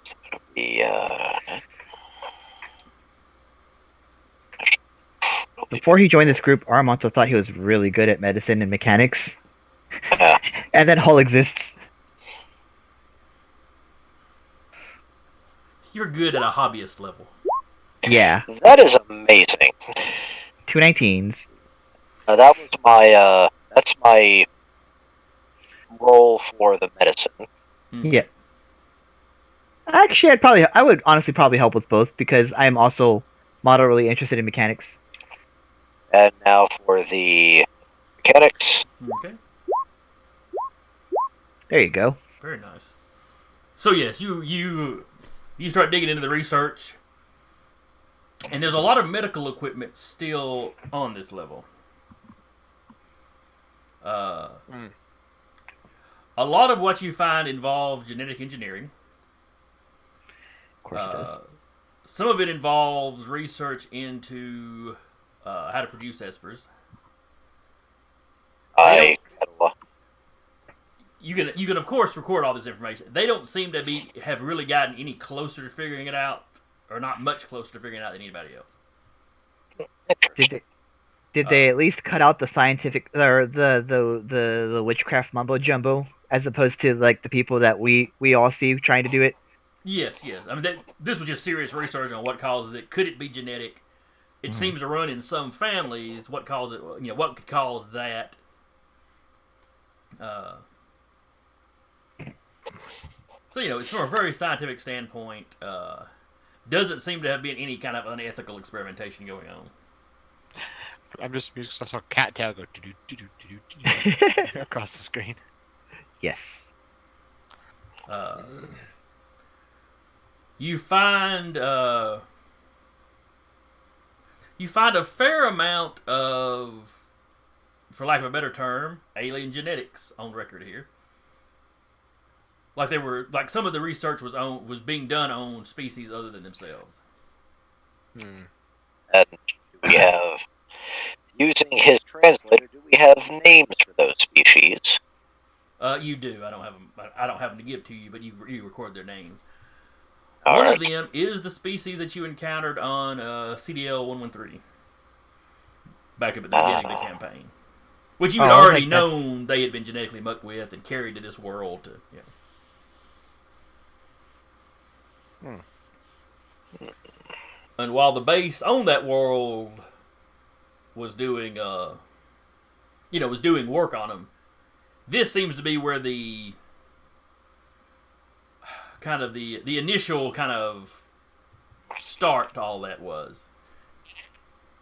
F: It's gonna be
E: Before he joined this group, Aramonto thought he was really good at medicine and mechanics. And then Hull exists.
C: You're good at a hobbyist level.
E: Yeah.
F: That is amazing.
E: 219s.
F: That was my that's my role for the medicine.
E: Yeah. Actually, I would honestly probably help with both because I am also moderately interested in mechanics.
F: And now for the mechanics.
C: Okay.
E: There you go.
C: Very nice. So yes, you start digging into the research, and there's a lot of medical equipment still on this level. A lot of what you find involves genetic engineering.
E: Of course it does.
C: Some of it involves research into how to produce espers. You can of course record all this information. They don't seem to have really gotten any closer to figuring it out, or not much closer to figuring it out than anybody else.
E: Did they at least cut out the scientific or the witchcraft mumbo jumbo as opposed to like the people that we all see trying to do it?
C: Yes. I mean, this was just serious research on what causes it. Could it be genetic? It seems to run in some families. What causes it? What could cause that? So it's from a very scientific standpoint. Doesn't seem to have been any kind of unethical experimentation going on.
D: I'm just I saw cat tail go do across the screen.
E: Yes.
C: You find a fair amount of, for lack of a better term, alien genetics on record here. Like some of the research was being done on species other than themselves.
F: And do we have, using his translator, do we have names for those species?
C: You do. I don't have them to give to you, but you record their names.
F: All
C: One
F: right.
C: of them is the species that you encountered on CDL 113 back up at the beginning of the campaign, which you had already known they had been genetically mucked with and carried to this world to. And while the base on that world was doing, was doing work on them, this seems to be where the kind of the initial kind of start to all that was.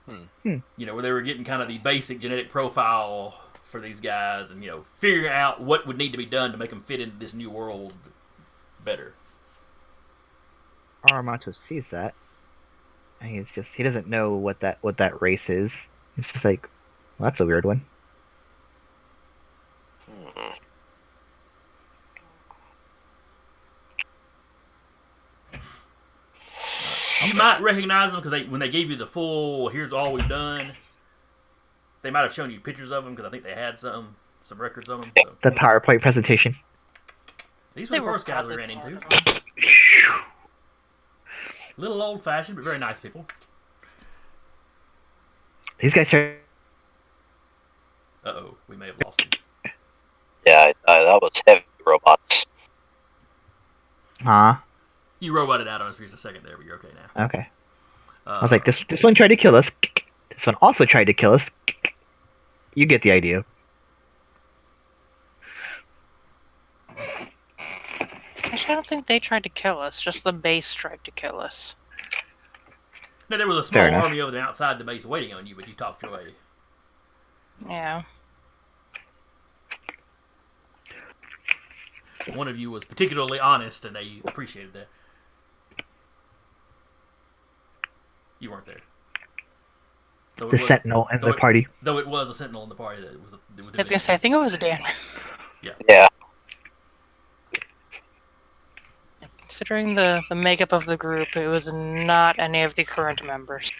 C: Where they were getting kind of the basic genetic profile for these guys, and figuring out what would need to be done to make them fit into this new world better.
E: Aramonto sees that, and he doesn't know what that race is. He's just like, well, that's a weird one.
C: You might recognize them because when they gave you the full "here's all we've done," they might have shown you pictures of them because I think they had some records on them. So.
E: The PowerPoint presentation.
C: These were the first guys we ran into. Little old-fashioned, but very nice people.
E: These guys are.
C: Uh-oh, we may have lost him.
F: Yeah, That was heavy robots.
E: Huh?
C: You roboted out on us for just a second there, but you're okay now.
E: Okay. I was like, this one tried to kill us. This one also tried to kill us. You get the idea.
G: Actually, I don't think they tried to kill us. Just the base tried to kill us.
C: No, there was a
E: Fair
C: small
E: enough.
C: army over there outside the base waiting on you, but you talked your way.
G: Yeah.
C: One of you was particularly honest, and they appreciated that. You weren't there. Though
E: The Sentinel and the party.
C: Though it was a sentinel in the party that was.
G: I was gonna say, I think it was Dan.
F: Yeah.
G: Considering the makeup of the group, it was not any of the current members.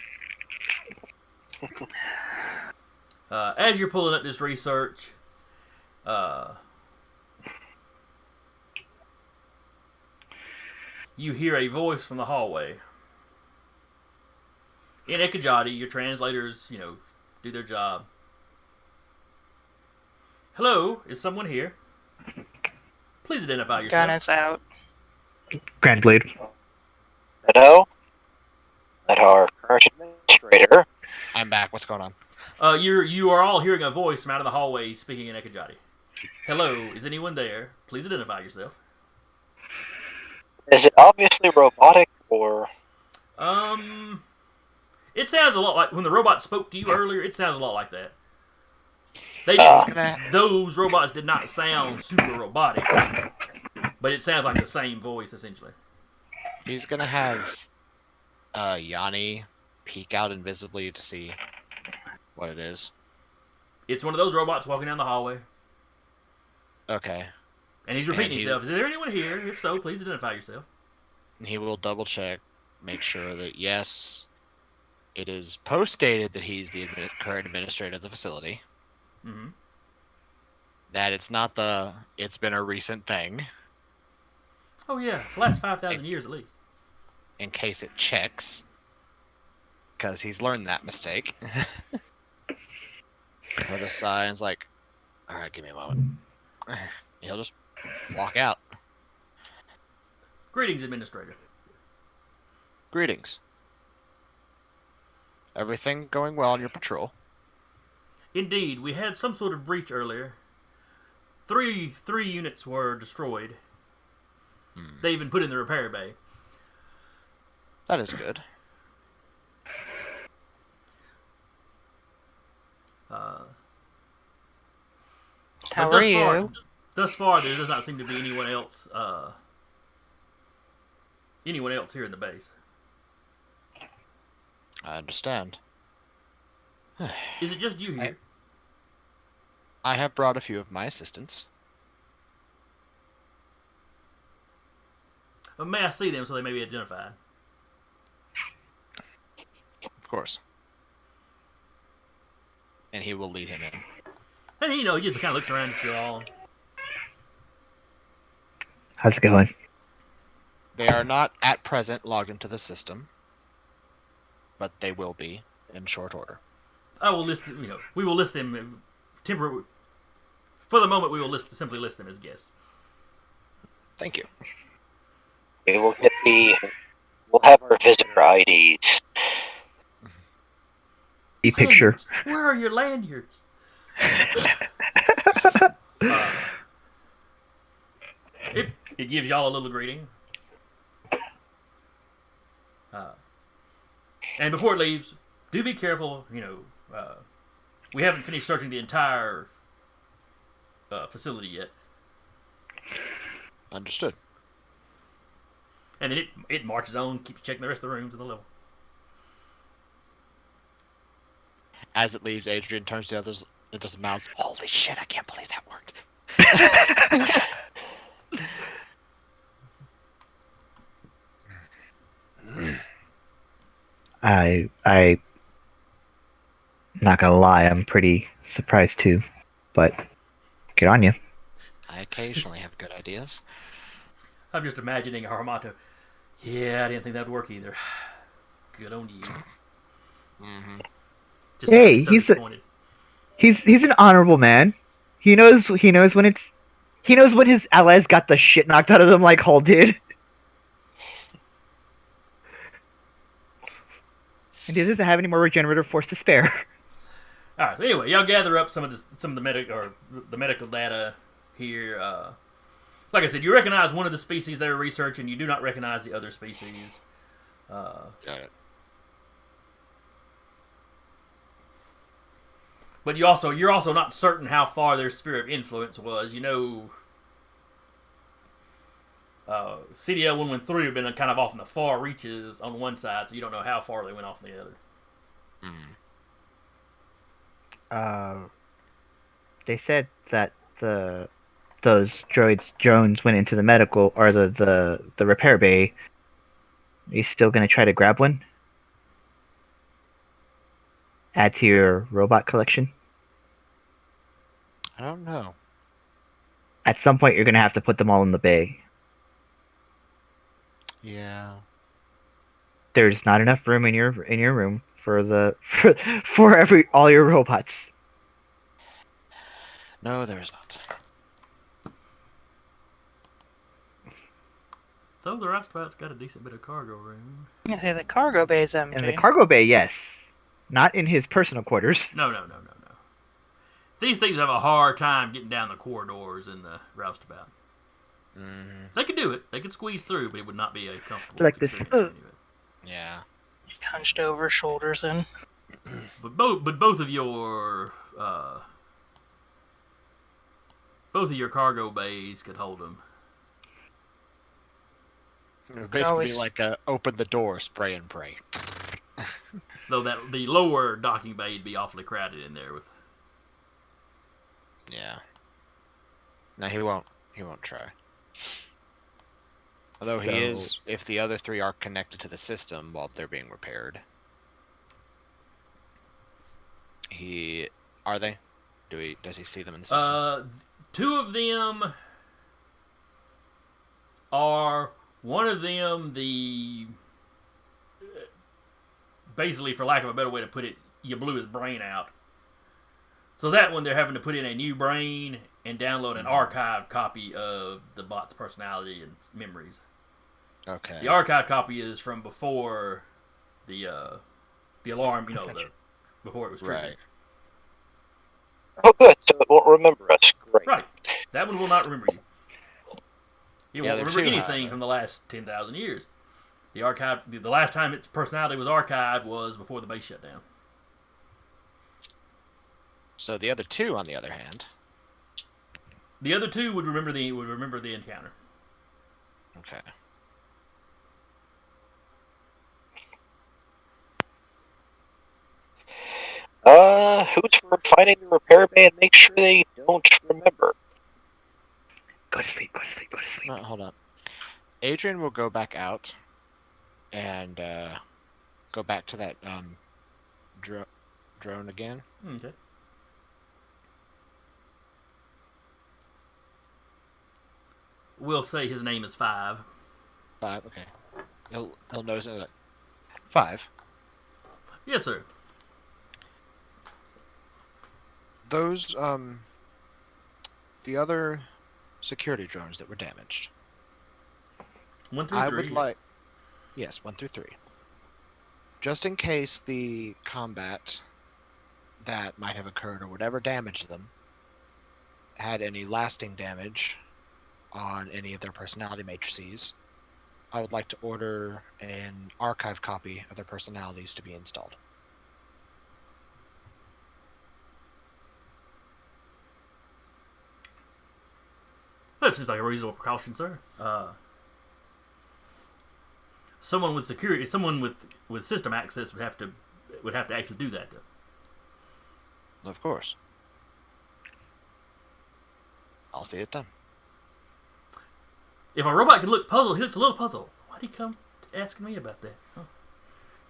C: As you're pulling up this research, you hear a voice from the hallway. In Ekajati, your translators, do their job. Hello, is someone here? Please identify yourself.
G: Gun is out.
E: Grand Blade.
F: Hello? That our current administrator.
D: I'm back. What's going on?
C: You are all hearing a voice from out of the hallway speaking in Ekajati. Hello, is anyone there? Please identify yourself.
F: Is it obviously robotic or?
C: It sounds a lot like when the robot spoke to you earlier. It sounds a lot like that. Those robots did not sound super robotic, but it sounds like the same voice essentially.
D: He's gonna have Yanni peek out invisibly to see what it is.
C: It's one of those robots walking down the hallway.
D: Okay.
C: And he's repeating himself. Is there anyone here? If so, please identify yourself.
D: And he will double check, make sure that yes, it is post-stated that he's the current administrator of the facility.
C: Mm-hmm.
D: That it's not it's been a recent thing.
C: Oh yeah, the last 5,000 years at least.
D: In case it checks. Because he's learned that mistake. He'll just sigh and is like, alright, give me a moment. He'll just walk out.
C: Greetings, Administrator.
D: Greetings. Everything going well on your patrol?
C: Indeed, we had some sort of breach earlier. Three units were destroyed. They've been put in the repair bay.
D: That is good.
G: How are you?
C: Thus far, there does not seem to be anyone else here in the base.
D: I understand.
C: Is it just you here?
D: I have brought a few of my assistants.
C: May I see them so they may be identified?
D: Of course. And he will lead him in.
C: And he just kind of looks around at you all.
E: How's it going?
D: They are not at present logged into the system, but they will be in short order.
C: I will list. We will list them temporarily. For the moment, we will simply list them as guests.
D: Thank you.
F: We will get we'll have our visitor IDs.
E: Picture.
C: Where are your lanyards? It gives y'all a little greeting. And before it leaves, do be careful. We haven't finished searching the entire facility yet.
D: Understood.
C: And then it marches on, keeps checking the rest of the rooms in the level.
D: As it leaves, Adrian turns to the others and just mouths, "Holy shit, I can't believe that worked."
E: I not gonna lie, I'm pretty surprised too, but good on you.
D: I occasionally have good ideas.
C: I'm just imagining our motto. Yeah, I didn't think that'd work either. Good on you.
D: Mm-hmm.
C: Just
E: Hey,
C: so disappointed.
E: he's an honorable man. He knows when it's He knows when his allies got the shit knocked out of them like Hull did. And he doesn't have any more regenerative force to spare.
C: All right. Anyway, y'all gather up some of the medical data here. Like I said, you recognize one of the species they were researching. You do not recognize the other species.
D: Got it.
C: But you're also not certain how far their sphere of influence was. You know, CDL 113 have been kind of off in the far reaches on one side, so you don't know how far they went off on the other.
E: They said that those drones went into the medical or the repair bay. Are you still gonna try to grab one? Add to your robot collection?
D: I don't know.
E: At some point, you're gonna have to put them all in the bay.
D: Yeah.
E: There's not enough room in your room for all your robots.
D: No, there's not.
C: Though the Roustabout's got a decent bit of cargo room.
G: I say the cargo bay's empty.
E: In the cargo bay, yes. Not in his personal quarters.
C: No. These things have a hard time getting down the corridors in the Roustabout.
D: Mm-hmm.
C: They could do it. They could squeeze through, but it would not be a comfortable
E: Like this-
C: experience for anybody.
D: Yeah.
G: Hunched over, shoulders in.
C: But both of your cargo bays could hold them.
D: It would basically
G: always-
D: be like a open the door, spray and pray.
C: Though that the lower docking bay would be awfully crowded in there with.
D: Yeah. No, he won't try. Although he is, if the other three are connected to the system while they're being repaired. Are they? Does he see them in the system?
C: Two of them are. One of them, basically, for lack of a better way to put it, you blew his brain out. So that one, they're having to put in a new brain and download an archived copy of the bot's personality and memories.
D: Okay.
C: The archived copy is from before the alarm, before it was triggered.
D: Right.
F: Oh, good. So it won't remember us. Great.
C: Right. That one will not remember you. He won't
D: they're
C: remember
D: too
C: anything
D: high.
C: from the last 10,000 years. The last time its personality was archived was before the base shut down.
D: So the other two, on the other hand.
C: The other two would remember the encounter.
D: Okay.
F: Who's for finding the repair bay and make sure they don't remember?
E: Go to sleep. Go to sleep. Go to sleep.
D: No, hold up. Adrian will go back out and go back to that drone again.
C: Okay. We'll say his name is 5.
D: 5. Okay. He'll notice it. 5.
C: Yes, sir.
D: Those the other security drones that were damaged.
C: 1 through 3.
D: I would like, yes, 1 through 3. Just in case the combat that might have occurred or whatever damaged them had any lasting damage on any of their personality matrices, I would like to order an archive copy of their personalities to be installed.
C: That seems like a reasonable precaution, sir. Someone with security, someone with system access would have to actually do that, though.
D: Of course. I'll see it done.
C: If a robot can look puzzled, he looks a little puzzled. Why'd he come asking me about that? Huh.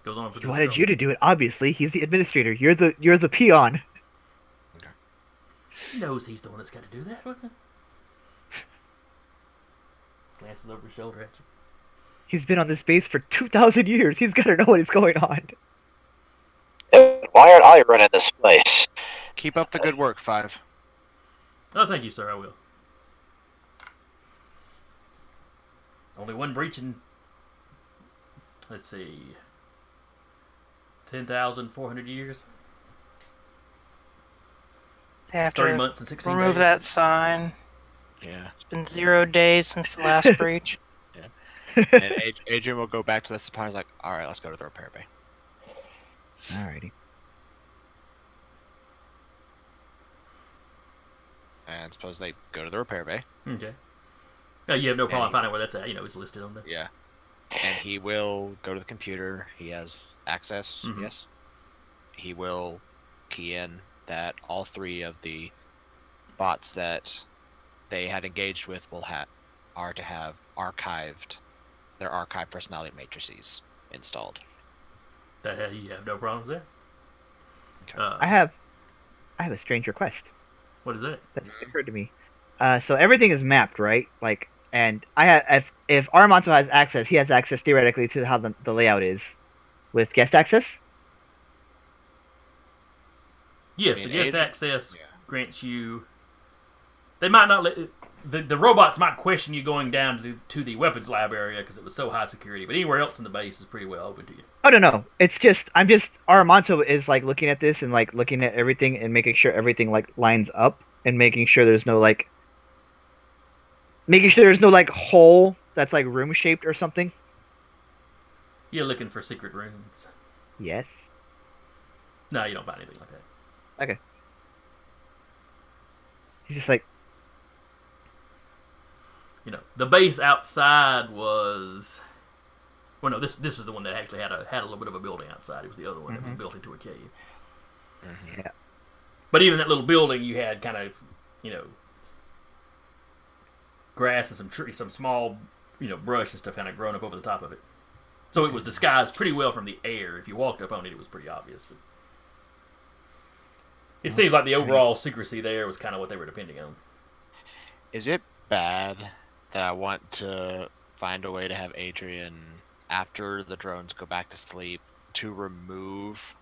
C: Goes on.
E: He wanted you to do it. Obviously, he's the administrator. You're the peon.
C: He knows he's the one that's got to do that. What the? Glances over his shoulder at you.
E: He's been on this base for 2,000 years. He's got to know what is going on.
F: Why aren't I running this place?
D: Keep up the good work, 5.
C: Oh, thank you, sir. I will. Only one breaching. Let's see. 10,400 years.
G: They have
C: 30
G: to
C: months and 16
G: remove
C: days.
G: that sign.
D: Yeah.
G: It's been 0 days since the last breach.
D: And Adrian will go back to the supply and is like, all right, let's go to the repair bay.
E: Alrighty.
D: And suppose they go to the repair bay.
C: Okay. No, you have no problem
D: he-
C: finding where that's at. You know, it's listed on there.
D: Yeah. And he will go to the computer. He has access.
C: Mhm.
D: Yes. He will key in that all 3 of the bots that they had engaged with are to have their archive personality matrices installed.
C: That you have no problems there.
D: Okay.
E: I have a strange request
C: What is that?
E: that occurred to me. So everything is mapped, right? Like, and I have if Armanto has access, he has access theoretically to how the layout is with guest access.
C: Yes,
D: I
C: the
D: mean,
C: guest
D: Adrian-
C: access
D: yeah.
C: grants you. They might not let the robots might question you going down to the weapons lab area because it was so high security. But anywhere else in the base is pretty well open to you.
E: Oh no, it's just Armanto is like looking at this and like looking at everything and making sure everything like lines up and making sure there's no like hole that's like room shaped or something.
C: You're looking for secret rooms.
E: Yes.
C: No, you don't find anything like that.
E: Okay. He's just like,
C: You know, the base outside was. Well, no, this was the one that actually had a little bit of a building outside. It was the other one that was built into a cave.
D: Mhm.
E: yeah.
C: But even that little building, you had kind of, you know, grass and some trees, some small, you know, brush and stuff kind of grown up over the top of it. So it was disguised pretty well from the air. If you walked up on it, it was pretty obvious. But it seems like the overall secrecy there was kind of what they were depending on.
D: Is it bad that I want to find a way to have Adrian, after the drones go back to sleep, to remove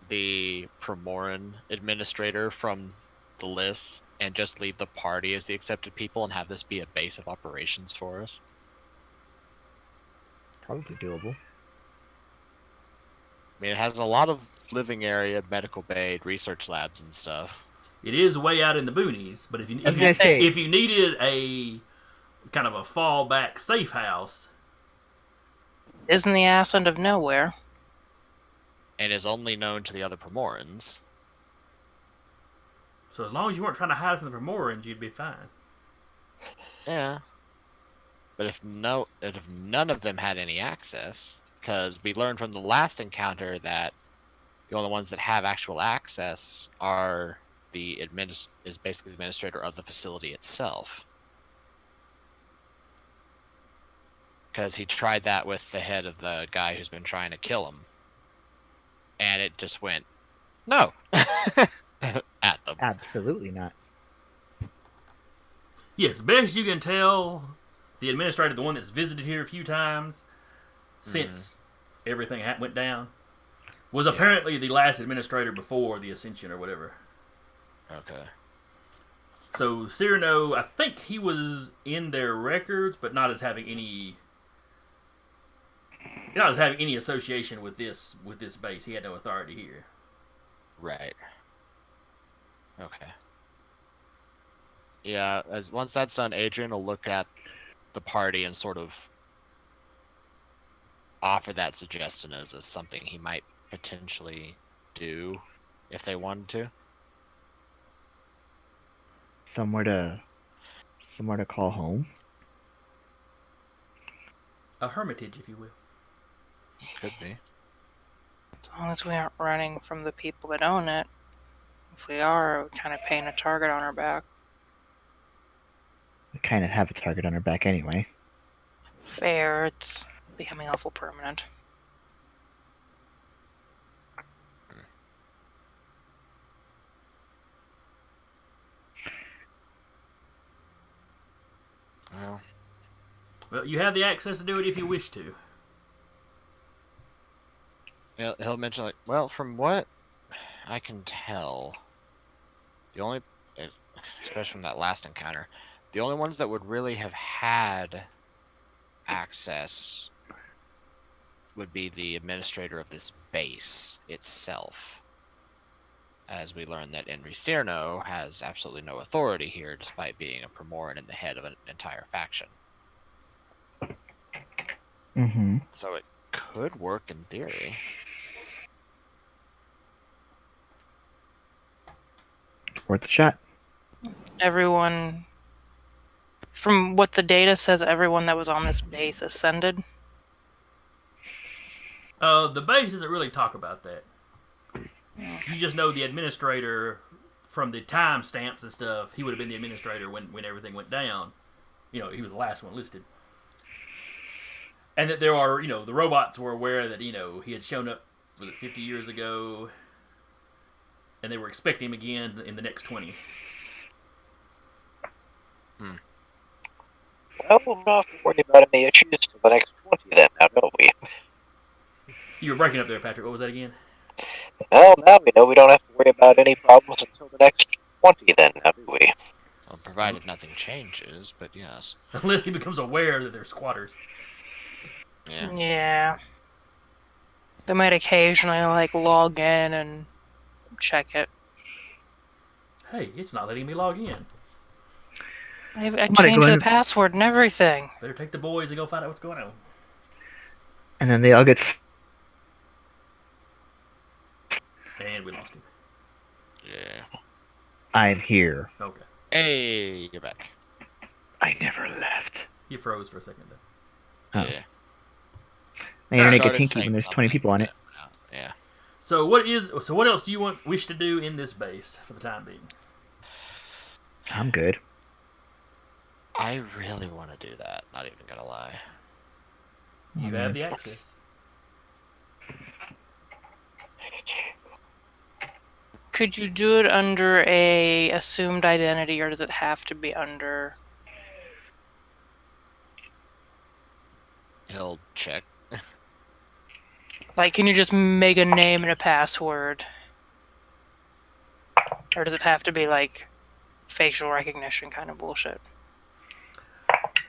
D: the Primoran administrator from the list and just leave the party as the accepted people and have this be a base of operations for us?
E: probably doable.
D: I mean, it has a lot of living area, medical bay, research labs, and stuff.
C: It is way out in the boonies, but if you
E: I was gonna say,
C: if you needed a kind of a fallback safe house,
G: Isn't the ass end of nowhere?
D: And is only known to the other Primorans.
C: so as long as you weren't trying to hide from the Primorans, you'd be fine.
D: Yeah. But if none of them had any access, because we learned from the last encounter that the only ones that have actual access are is basically the administrator of the facility itself. Because he tried that with the head of the guy who's been trying to kill him, and it just went no at them.
E: absolutely not.
C: Yes, best you can tell, the administrator, the one that's visited here a few times since everything went down, was apparently the last administrator before the Ascension or whatever.
D: Okay.
C: So Cyrano, I think he was in their records, but not as having any association with this base. He had no authority here.
D: Right. Okay. Yeah, once that's done, Adrian will look at the party and sort of offer that suggestion as something he might potentially do if they wanted to.
E: Somewhere to call home.
C: A hermitage, if you will.
D: Could be.
G: As long as we aren't running from the people that own it. If we are, we're kind of paying a target on our back.
E: We kind of have a target on our back anyway.
G: Fair, it's becoming awful permanent.
C: Well, you have the access to do it if you wish to.
D: He'll mention like, well, from what I can tell, especially from that last encounter, the only ones that would really have had access would be the administrator of this base itself. As we learn that Enri Cyrno has absolutely no authority here, despite being a Primoran and the head of an entire faction.
E: Mm-hmm.
D: So it could work in theory.
E: Worth a shot.
G: Everyone, from what the data says, everyone that was on this base ascended.
C: The base doesn't really talk about that. You just know the administrator from the time stamps and stuff. He would have been the administrator when everything went down. He was the last one listed. And that there are, the robots were aware that, he had shown up, was it 50 years ago? And they were expecting him again in the next 20.
F: Well, we don't have to worry about any issues till the next 20 then, now don't we?
C: You were breaking up there, Patrick. What was that again?
F: Well, now we know we don't have to worry about any problems until the next 20 then, now do we?
D: Well, provided nothing changes, but yes.
C: Unless he becomes aware that they're squatters.
D: Yeah.
G: Yeah. They might occasionally, log in and check it.
C: Hey, it's not letting me log in.
G: I
E: gonna
G: changed
E: go
G: the
E: in-
G: password and everything.
C: Better take the boys and go find out what's going on.
E: And then they all get.
C: And we lost him.
D: Yeah.
E: I'm here.
C: Okay.
D: Hey, you're back.
E: I never left.
C: You froze for a second, though.
E: Oh.
D: Yeah.
E: My internet
D: Started
E: gets hinky
D: saying
E: when there's 20
D: something,
E: people on it.
D: but, yeah.
C: So what else do you wish to do in this base for the time being?
E: I'm good.
D: I really want to do that, not even gonna lie.
C: You have the access.
G: Could you do it under a assumed identity, or does it have to be under?
D: He'll check.
G: Can you just make a name and a password? Or does it have to be, facial recognition kind of bullshit?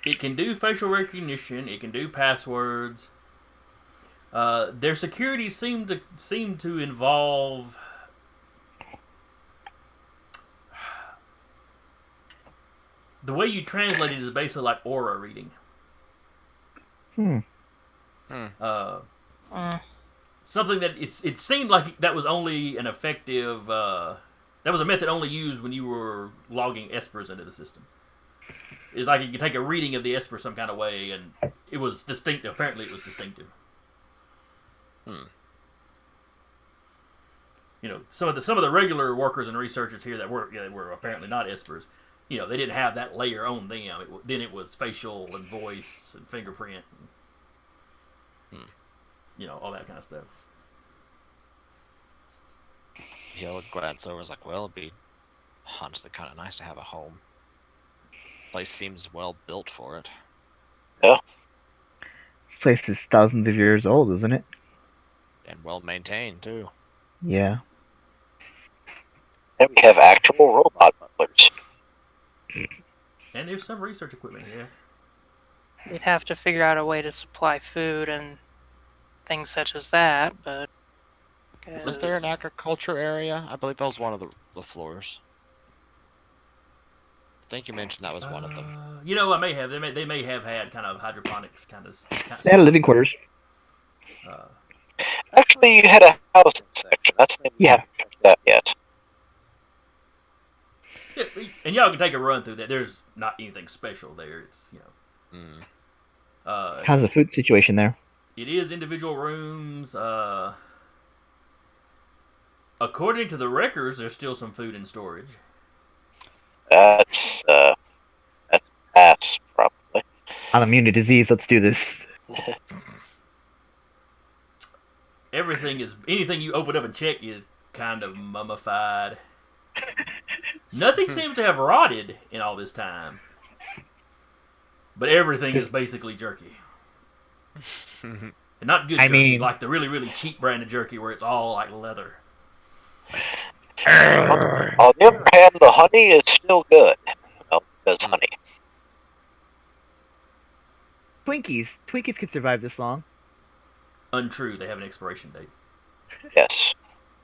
C: It can do facial recognition. It can do passwords. Their security seem to involve the way you translate it is basically like aura reading. Something that it seemed like that was only an effective. That was a method only used when you were logging Espers into the system. It's like you could take a reading of the Esper some kind of way, and it was distinct. Apparently, it was distinctive. Some of the regular workers and researchers here that were apparently not Espers. They didn't have that layer on them. Then it was facial and voice and fingerprint. All that kind of stuff.
D: He'll glance over and is like, well, it'd be honestly kind of nice to have a home. Place seems well built for it.
F: Yeah.
E: This place is thousands of years old, isn't it?
D: And well maintained, too.
E: Yeah.
F: And we have actual robot butlers.
C: And there's some research equipment here.
G: You'd have to figure out a way to supply food and things such as that, but...
D: Was there an agriculture area? I believe that was one of the floors. I think you mentioned that was one of them.
C: I may have. They may have had kind of hydroponics kind of
E: They had living quarters.
F: Actually, you had a housing section. That's maybe
E: Yeah.
F: haven't checked that yet.
C: Yeah, and y'all can take a run through that. There's not anything special there. It's
E: How's the food situation there?
C: it is individual rooms. According to the records, there's still some food in storage.
F: That's pass, probably.
E: I'm immune to disease. Let's do this.
C: Anything you open up and check is kind of mummified. Nothing seems to have rotted in all this time. But everything is basically jerky. And not good jerky, like the really, really cheap brand of jerky where it's all like leather.
F: On the other hand, the honey is still good. Well, because honey.
E: Twinkies. Twinkies could survive this long.
C: Untrue. They have an expiration date.
F: Yes.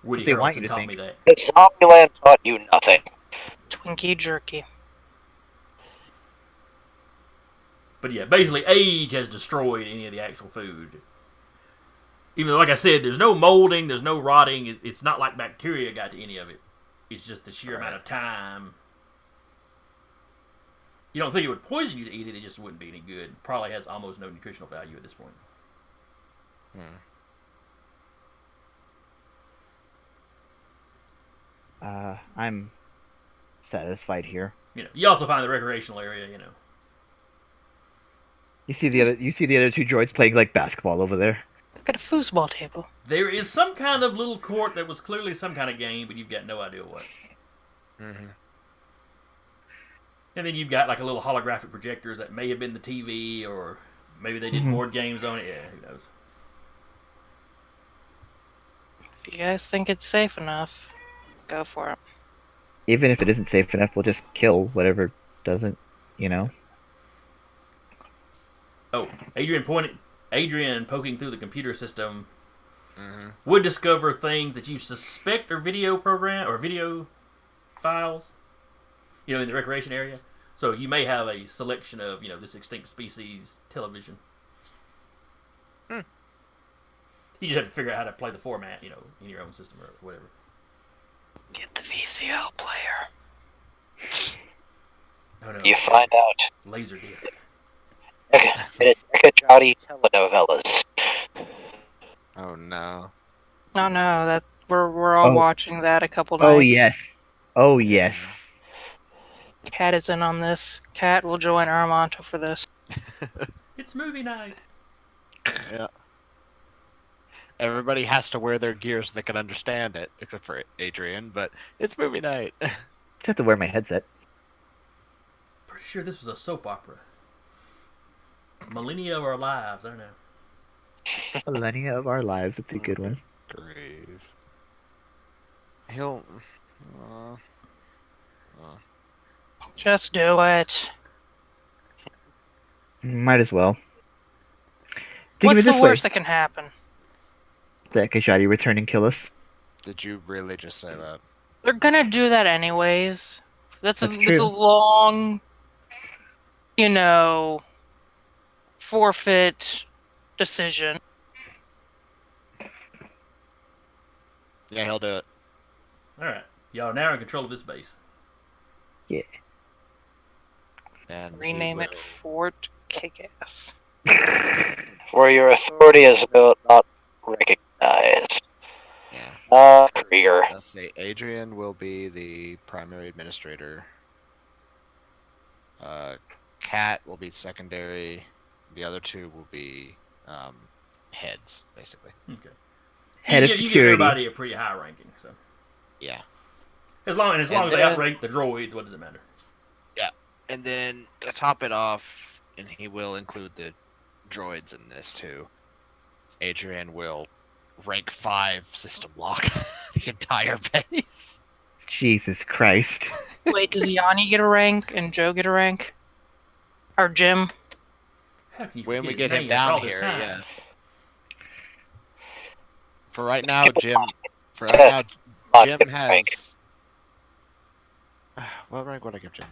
C: Woody
E: They want you
C: Harrelson
E: to
C: taught
E: think.
C: me that.
F: The Zombieland taught you nothing.
G: Twinkie jerky.
C: But yeah, basically, age has destroyed any of the actual food. Even though, like I said, there's no molding, there's no rotting. It's not like bacteria got to any of it. It's just the sheer amount of time. You don't think it would poison you to eat it, it just wouldn't be any good. Probably has almost no nutritional value at this point.
E: I'm satisfied here.
C: You also find the recreational area,
E: You see the other two droids playing like basketball over there.
G: They've got a foosball table.
C: There is some kind of little court that was clearly some kind of game, but you've got no idea what.
D: Mm-hmm.
C: And then you've got like a little holographic projectors that may have been the TV, or maybe they did board games on it. Yeah, who knows?
G: If you guys think it's safe enough, go for it.
E: Even if it isn't safe enough, we'll just kill whatever doesn't,
C: Oh, Adrian poking through the computer system would discover things that you suspect are video program or video files, in the recreation area. So you may have a selection of, this extinct species television. You just have to figure out how to play the format, in your own system or whatever.
G: Get the VCL player.
C: Oh no.
F: You find out.
C: Laserdisc.
F: Ekajati telenovelas.
D: Oh no.
G: Oh no, that we're all watching that a couple nights.
E: Oh yes. Oh yes.
G: Cat is in on this. Cat will join Armando for this.
C: It's movie night.
D: Yeah. Everybody has to wear their gear so they can understand it, except for Adrian, but it's movie night.
E: Just have to wear my headset.
C: Pretty sure this was a soap opera. Millennia of Our Lives, I don't know.
E: Millennia of Our Lives, that's a good one.
D: Grave. He'll...
G: Just do it.
E: Might as well.
G: What's the worst that can happen?
E: That Kajati return and kill us.
D: Did you really just say that?
G: They're gonna do that anyways. That's a
E: true.
G: long, forfeit decision.
D: Yeah, he'll do it.
C: Alright. Y'all are now in control of this base.
E: Yeah.
D: And
G: Rename it Fort Kickass.
F: Where your authority is not recognized.
D: Yeah.
F: Krieger.
D: Let's say Adrian will be the primary administrator. Cat will be secondary. The other two will be heads, basically.
C: Okay.
E: Head of
C: You give
E: security.
C: everybody a pretty high ranking, so.
D: Yeah.
C: As long as they outrank the droids, what does it matter?
D: Yeah. And then to top it off, and he will include the droids in this too, Adrian will rank 5 system lock the entire base.
E: Jesus Christ.
G: Wait, does Yanni get a rank and Joe get a rank? Or Jim?
C: How can you
D: When we
C: forget
D: get
C: his
D: him
C: name after all
D: down
C: this
D: here,
C: time?
D: yes. For right now, Jim has... What rank would I give Jim?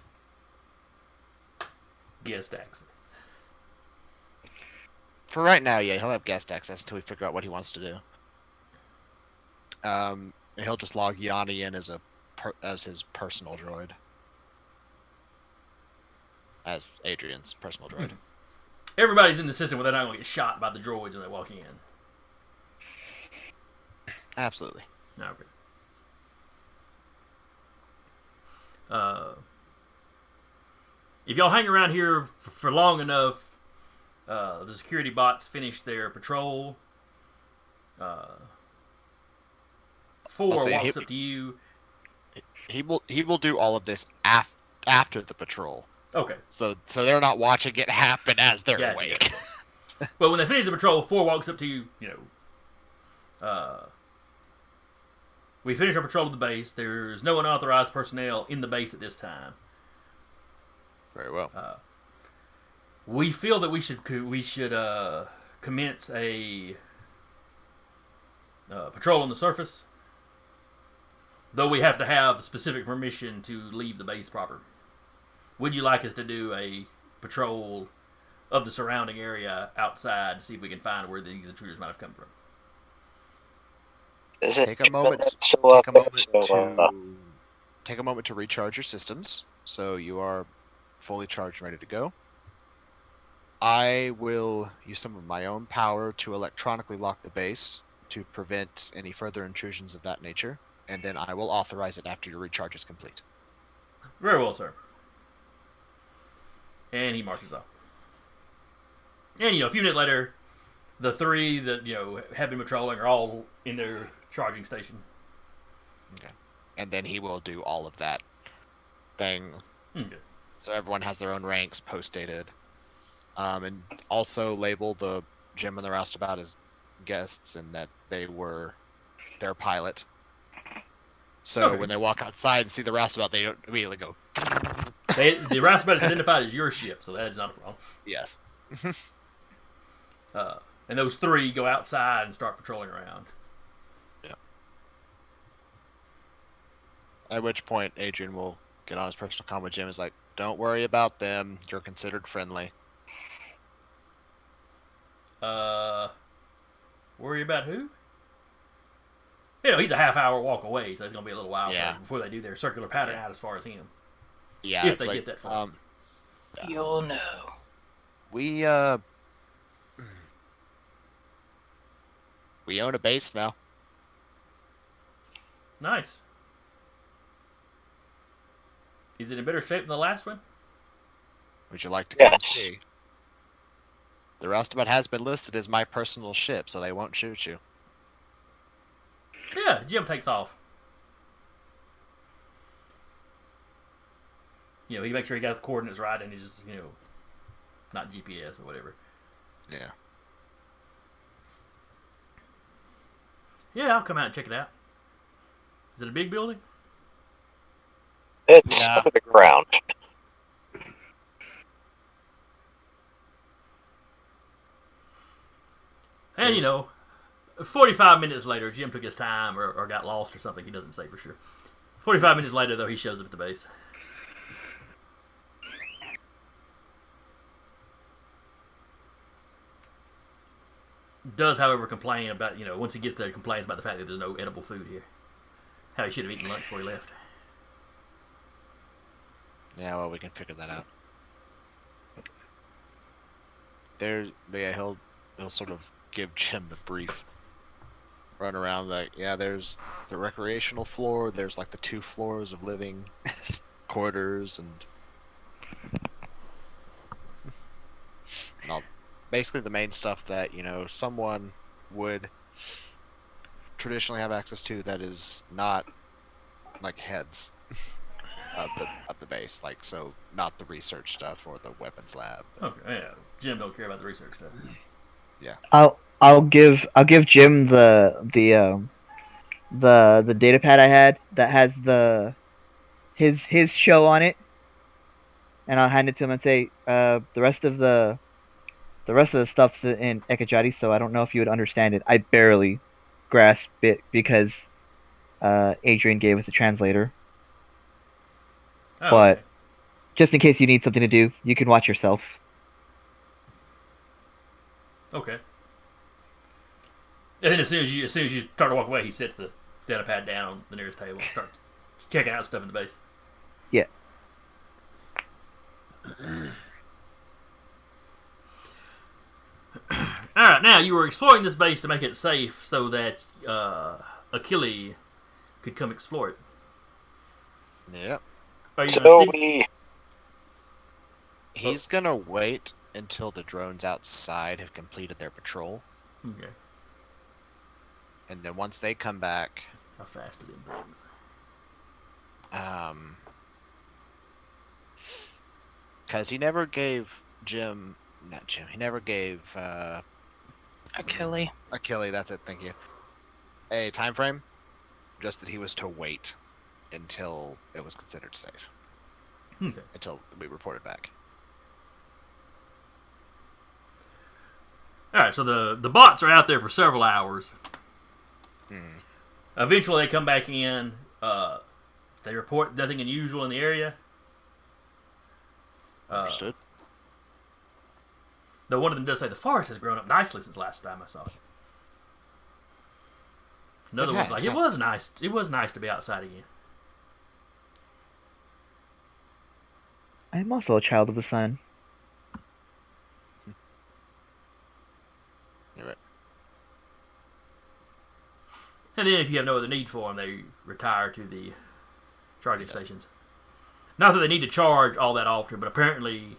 C: Guest access.
D: For right now, yeah, he'll have guest access until we figure out what he wants to do. He'll just log Yanni in as his personal droid. As Adrian's personal droid.
C: Everybody's in the system where they're not going to get shot by the droids when they walk in.
D: Absolutely.
C: Okay. If y'all hang around here for long enough, the security bots finish their patrol. 4
D: Let's see,
C: walks up to you.
D: He will do all of this after the patrol.
C: Okay.
D: So they're not watching it happen as they're
C: Gotcha,
D: awake.
C: Well, when they finish the patrol, 4 walks up to you. We finish our patrol of the base. There's no unauthorized personnel in the base at this time.
D: Very well.
C: We feel that we should commence a patrol on the surface, though we have to have specific permission to leave the base proper. Would you like us to do a patrol of the surrounding area outside to see if we can find where these intruders might have come from?
D: Take a moment. Take a moment to recharge your systems, so you are fully charged and ready to go. I will use some of my own power to electronically lock the base to prevent any further intrusions of that nature, and then I will authorize it after your recharge is complete.
C: Very well, sir. And he marches off. And, a few minutes later, the three that, have been patrolling are all in their charging station.
D: Okay. And then he will do all of that thing.
C: Okay.
D: So everyone has their own ranks post-dated. And also label the Jim and the roustabout as guests and that they were their pilot. So when they walk outside and see the roustabout, they don't immediately go...
C: The roustabout is identified as your ship, so that is not a problem.
D: Yes.
C: And those three go outside and start patrolling around.
D: Yeah. At which point, Adrian will get on his personal comm with Jim. Is like, don't worry about them. You're considered friendly.
C: Worry about who? He's a half-hour walk away, so it's going to be a little while before they do their circular pattern out as far as him.
D: Yeah,
C: if they get that far.
G: You'll know.
D: We own a base now.
C: Nice. Is it in better shape than the last one?
D: Would you like to come see? The roustabout has been listed as my personal ship, so they won't shoot you.
C: Yeah, Jim takes off. He makes sure he got the coordinates right, and he just, not GPS, but whatever.
D: Yeah.
C: Yeah, I'll come out and check it out. Is it a big building?
F: It's under the ground.
C: And, 45 minutes later, Jim took his time or got lost or something. He doesn't say for sure. 45 minutes later, though, he shows up at the base. Does, however, complain about, once he gets there, complains about the fact that there's no edible food here. How he should have eaten lunch before he left.
D: Yeah, well, we can figure that out. He'll sort of give Jim the brief. Run around there's the recreational floor, there's like the 2 floors of living quarters, and basically the main stuff that, someone would traditionally have access to that is not like heads of the base, so not the research stuff or the weapons lab.
C: Okay, yeah. Jim don't care about the research stuff.
D: Yeah.
E: I'll give Jim the data pad I had that has his show on it, and I'll hand it to him and say, the rest of the stuff's in Ekajati, so I don't know if you would understand it. I barely grasp it because Adrian gave us a translator.
C: Oh,
E: but
C: okay.
E: Just in case you need something to do, you can watch yourself.
C: Okay. And then as soon as you start to walk away, he sets the data pad down on the nearest table and starts checking out stuff in the base.
E: Yeah.
C: Alright, now you were exploring this base to make it safe so that Achille could come explore it.
D: Yep.
C: Are you gonna
F: So
D: He's gonna wait until the drones outside have completed their patrol.
C: Okay.
D: And then once they come back,
C: How fast is it things?
D: Because he never gave he never gave
G: Achille.
D: that's it, thank you, a time frame, just that he was to wait until it was considered safe.
C: Okay.
D: Until we reported back.
C: All right, so the bots are out there for several hours.
D: Hmm.
C: Eventually, they come back in. They report nothing unusual in the area.
D: Understood.
C: Though one of them does say the forest has grown up nicely since last time I saw it. Another one's like, it was nice. It was nice to be outside again.
E: I am also a child of the sun.
D: You're right.
C: And then, if you have no other need for them, they retire to the charging stations. Not that they need to charge all that often, but apparently,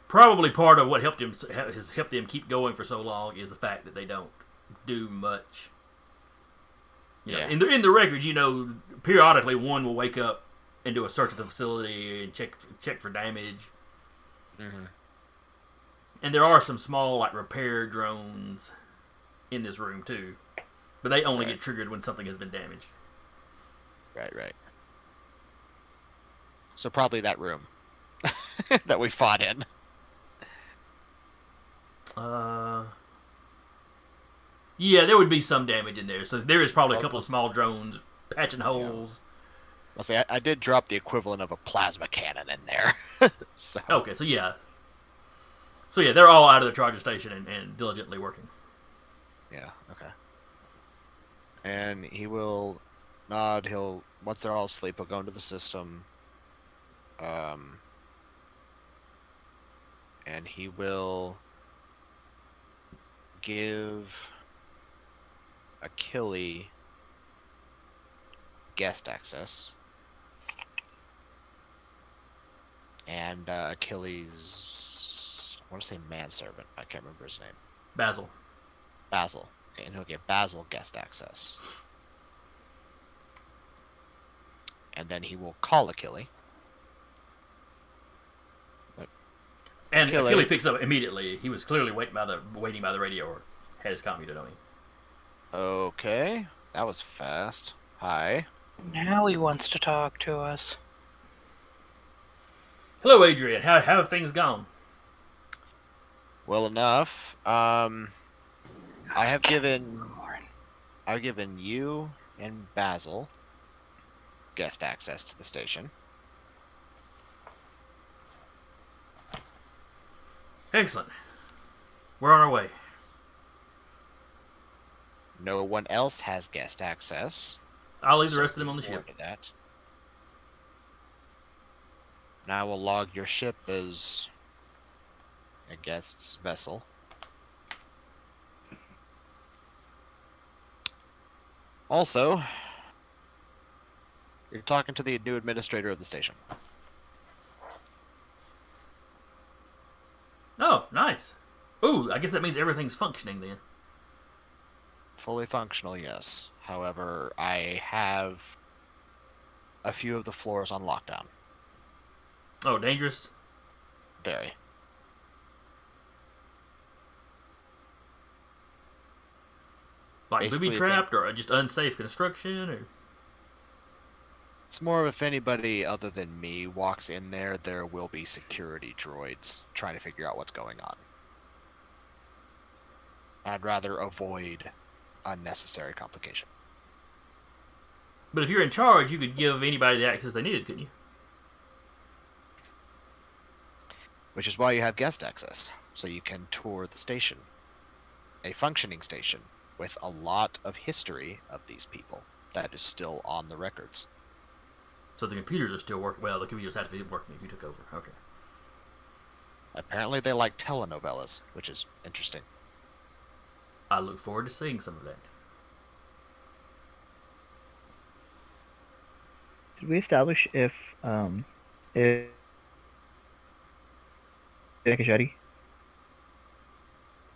C: probably part of what has helped them keep going for so long is the fact that they don't do much. You know, in the records, periodically one will wake up and do a search of the facility and check for damage.
D: Mm-hmm.
C: And there are some small like repair drones in this room too, but they only get triggered when something has been damaged.
D: Right. So probably that room that we fought in.
C: Yeah, there would be some damage in there. So there is probably a couple of
D: Let's-
C: small drones patching holes.
D: I'll say I did drop the equivalent of a plasma cannon in there. So
C: Okay, so yeah. So yeah, they're all out of the charger station and diligently working.
D: yeah, okay. And he will nod. He'll once they're all asleep, he'll go into the system. And he will give Achille guest access. And Achilles, I want to say manservant. I can't remember his name.
C: Basil.
D: Basil. Okay, and he'll give Basil guest access. And then he will call Achille.
C: And
D: Achille.
C: Achille picks up immediately. He was clearly waiting by the radio or had his comm muted on him.
D: Okay, that was fast. Hi.
G: Now he wants to talk to us.
C: Hello, Adrian. How have things gone?
D: Well enough. I've given you and Basil guest access to the station.
C: Excellent. We're on our way.
D: No one else has guest access.
C: I'll leave the
D: so
C: rest of them on the
D: be
C: ship.
D: warned of that. And I will log your ship as a guest's vessel. Also, you're talking to the new administrator of the station.
C: Oh, nice. Ooh, I guess that means everything's functioning then.
D: Fully functional, yes. However, I have a few of the floors on lockdown.
C: Oh, dangerous?
D: Very.
C: Like
D: Basically,
C: booby trapped or just unsafe construction? Or
D: It's more of if anybody other than me walks in there, there will be security droids trying to figure out what's going on. I'd rather avoid unnecessary complication.
C: But if you're in charge, you could give anybody the access they needed, couldn't you?
D: Which is why you have guest access, so you can tour the station. A functioning station with a lot of history of these people that is still on the records.
C: So the computers are still working. Well, the computers have to be working if you took over. Okay.
D: Apparently they like telenovelas, which is interesting.
C: I look forward to seeing some of that.
E: Did we establish if Ekajati?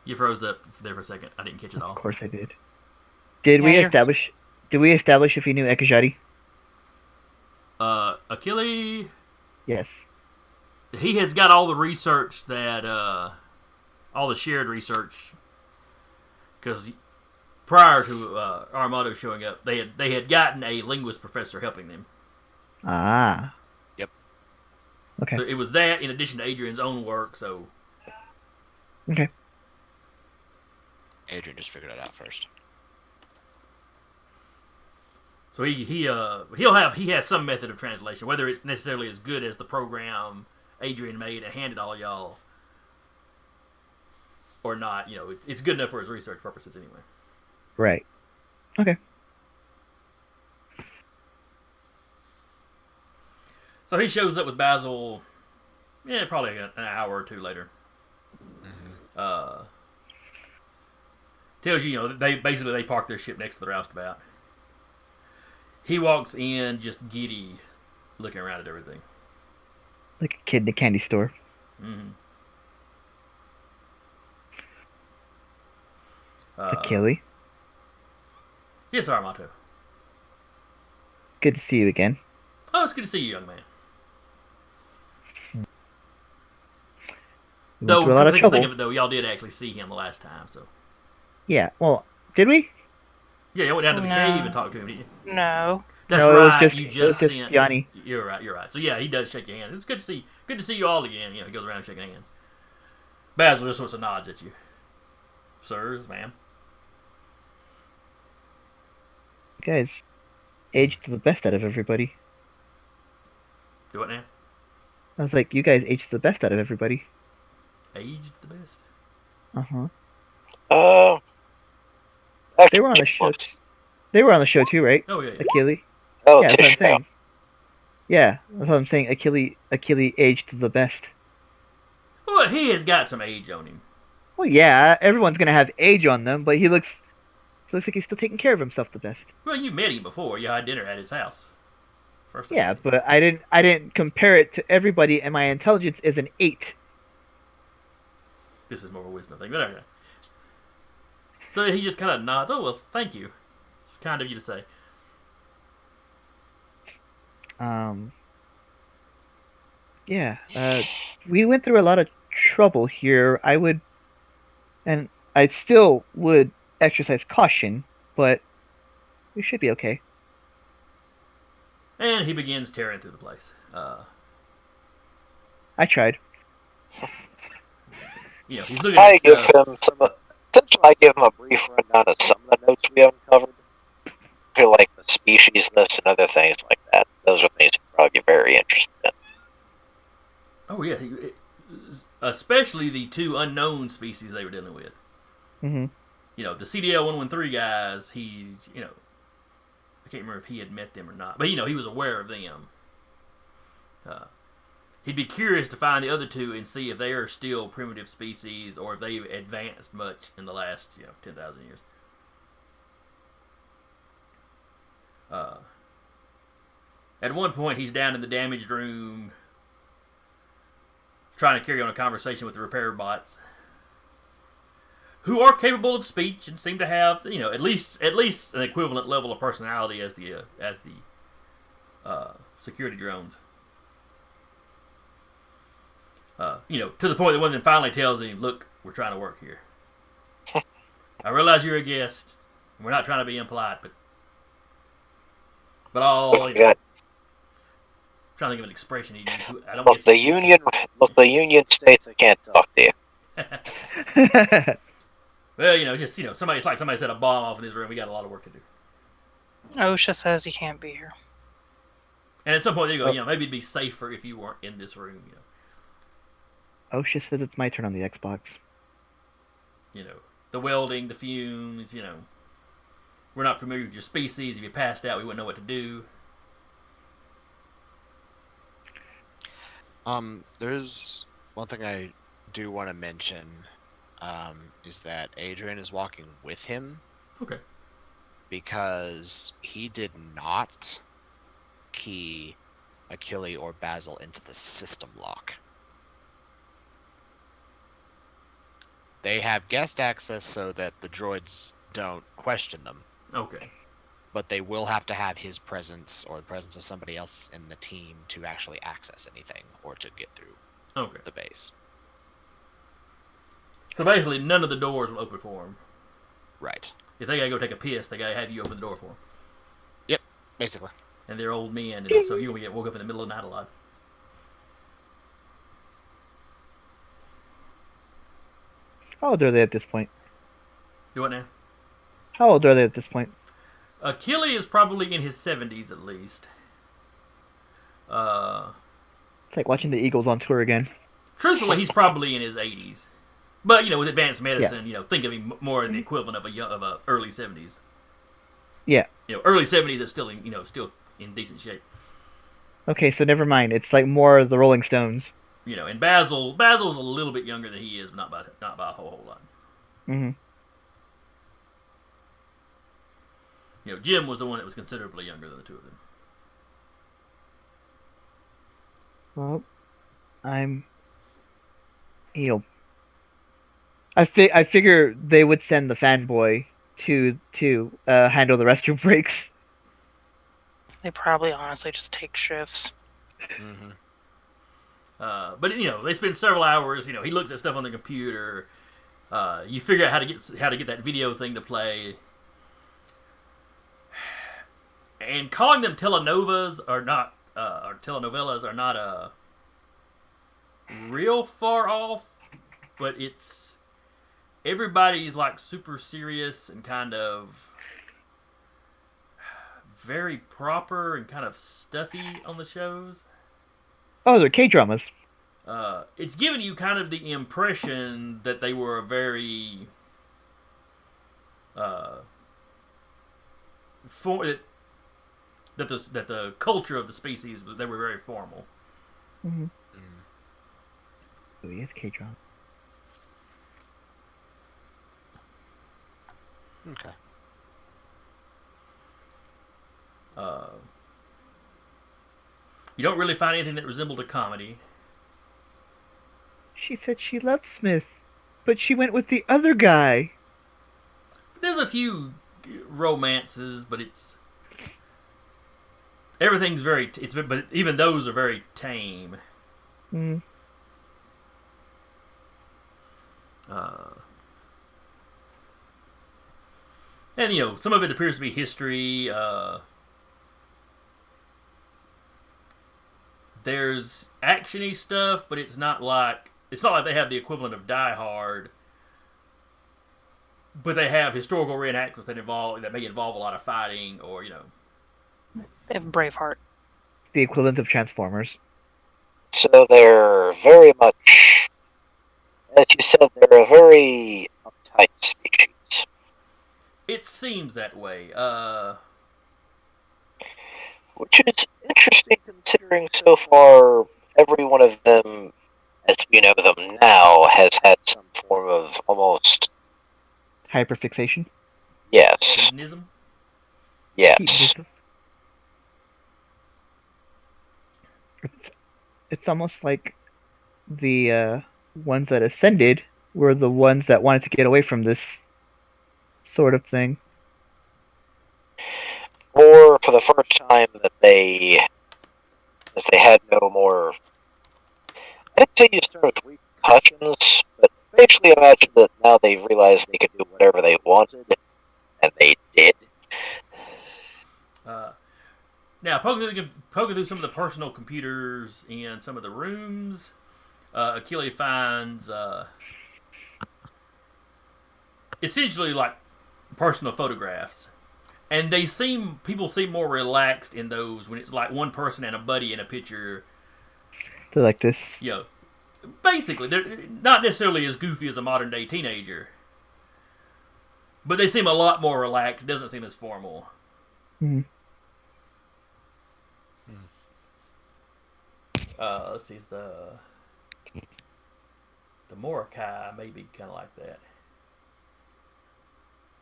C: You froze up there for a second. I didn't catch it all.
E: Of course I did. Did we establish if he knew Ekajati?
C: Achille,
E: Yes.
C: he has got all the research that, all the shared research, because prior to Armado showing up, they had gotten a linguist professor helping them.
E: Ah.
D: Yep.
E: Okay.
C: So it was that in addition to Adrian's own work. So
E: Okay.
D: Adrian just figured it out first.
C: So he has some method of translation, whether it's necessarily as good as the program Adrian made and handed all y'all, or not. You know, it's good enough for his research purposes anyway.
E: Right. Okay.
C: So he shows up with Basil. Yeah, probably an hour or two later. Tells you, they park their ship next to the roustabout. He walks in just giddy, looking around at everything.
E: Like a kid in a candy store.
C: Mm-hmm.
E: Achille.
C: Yes, Armato.
E: Good to see you again.
C: Oh, it's good to see you, young man.
E: We went
C: Though,
E: through a lot of
C: think
E: trouble.
C: of it, though, y'all did actually see him the last time, so.
E: Yeah. Well, did we?
C: Yeah, you went down to the
G: No.
C: cave and talked to him, didn't you?
G: No.
C: That's
E: No, it was
C: right.
E: just-
C: You
E: it was
C: just
E: just
C: sent
E: Yanni.
C: You're right. So yeah, he does shake your hand. It's good to see. Good to see you all again. You know, he goes around shaking hands. Basil just sorts of nods at you. Sirs, ma'am.
E: You guys aged the best out of everybody.
C: Do what now?
E: I was like, you guys aged the best out of everybody.
C: Aged the best.
E: Uh-huh.
F: Actually,
E: They were on the
F: Tish
E: show.
F: looks-
E: They were on the show too, right?
C: Oh yeah.
E: Achille.
F: Oh,
E: Yeah, that's what I'm
F: Tish, yeah.
E: saying. Yeah, that's what I'm saying. Achille aged the best.
C: Well, he has got some age on him.
E: Well, yeah, everyone's gonna have age on them, but he looks like he's still taking care of himself the best.
C: Well, you met him before. You had dinner at his house. First time.
E: Yeah, but I didn't compare it to everybody, and my intelligence is an 8.
C: This is more of a wisdom thing, but okay. So he just kind of nods. Oh well, thank you. It's kind of you to say.
E: Yeah, we went through a lot of trouble here. I still would exercise caution, but we should be okay.
C: And he begins tearing through the place.
E: I tried.
C: He's looking
F: I
C: at
F: give
C: stuff.
F: him essentially I give him a brief rundown of some of the notes we uncovered. Like the species list and other things like that. Those are things he'd probably be very interested in.
C: Oh yeah, especially the two unknown species they were dealing with.
E: Mm-hmm.
C: The CDL 113 guys. I can't remember if he had met them or not, but he was aware of them. He'd be curious to find the other two and see if they are still primitive species or if they've advanced much in the last 10,000 years. At one point, he's down in the damaged room, trying to carry on a conversation with the repair bots, who are capable of speech and seem to have, at least an equivalent level of personality as the security drones. To the point that one of them finally tells him, "Look, we're trying to work here. I realize you're a guest. We're not trying to be impolite, but all."
F: Yeah.
C: I'm trying to think of an expression he used. I don't
F: Look,
C: get
F: the Union states I can't talk to you.
C: Well, it's just somebody. It's like somebody set a bomb off in this room. We got a lot of work to do.
G: OSHA says he can't be here.
C: And at some point, they go, maybe it'd be safer if you weren't in this room.
E: OSHA says it's my turn on the Xbox.
C: The welding, the fumes. We're not familiar with your species. If you passed out, we wouldn't know what to do.
D: There's one thing I do want to mention, is that Adrian is walking with him.
C: Okay.
D: Because he did not key Achille or Basil into the system lock. They have guest access so that the droids don't question them.
C: Okay.
D: But they will have to have his presence or the presence of somebody else in the team to actually access anything or to get through the base.
C: So basically, none of the doors will open for them.
D: Right.
C: If they gotta go take a piss, they gotta have you open the door for them.
D: Yep, basically.
C: And they're old men, and so you're gonna get woke up in the middle of the night a lot.
E: How old are they at this point?
C: Do what now?
E: How old are they at this point?
C: Achille is probably in his 70s at least.
E: It's like watching the Eagles on tour again.
C: Truthfully, he's probably in his 80s. But, with advanced
E: Yeah.
C: medicine, think of him more in the equivalent of a early 70s.
E: Yeah.
C: Early 70s is still still in decent shape.
E: Okay, so never mind. It's like more the Rolling Stones.
C: And Basil's a little bit younger than he is, but not by a whole lot.
E: Mm-hmm.
C: Jim was the one that was considerably younger than the two of them.
E: Well, I'm healed. I figure they would send the fanboy to handle the restroom breaks.
G: They probably honestly just take shifts.
D: Mm-hmm.
C: But they spend several hours. He looks at stuff on the computer. You figure out how to get that video thing to play. And calling them telenovas or telenovelas are not real far off, but everybody's like super serious and kind of very proper and kind of stuffy on the shows.
E: Oh, they're K-dramas.
C: It's giving you kind of the impression that they were a very that the culture of the species, they were very formal.
E: Mm-hmm. So he is K-drama.
D: Okay.
C: You don't really find anything that resembled a comedy.
E: She said she loved Smith, but she went with the other guy.
C: There's a few romances, but everything's but even those are very tame.
E: Mm.
C: And some of it appears to be history. There's actiony stuff, but it's not like they have the equivalent of Die Hard. But they have historical reenactments that may involve a lot of fighting, or
G: They have Braveheart.
E: The equivalent of Transformers.
F: So they're very much, as you said, they're a very uptight species.
C: It seems that way.
F: Which is interesting considering so far every one of them, as we know them now, has had some form of almost...
E: Hyperfixation?
F: Yes.
C: Hedonism?
F: Yes.
E: Hedonism. It's almost like the ones that ascended were the ones that wanted to get away from this sort of thing.
F: Or for the first time that they had no more, I didn't say use terms repercussions, but basically imagine that now they realized they could do whatever they wanted, and they did.
C: Now, poking through some of the personal computers in some of the rooms, Achille finds essentially like personal photographs. And people seem more relaxed in those when it's like one person and a buddy in a picture.
E: They're like this.
C: Basically, they're not necessarily as goofy as a modern day teenager. But they seem a lot more relaxed. It doesn't seem as formal.
E: Mm-hmm.
C: Let's see, the Morokai may be kind of like that.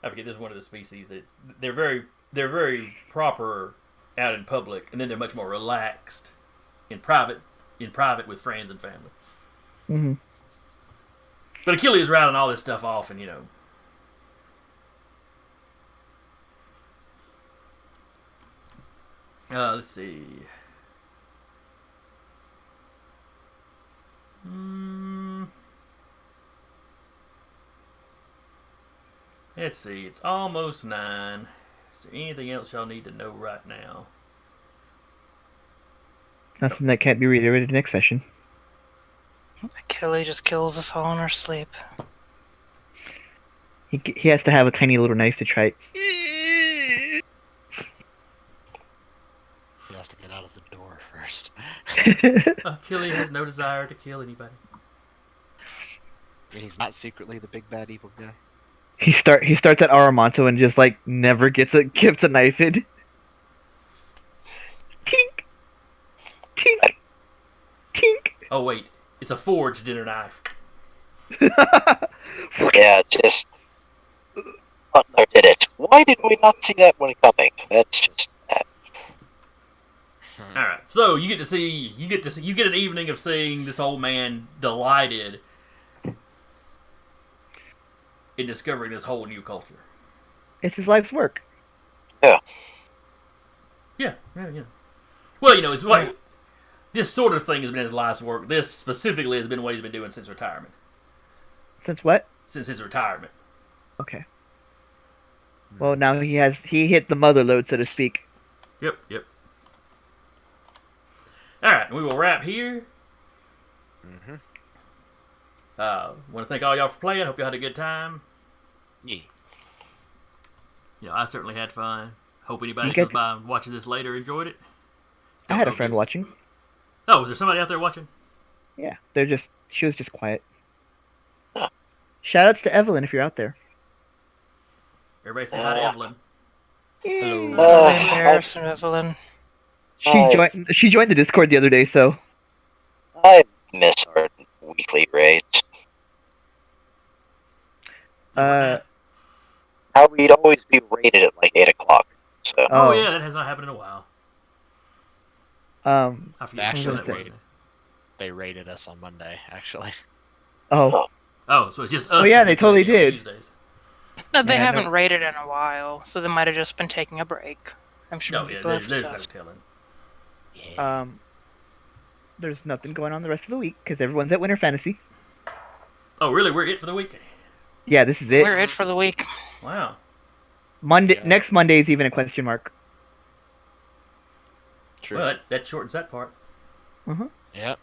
C: I forget. There's one of the species that they're very proper out in public, and then they're much more relaxed in private with friends and family.
E: Mm-hmm.
C: But Achille is routing all this stuff off, and let's see. Let's see. It's almost 9. Is there anything else y'all need to know right now?
E: Nothing that can't be reiterated next session.
G: Achille just kills us all in our sleep.
E: He has to have a tiny little knife to try it.
D: He has to get out of the door first.
C: Achille has no desire to kill anybody.
D: I mean, he's not secretly the big bad evil guy.
E: He starts at Aramonto and just like never gives a knife in. Tink, tink, tink.
C: Oh wait, it's a forged inner knife.
F: Yeah, just Butler did it. Why did we not see that one coming? That's just
C: All right, so you get an evening of seeing this old man delighted in discovering this whole new culture.
E: It's his life's work.
C: Yeah. Well, it's what this sort of thing has been his life's work. This specifically has been what he's been doing since retirement.
E: Since what?
C: Since his retirement.
E: Okay. Well, now he hit the mother load, so to speak.
C: Yep. All right, we will wrap here.
D: Mm-hmm.
C: Want to thank all y'all for playing. Hope y'all had a good time.
D: Yeah.
C: I certainly had fun. Hope anybody
E: You
C: comes
E: get-
C: by and watches this later enjoyed it.
E: I had a friend watching.
C: Oh, was there somebody out there watching?
E: Yeah, she was just quiet. Shoutouts to Evelyn if you're out there.
C: Everybody say hi to Evelyn.
D: Hello.
G: Embarrassing, Evelyn.
E: She joined the Discord the other day, so
F: I miss our weekly raids. How we'd always be raided at like 8 o'clock. So
C: Oh yeah, that has not happened in a while. I forget
D: Actually,
C: what that was.
D: they raided us on Monday, actually.
E: Oh,
C: Oh, so it's just us.
E: Oh, yeah,
C: that
E: they
C: do playing
E: totally
C: on
E: did.
C: Tuesdays.
G: No, they
E: Yeah,
G: haven't
E: no.
G: raided in a while, so they might have just been taking a break. I'm sure
C: No, yeah,
G: people have
C: there's no
G: stuff.
C: telling.
D: Yeah.
E: there's nothing going on the rest of the week because everyone's at Winter Fantasy.
C: Oh, really? We're it for the week?
E: Yeah, this is it.
G: We're it for the week.
C: Wow.
E: Next Monday is even a question mark.
D: True.
C: Well, that shortens that part.
D: Yep.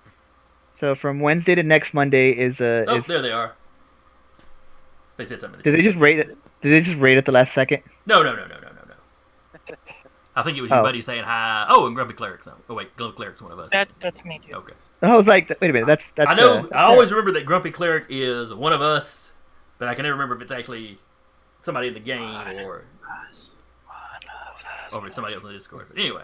E: So from Wednesday to next Monday is
C: Oh, there they are. They said something.
E: Did they just rate it? Did they just rate at the last second?
C: No. I think it was your
E: Oh.
C: buddy saying hi. Oh, and Grumpy Cleric's on. Oh wait, Grumpy Cleric's one of us.
G: That's me, dude.
C: Okay.
E: I was like, wait a minute, that's.
C: I know. I always remember that Grumpy Cleric is one of us, but I can never remember if it's actually somebody in the game or if it's somebody else on the Discord. But anyway.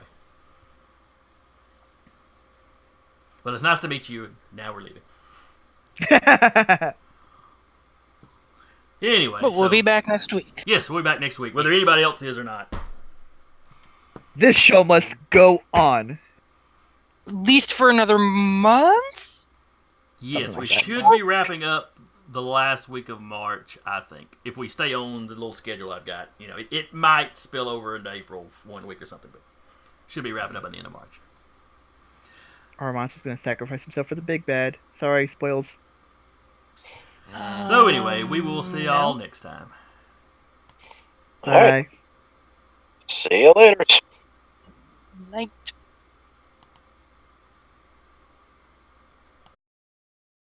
C: Well, it's nice to meet you. Now we're leaving. Anyway.
G: But we'll be back next week.
C: Yes, we'll be back next week, whether anybody else is or not.
E: This show must go on.
G: At least for another month?
C: Yes,
E: Something
C: we
E: like that.
C: should be wrapping up the last week of March, I think. If we stay on the little schedule I've got. It might spill over into April for 1 week or something, but should be wrapping up at the end of March.
E: Aramonto's gonna sacrifice himself for the big bad. Sorry, spoils.
C: So anyway, we will see y'all next time.
F: All right.
E: Bye.
F: see you later.
G: Night.